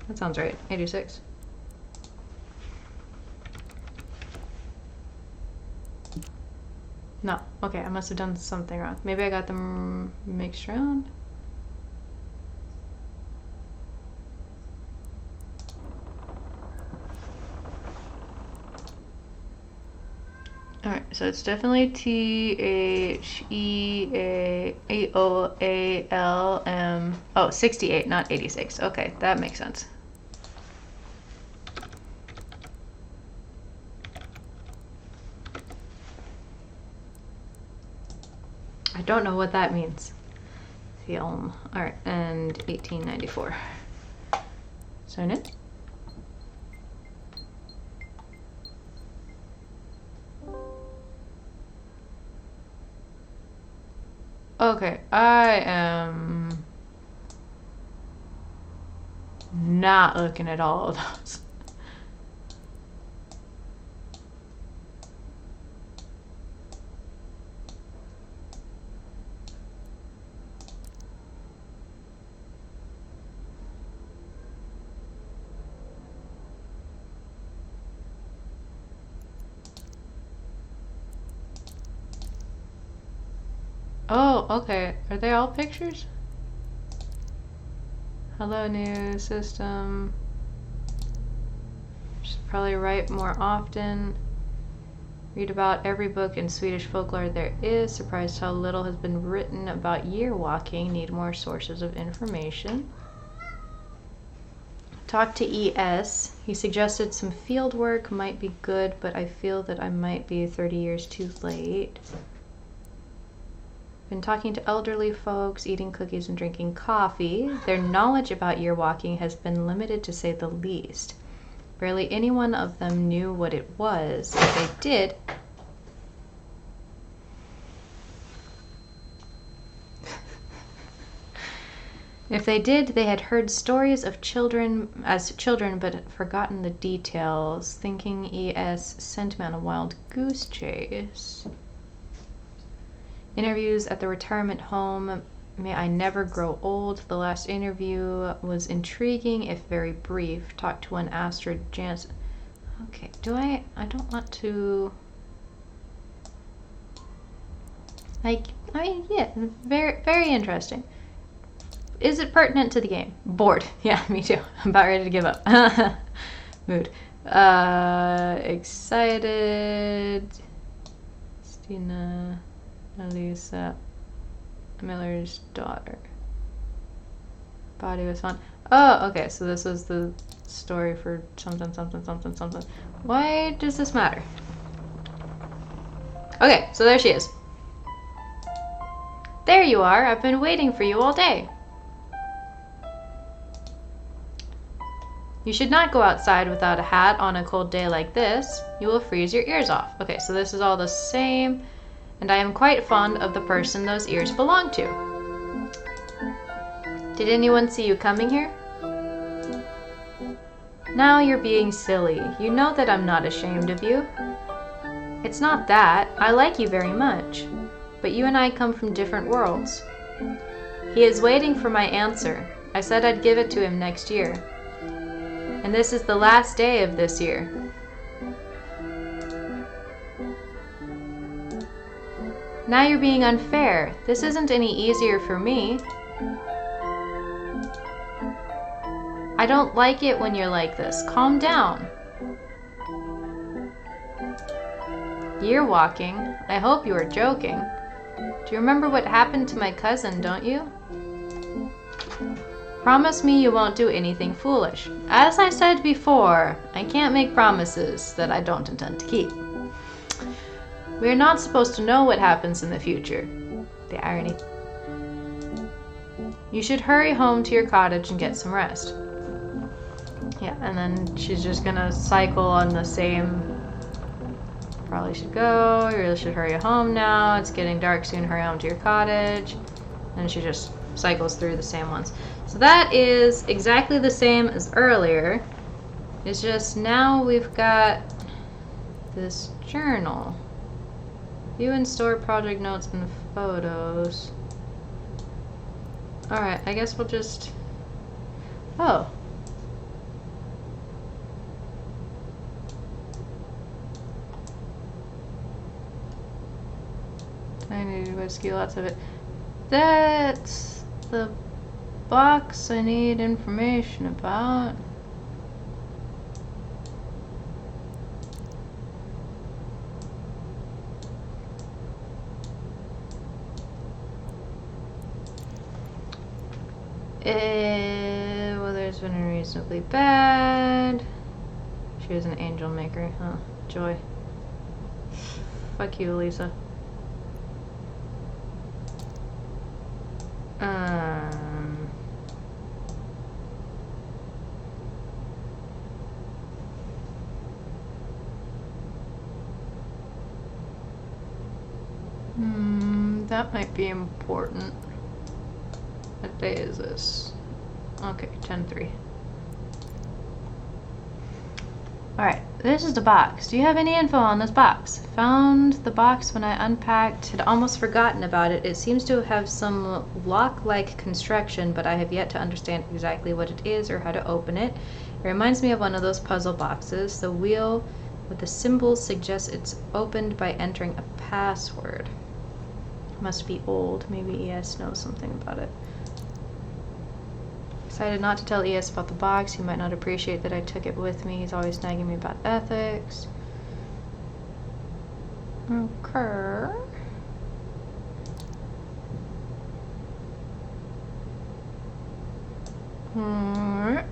That sounds right. 86. No. Okay, I must have done something wrong. Maybe I got them mixed around. Alright, so it's definitely THEAOALM. Oh, 68, not 86. Okay, that makes sense. I don't know what that means. Film. Alright, and 1894. Sign in. Okay, I am not looking at all of those. Oh, okay. Are they all pictures? Hello, new system. Should probably write more often. Read about every book in Swedish folklore there is. Surprised how little has been written about year walking. Need more sources of information. Talk to ES. He suggested some field work might be good, but I feel that I might be 30 years too late. Been talking to elderly folks, eating cookies and drinking coffee. Their knowledge about year walking has been limited to say the least. Barely any one of them knew what it was. If they did, they had heard stories of children but had forgotten the details, thinking ES sent me on a wild goose chase. Interviews at the retirement home. May I never grow old. The last interview was intriguing, if very brief. Talked to one Astrid Jansen. Okay, I don't want to... yeah, very, very interesting. Is it pertinent to the game? Bored. Yeah, me too. I'm about ready to give up. Mood. Excited. Stina... Elisa Miller's daughter. Body was fun. Oh, okay, so this is the story for something. Why does this matter? Okay, so there she is. There you are. I've been waiting for you all day. You should not go outside without a hat on a cold day like this. You will freeze your ears off. Okay, so this is all the same. And I am quite fond of the person those ears belong to. Did anyone see you coming here? Now you're being silly. You know that I'm not ashamed of you. It's not that. I like you very much. But you and I come from different worlds. He is waiting for my answer. I said I'd give it to him next year. And this is the last day of this year. Now you're being unfair. This isn't any easier for me. I don't like it when you're like this. Calm down. You're walking. I hope you are joking. Do you remember what happened to my cousin, don't you? Promise me you won't do anything foolish. As I said before, I can't make promises that I don't intend to keep. We are not supposed to know what happens in the future. The irony. You should hurry home to your cottage and get some rest. Yeah, and then she's just gonna cycle on the same. Probably should go. You really should hurry home now. It's getting dark soon. Hurry home to your cottage. And she just cycles through the same ones. So that is exactly the same as earlier. It's just now we've got this journal. View and store project notes and photos. Alright, I guess we'll just... Oh. Tiny whiskey, lots of it. That's the box I need information about. Weather's been unreasonably bad. She was an angel maker, huh? Joy. Fuck you, Lisa. That might be important. What day is this? Okay, 10/3. Alright, this is the box. Do you have any info on this box? Found the box when I unpacked. Had almost forgotten about it. It seems to have some lock-like construction, but I have yet to understand exactly what it is or how to open it. It reminds me of one of those puzzle boxes. The wheel with the symbols suggests it's opened by entering a password. Must be old. Maybe ES knows something about it. Decided not to tell ES about the box. He might not appreciate that I took it with me. He's always nagging me about ethics. Okay. Alright.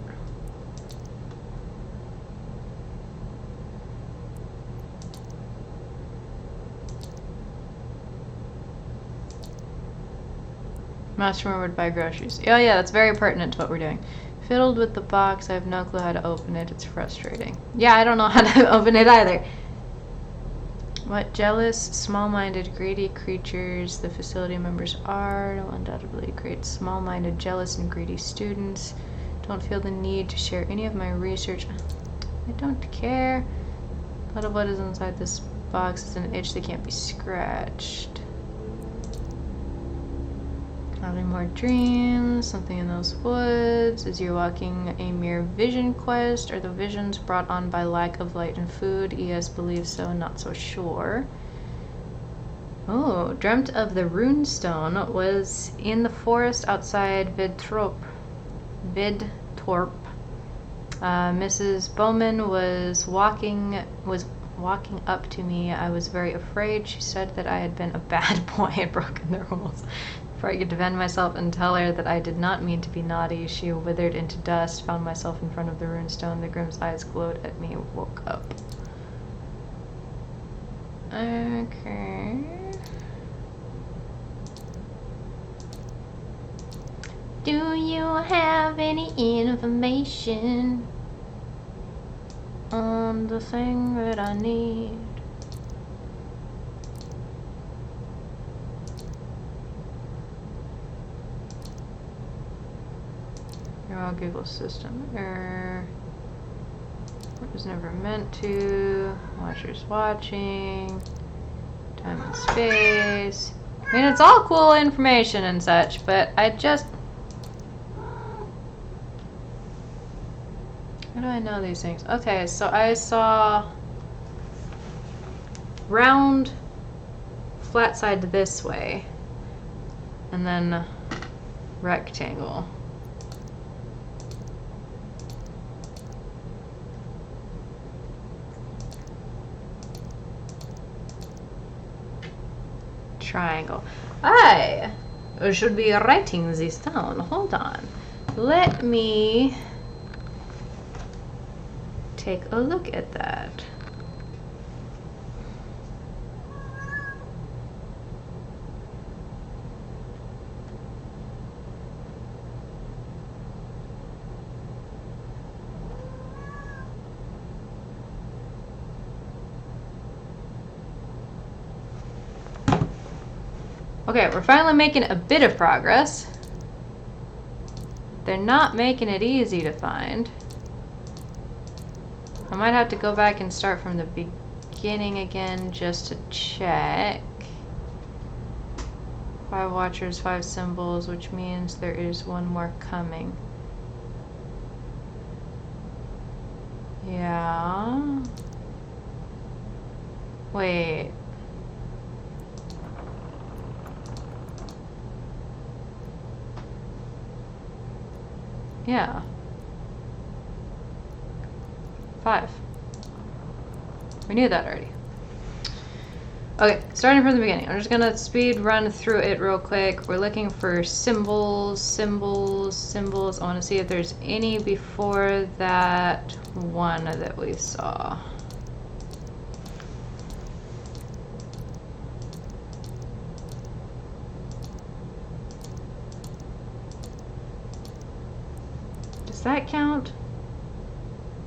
Must remember to buy groceries. Oh yeah, that's very pertinent to what we're doing. Fiddled with the box. I have no clue how to open it. It's frustrating. Yeah, I don't know how to open it either. What jealous, small-minded, greedy creatures the facility members are. Will undoubtedly create small-minded, jealous, and greedy students. Don't feel the need to share any of my research. I don't care. A lot of what is inside this box is an itch that can't be scratched. Having more dreams, something in those woods. Is your walking a mere vision quest? Are the visions brought on by lack of light and food? ES believes so, not so sure. Oh, dreamt of the runestone. Was in the forest outside Vidtorp. Mrs. Bowman was walking up to me. I was very afraid. She said that I had been a bad boy and broken the rules. Before I could defend myself and tell her that I did not mean to be naughty, she withered into dust, found myself in front of the runestone. The Grimm's eyes glowed at me, woke up. Okay. Do you have any information on the thing that I need? Your Google system error. It was never meant to. Watchers watching. Time and space. I mean, it's all cool information and such, but I just... How do I know these things? Okay, so I saw round, flat side this way, and then rectangle. triangle. I should be writing this down. Hold on. Let me take a look at that. Okay, we're finally making a bit of progress. They're not making it easy to find. I might have to go back and start from the beginning again just to check. 5 watchers, 5 symbols, which means there is one more coming. Yeah. Wait. Yeah. 5. We knew that already. Okay, starting from the beginning. I'm just gonna speed run through it real quick. We're looking for symbols, symbols, symbols. I want to see if there's any before that one that we saw. Does that count?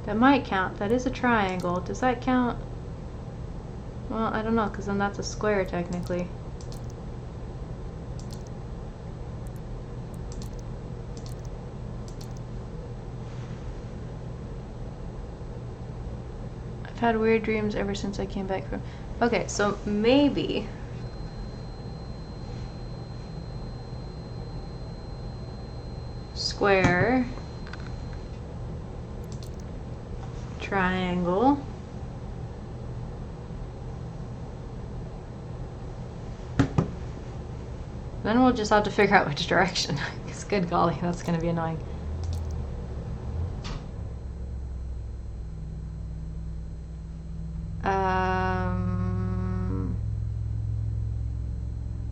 That might count. That is a triangle. Does that count? Well, I don't know, because then that's a square technically. I've had weird dreams ever since I came back from... Okay, so maybe... square... triangle... Then we'll just have to figure out which direction. Because good golly, that's going to be annoying.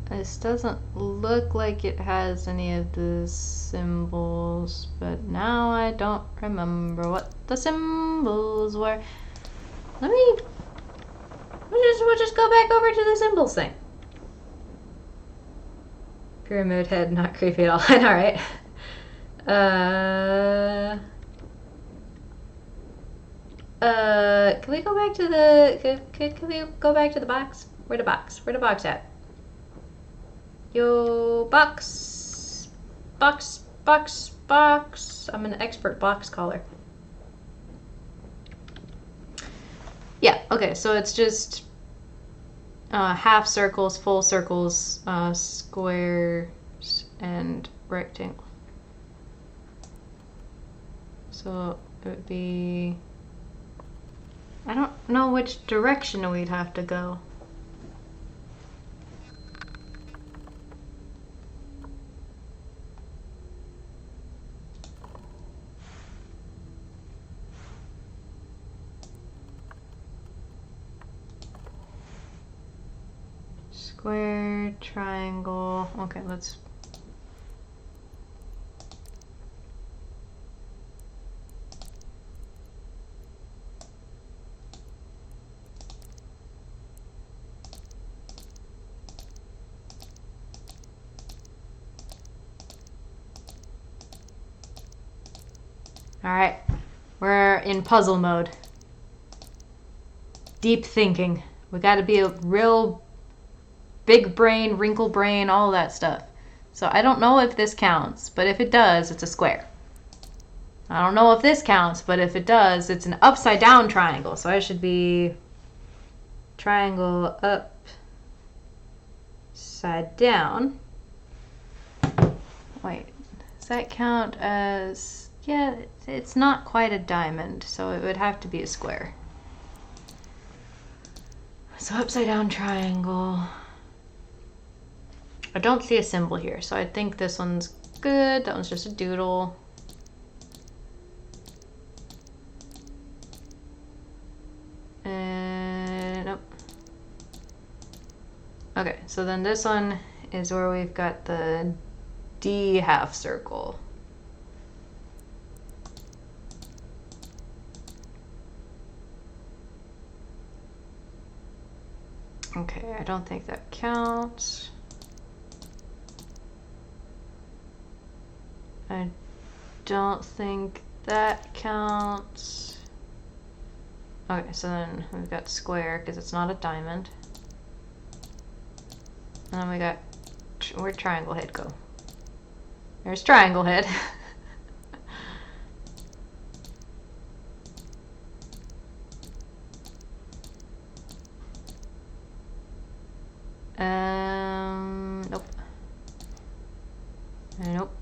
This doesn't look like it has any of the symbols, but now I don't remember what the symbols were. We'll just go back over to the symbols thing. Pyramid head, not creepy at all. I know, right? Can we go back to the... Can we go back to the box? Where the box? Where the box at? Yo, box. Box, box, box. I'm an expert box caller. Yeah, okay, so it's just half circles, full circles, squares, and rectangle. So it would be... I don't know which direction we'd have to go. Square, triangle. Okay, let's... All right, we're in puzzle mode. Deep thinking. We got to be a real big brain, wrinkle brain, all that stuff. So I don't know if this counts, but if it does, it's a square. I don't know if this counts, but if it does, it's an upside down triangle. So I should be triangle upside down. Wait, does that count as... Yeah, it's not quite a diamond, so it would have to be a square. So upside down triangle. I don't see a symbol here, so I think this one's good. That one's just a doodle. And nope. Okay, so then this one is where we've got the D half circle. Okay, I don't think that counts. I don't think that counts. Okay, so then we've got square because it's not a diamond. And then we got, where'd triangle head go? There's triangle head. Nope. Nope.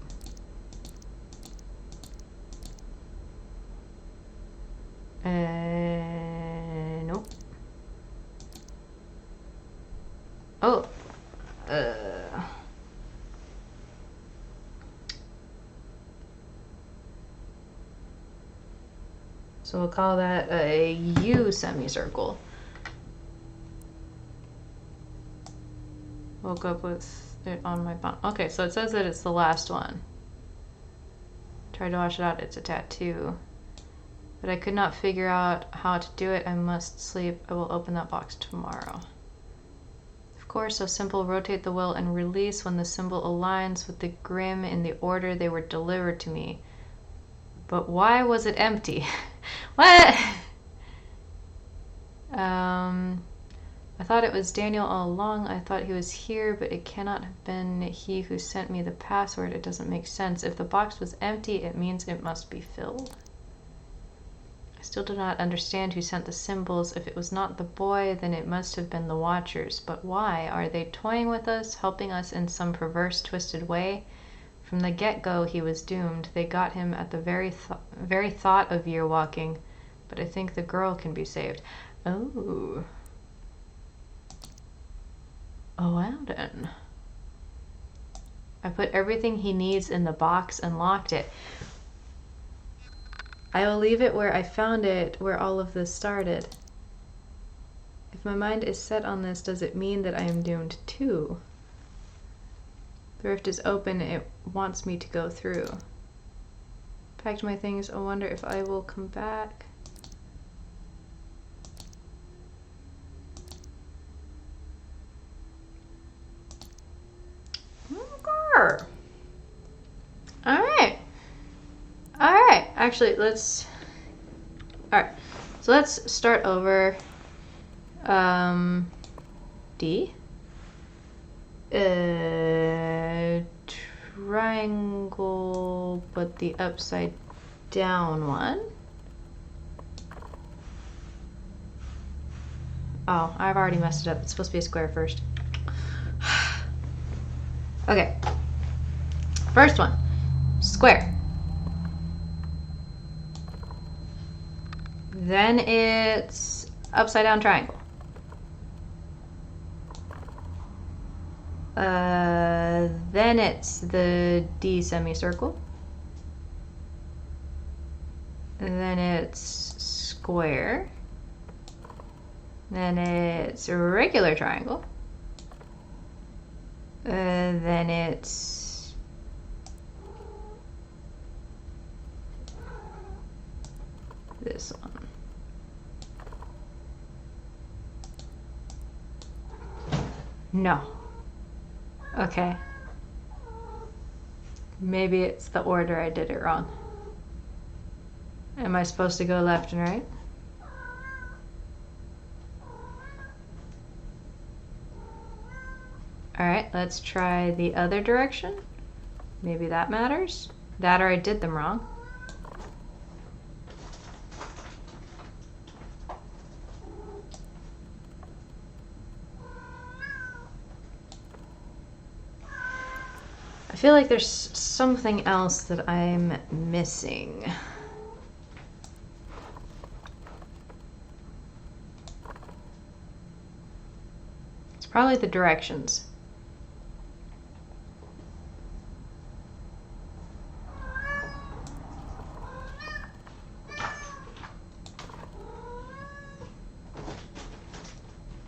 Nope. Oh. So we'll call that a U semicircle. Woke up with it on my phone. Okay, so it says that it's the last one. Tried to wash it out, it's a tattoo. But I could not figure out how to do it. I must sleep. I will open that box tomorrow. Of course, so simple. Rotate the will and release when the symbol aligns with the grim in the order they were delivered to me. But why was it empty? What? I thought it was Daniel all along. I thought he was here, but it cannot have been he who sent me the password. It doesn't make sense. If the box was empty, it means it must be filled. I still do not understand who sent the symbols. If it was not the boy, then it must have been the Watchers. But why? Are they toying with us, helping us in some perverse, twisted way? From the get-go, he was doomed. They got him at the very thought of year walking. But I think the girl can be saved. Oh. Oh, wow then. I put everything he needs in the box and locked it. I will leave it where I found it, where all of this started. If my mind is set on this, does it mean that I am doomed too? The rift is open, it wants me to go through. Packed my things, I wonder if I will come back. Okay. Alright. Alright, actually, let's... Alright, so let's start over. D. Triangle, but the upside down one. Oh, I've already messed it up. It's supposed to be a square first. Okay. First one. Square. Then it's upside down triangle. Then it's the D semicircle. Then it's square. Then it's a regular triangle. Then it's this one. No. Okay. Maybe it's the order I did it wrong. Am I supposed to go left and right? Alright, let's try the other direction. Maybe that matters. That or I did them wrong. I feel like there's something else that I'm missing. It's probably the directions.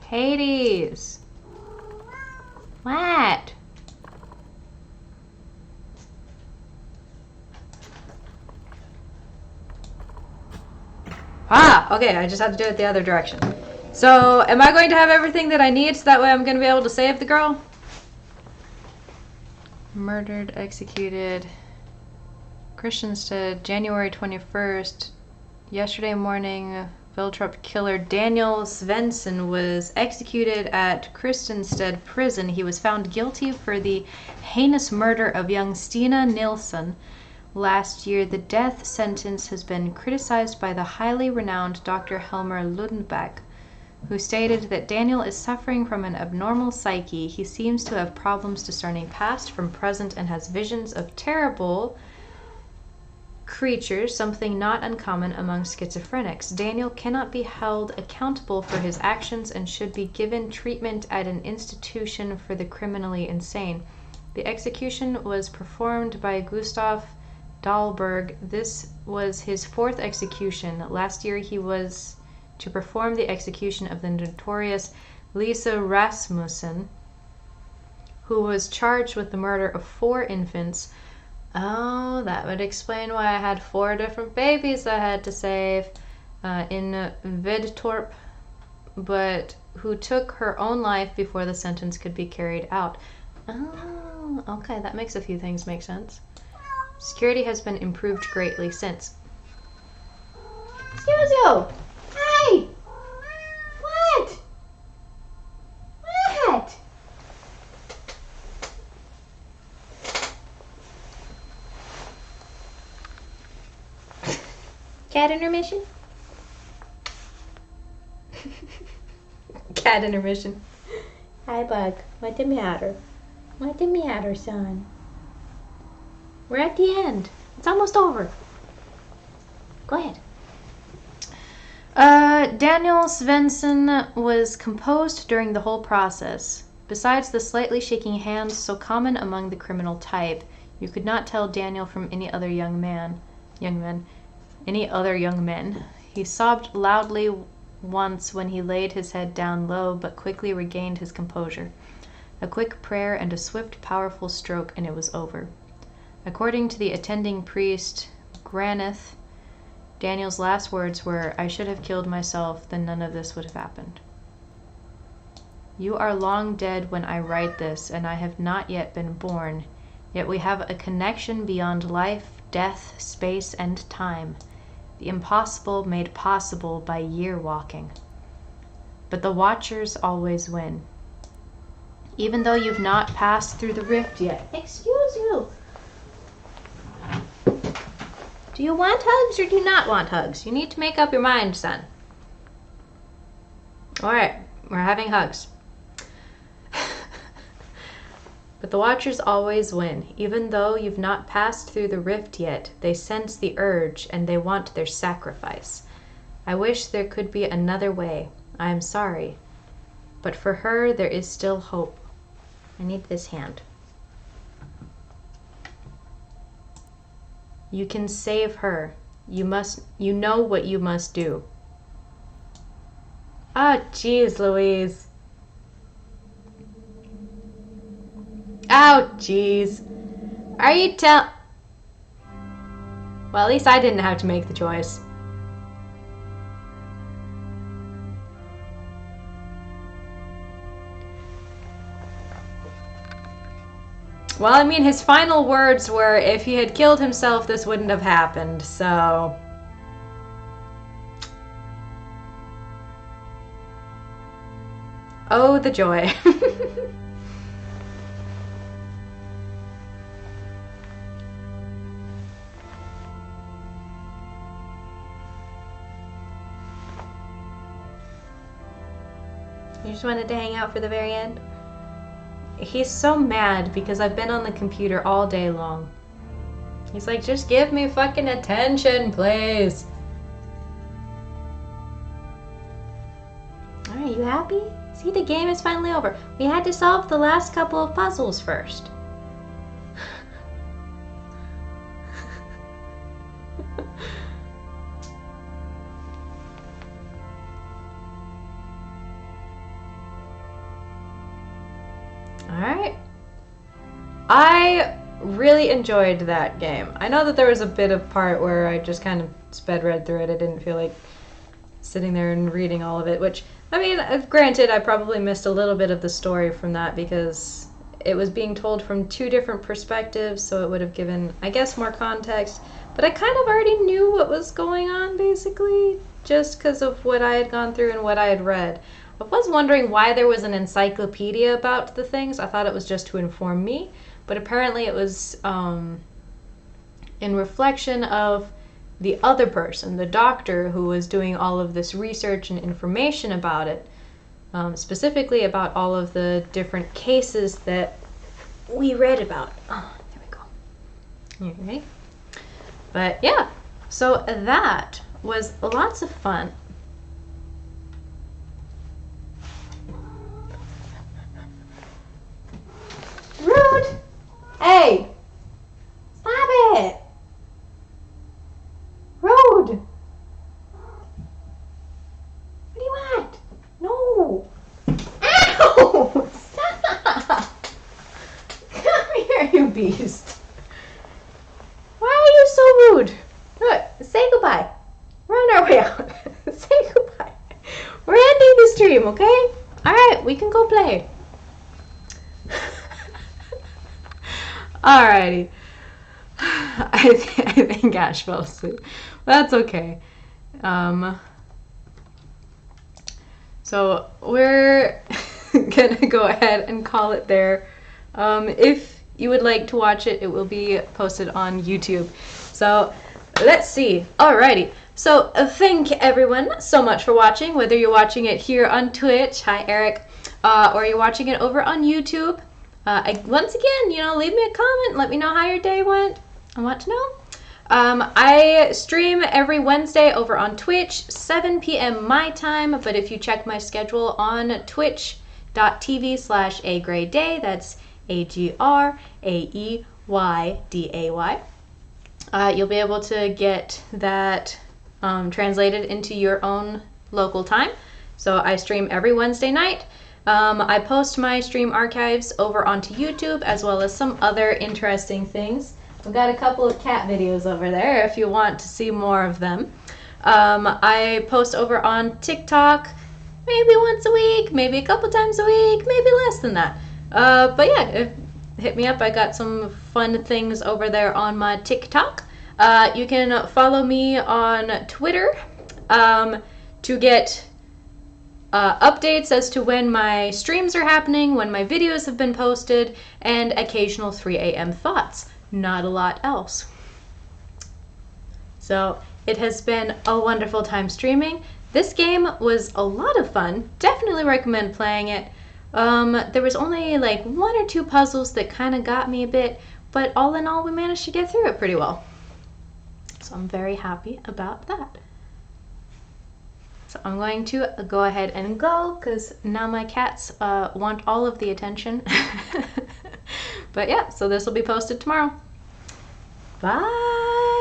Hades! What? Ah, okay, I just have to do it the other direction. So, am I going to have everything that I need so that way I'm going to be able to save the girl? Murdered, executed. Christiansted, January 21st. Yesterday morning, Viltrup killer Daniel Svensson was executed at Christiansted prison. He was found guilty for the heinous murder of young Stina Nilsson. Last year, the death sentence has been criticized by the highly renowned Dr. Helmer Lundback, who stated that Daniel is suffering from an abnormal psyche. He seems to have problems discerning past from present and has visions of terrible creatures, something not uncommon among schizophrenics. Daniel cannot be held accountable for his actions and should be given treatment at an institution for the criminally insane. The execution was performed by Gustav Dahlberg. This was his fourth execution. Last year he was to perform the execution of the notorious Lisa Rasmussen, who was charged with the murder of 4 infants. Oh, that would explain why I had 4 different babies I had to save in Vidtorp, but who took her own life before the sentence could be carried out. Oh, okay, that makes a few things make sense. Security has been improved greatly since. Excuse you! Hey! What? What? Cat intermission? Cat intermission. Hi, Bug. What the matter? What the matter, son? We're at the end. It's almost over. Go ahead. Daniel Svensson was composed during the whole process. Besides the slightly shaking hands so common among the criminal type, you could not tell Daniel from any other young men. He sobbed loudly once when he laid his head down low, but quickly regained his composure. A quick prayer and a swift, powerful stroke, and it was over. According to the attending priest, Granith, Daniel's last words were, "I should have killed myself, then none of this would have happened." You are long dead when I write this, and I have not yet been born, yet we have a connection beyond life, death, space, and time, the impossible made possible by year walking. But the Watchers always win. Even though you've not passed through the rift yet. Excuse you! Do you want hugs or do you not want hugs? You need to make up your mind, son. Alright, we're having hugs. But the Watchers always win. Even though you've not passed through the rift yet, they sense the urge and they want their sacrifice. I wish there could be another way. I am sorry. But for her, there is still hope. I need this hand. You can save her. You know what you must do. Ah, jeez, Louise. Oh, jeez. Are you Well, at least I didn't have to make the choice. Well, I mean, his final words were, if he had killed himself, this wouldn't have happened, so... Oh, the joy. You just wanted to hang out for the very end? He's so mad because I've been on the computer all day long. He's like, just give me fucking attention, please. Alright, you happy? See, the game is finally over. We had to solve the last couple of puzzles first. Alright. I really enjoyed that game. I know that there was a bit of part where I just kind of sped read through it. I didn't feel like sitting there and reading all of it, which, I mean, granted, I probably missed a little bit of the story from that because it was being told from two different perspectives, so it would have given, I guess, more context. But I kind of already knew what was going on, basically, just because of what I had gone through and what I had read. I was wondering why there was an encyclopedia about the things. I thought it was just to inform me, but apparently it was in reflection of the other person, the doctor who was doing all of this research and information about it, specifically about all of the different cases that we read about. Oh, there we go. You ready? But yeah, so that was lots of fun. Rude! Hey! Stop it! Rude! What do you want? No! Ow! Stop! Come here, you beast. Why are you so rude? Look, say goodbye. We're on our way out. Say goodbye. We're ending the stream, okay? Alright, we can go play. Alrighty. I think Ash fell asleep. That's okay. So we're gonna go ahead and call it there. If you would like to watch it, it will be posted on YouTube. So let's see. Alrighty. So thank everyone so much for watching, whether you're watching it here on Twitch, hi Eric, or you're watching it over on YouTube. Once again, leave me a comment. Let me know how your day went. I want to know. I stream every Wednesday over on Twitch, 7 p.m. my time. But if you check my schedule on twitch.tv/agrayday, that's AGRAEYDAY, you'll be able to get that translated into your own local time. So I stream every Wednesday night. I post my stream archives over onto YouTube, as well as some other interesting things. We've got a couple of cat videos over there if you want to see more of them. I post over on TikTok maybe once a week, maybe a couple times a week, maybe less than that. But yeah, hit me up. I got some fun things over there on my TikTok. You can follow me on Twitter to get updates as to when my streams are happening, when my videos have been posted, and occasional 3 a.m. thoughts. Not a lot else. So it has been a wonderful time streaming. This game was a lot of fun. Definitely recommend playing it. There was only like 1 or 2 puzzles that kind of got me a bit, but all in all we managed to get through it pretty well. So I'm very happy about that. So I'm going to go ahead and go because now my cats want all of the attention. But yeah, so this will be posted tomorrow. Bye!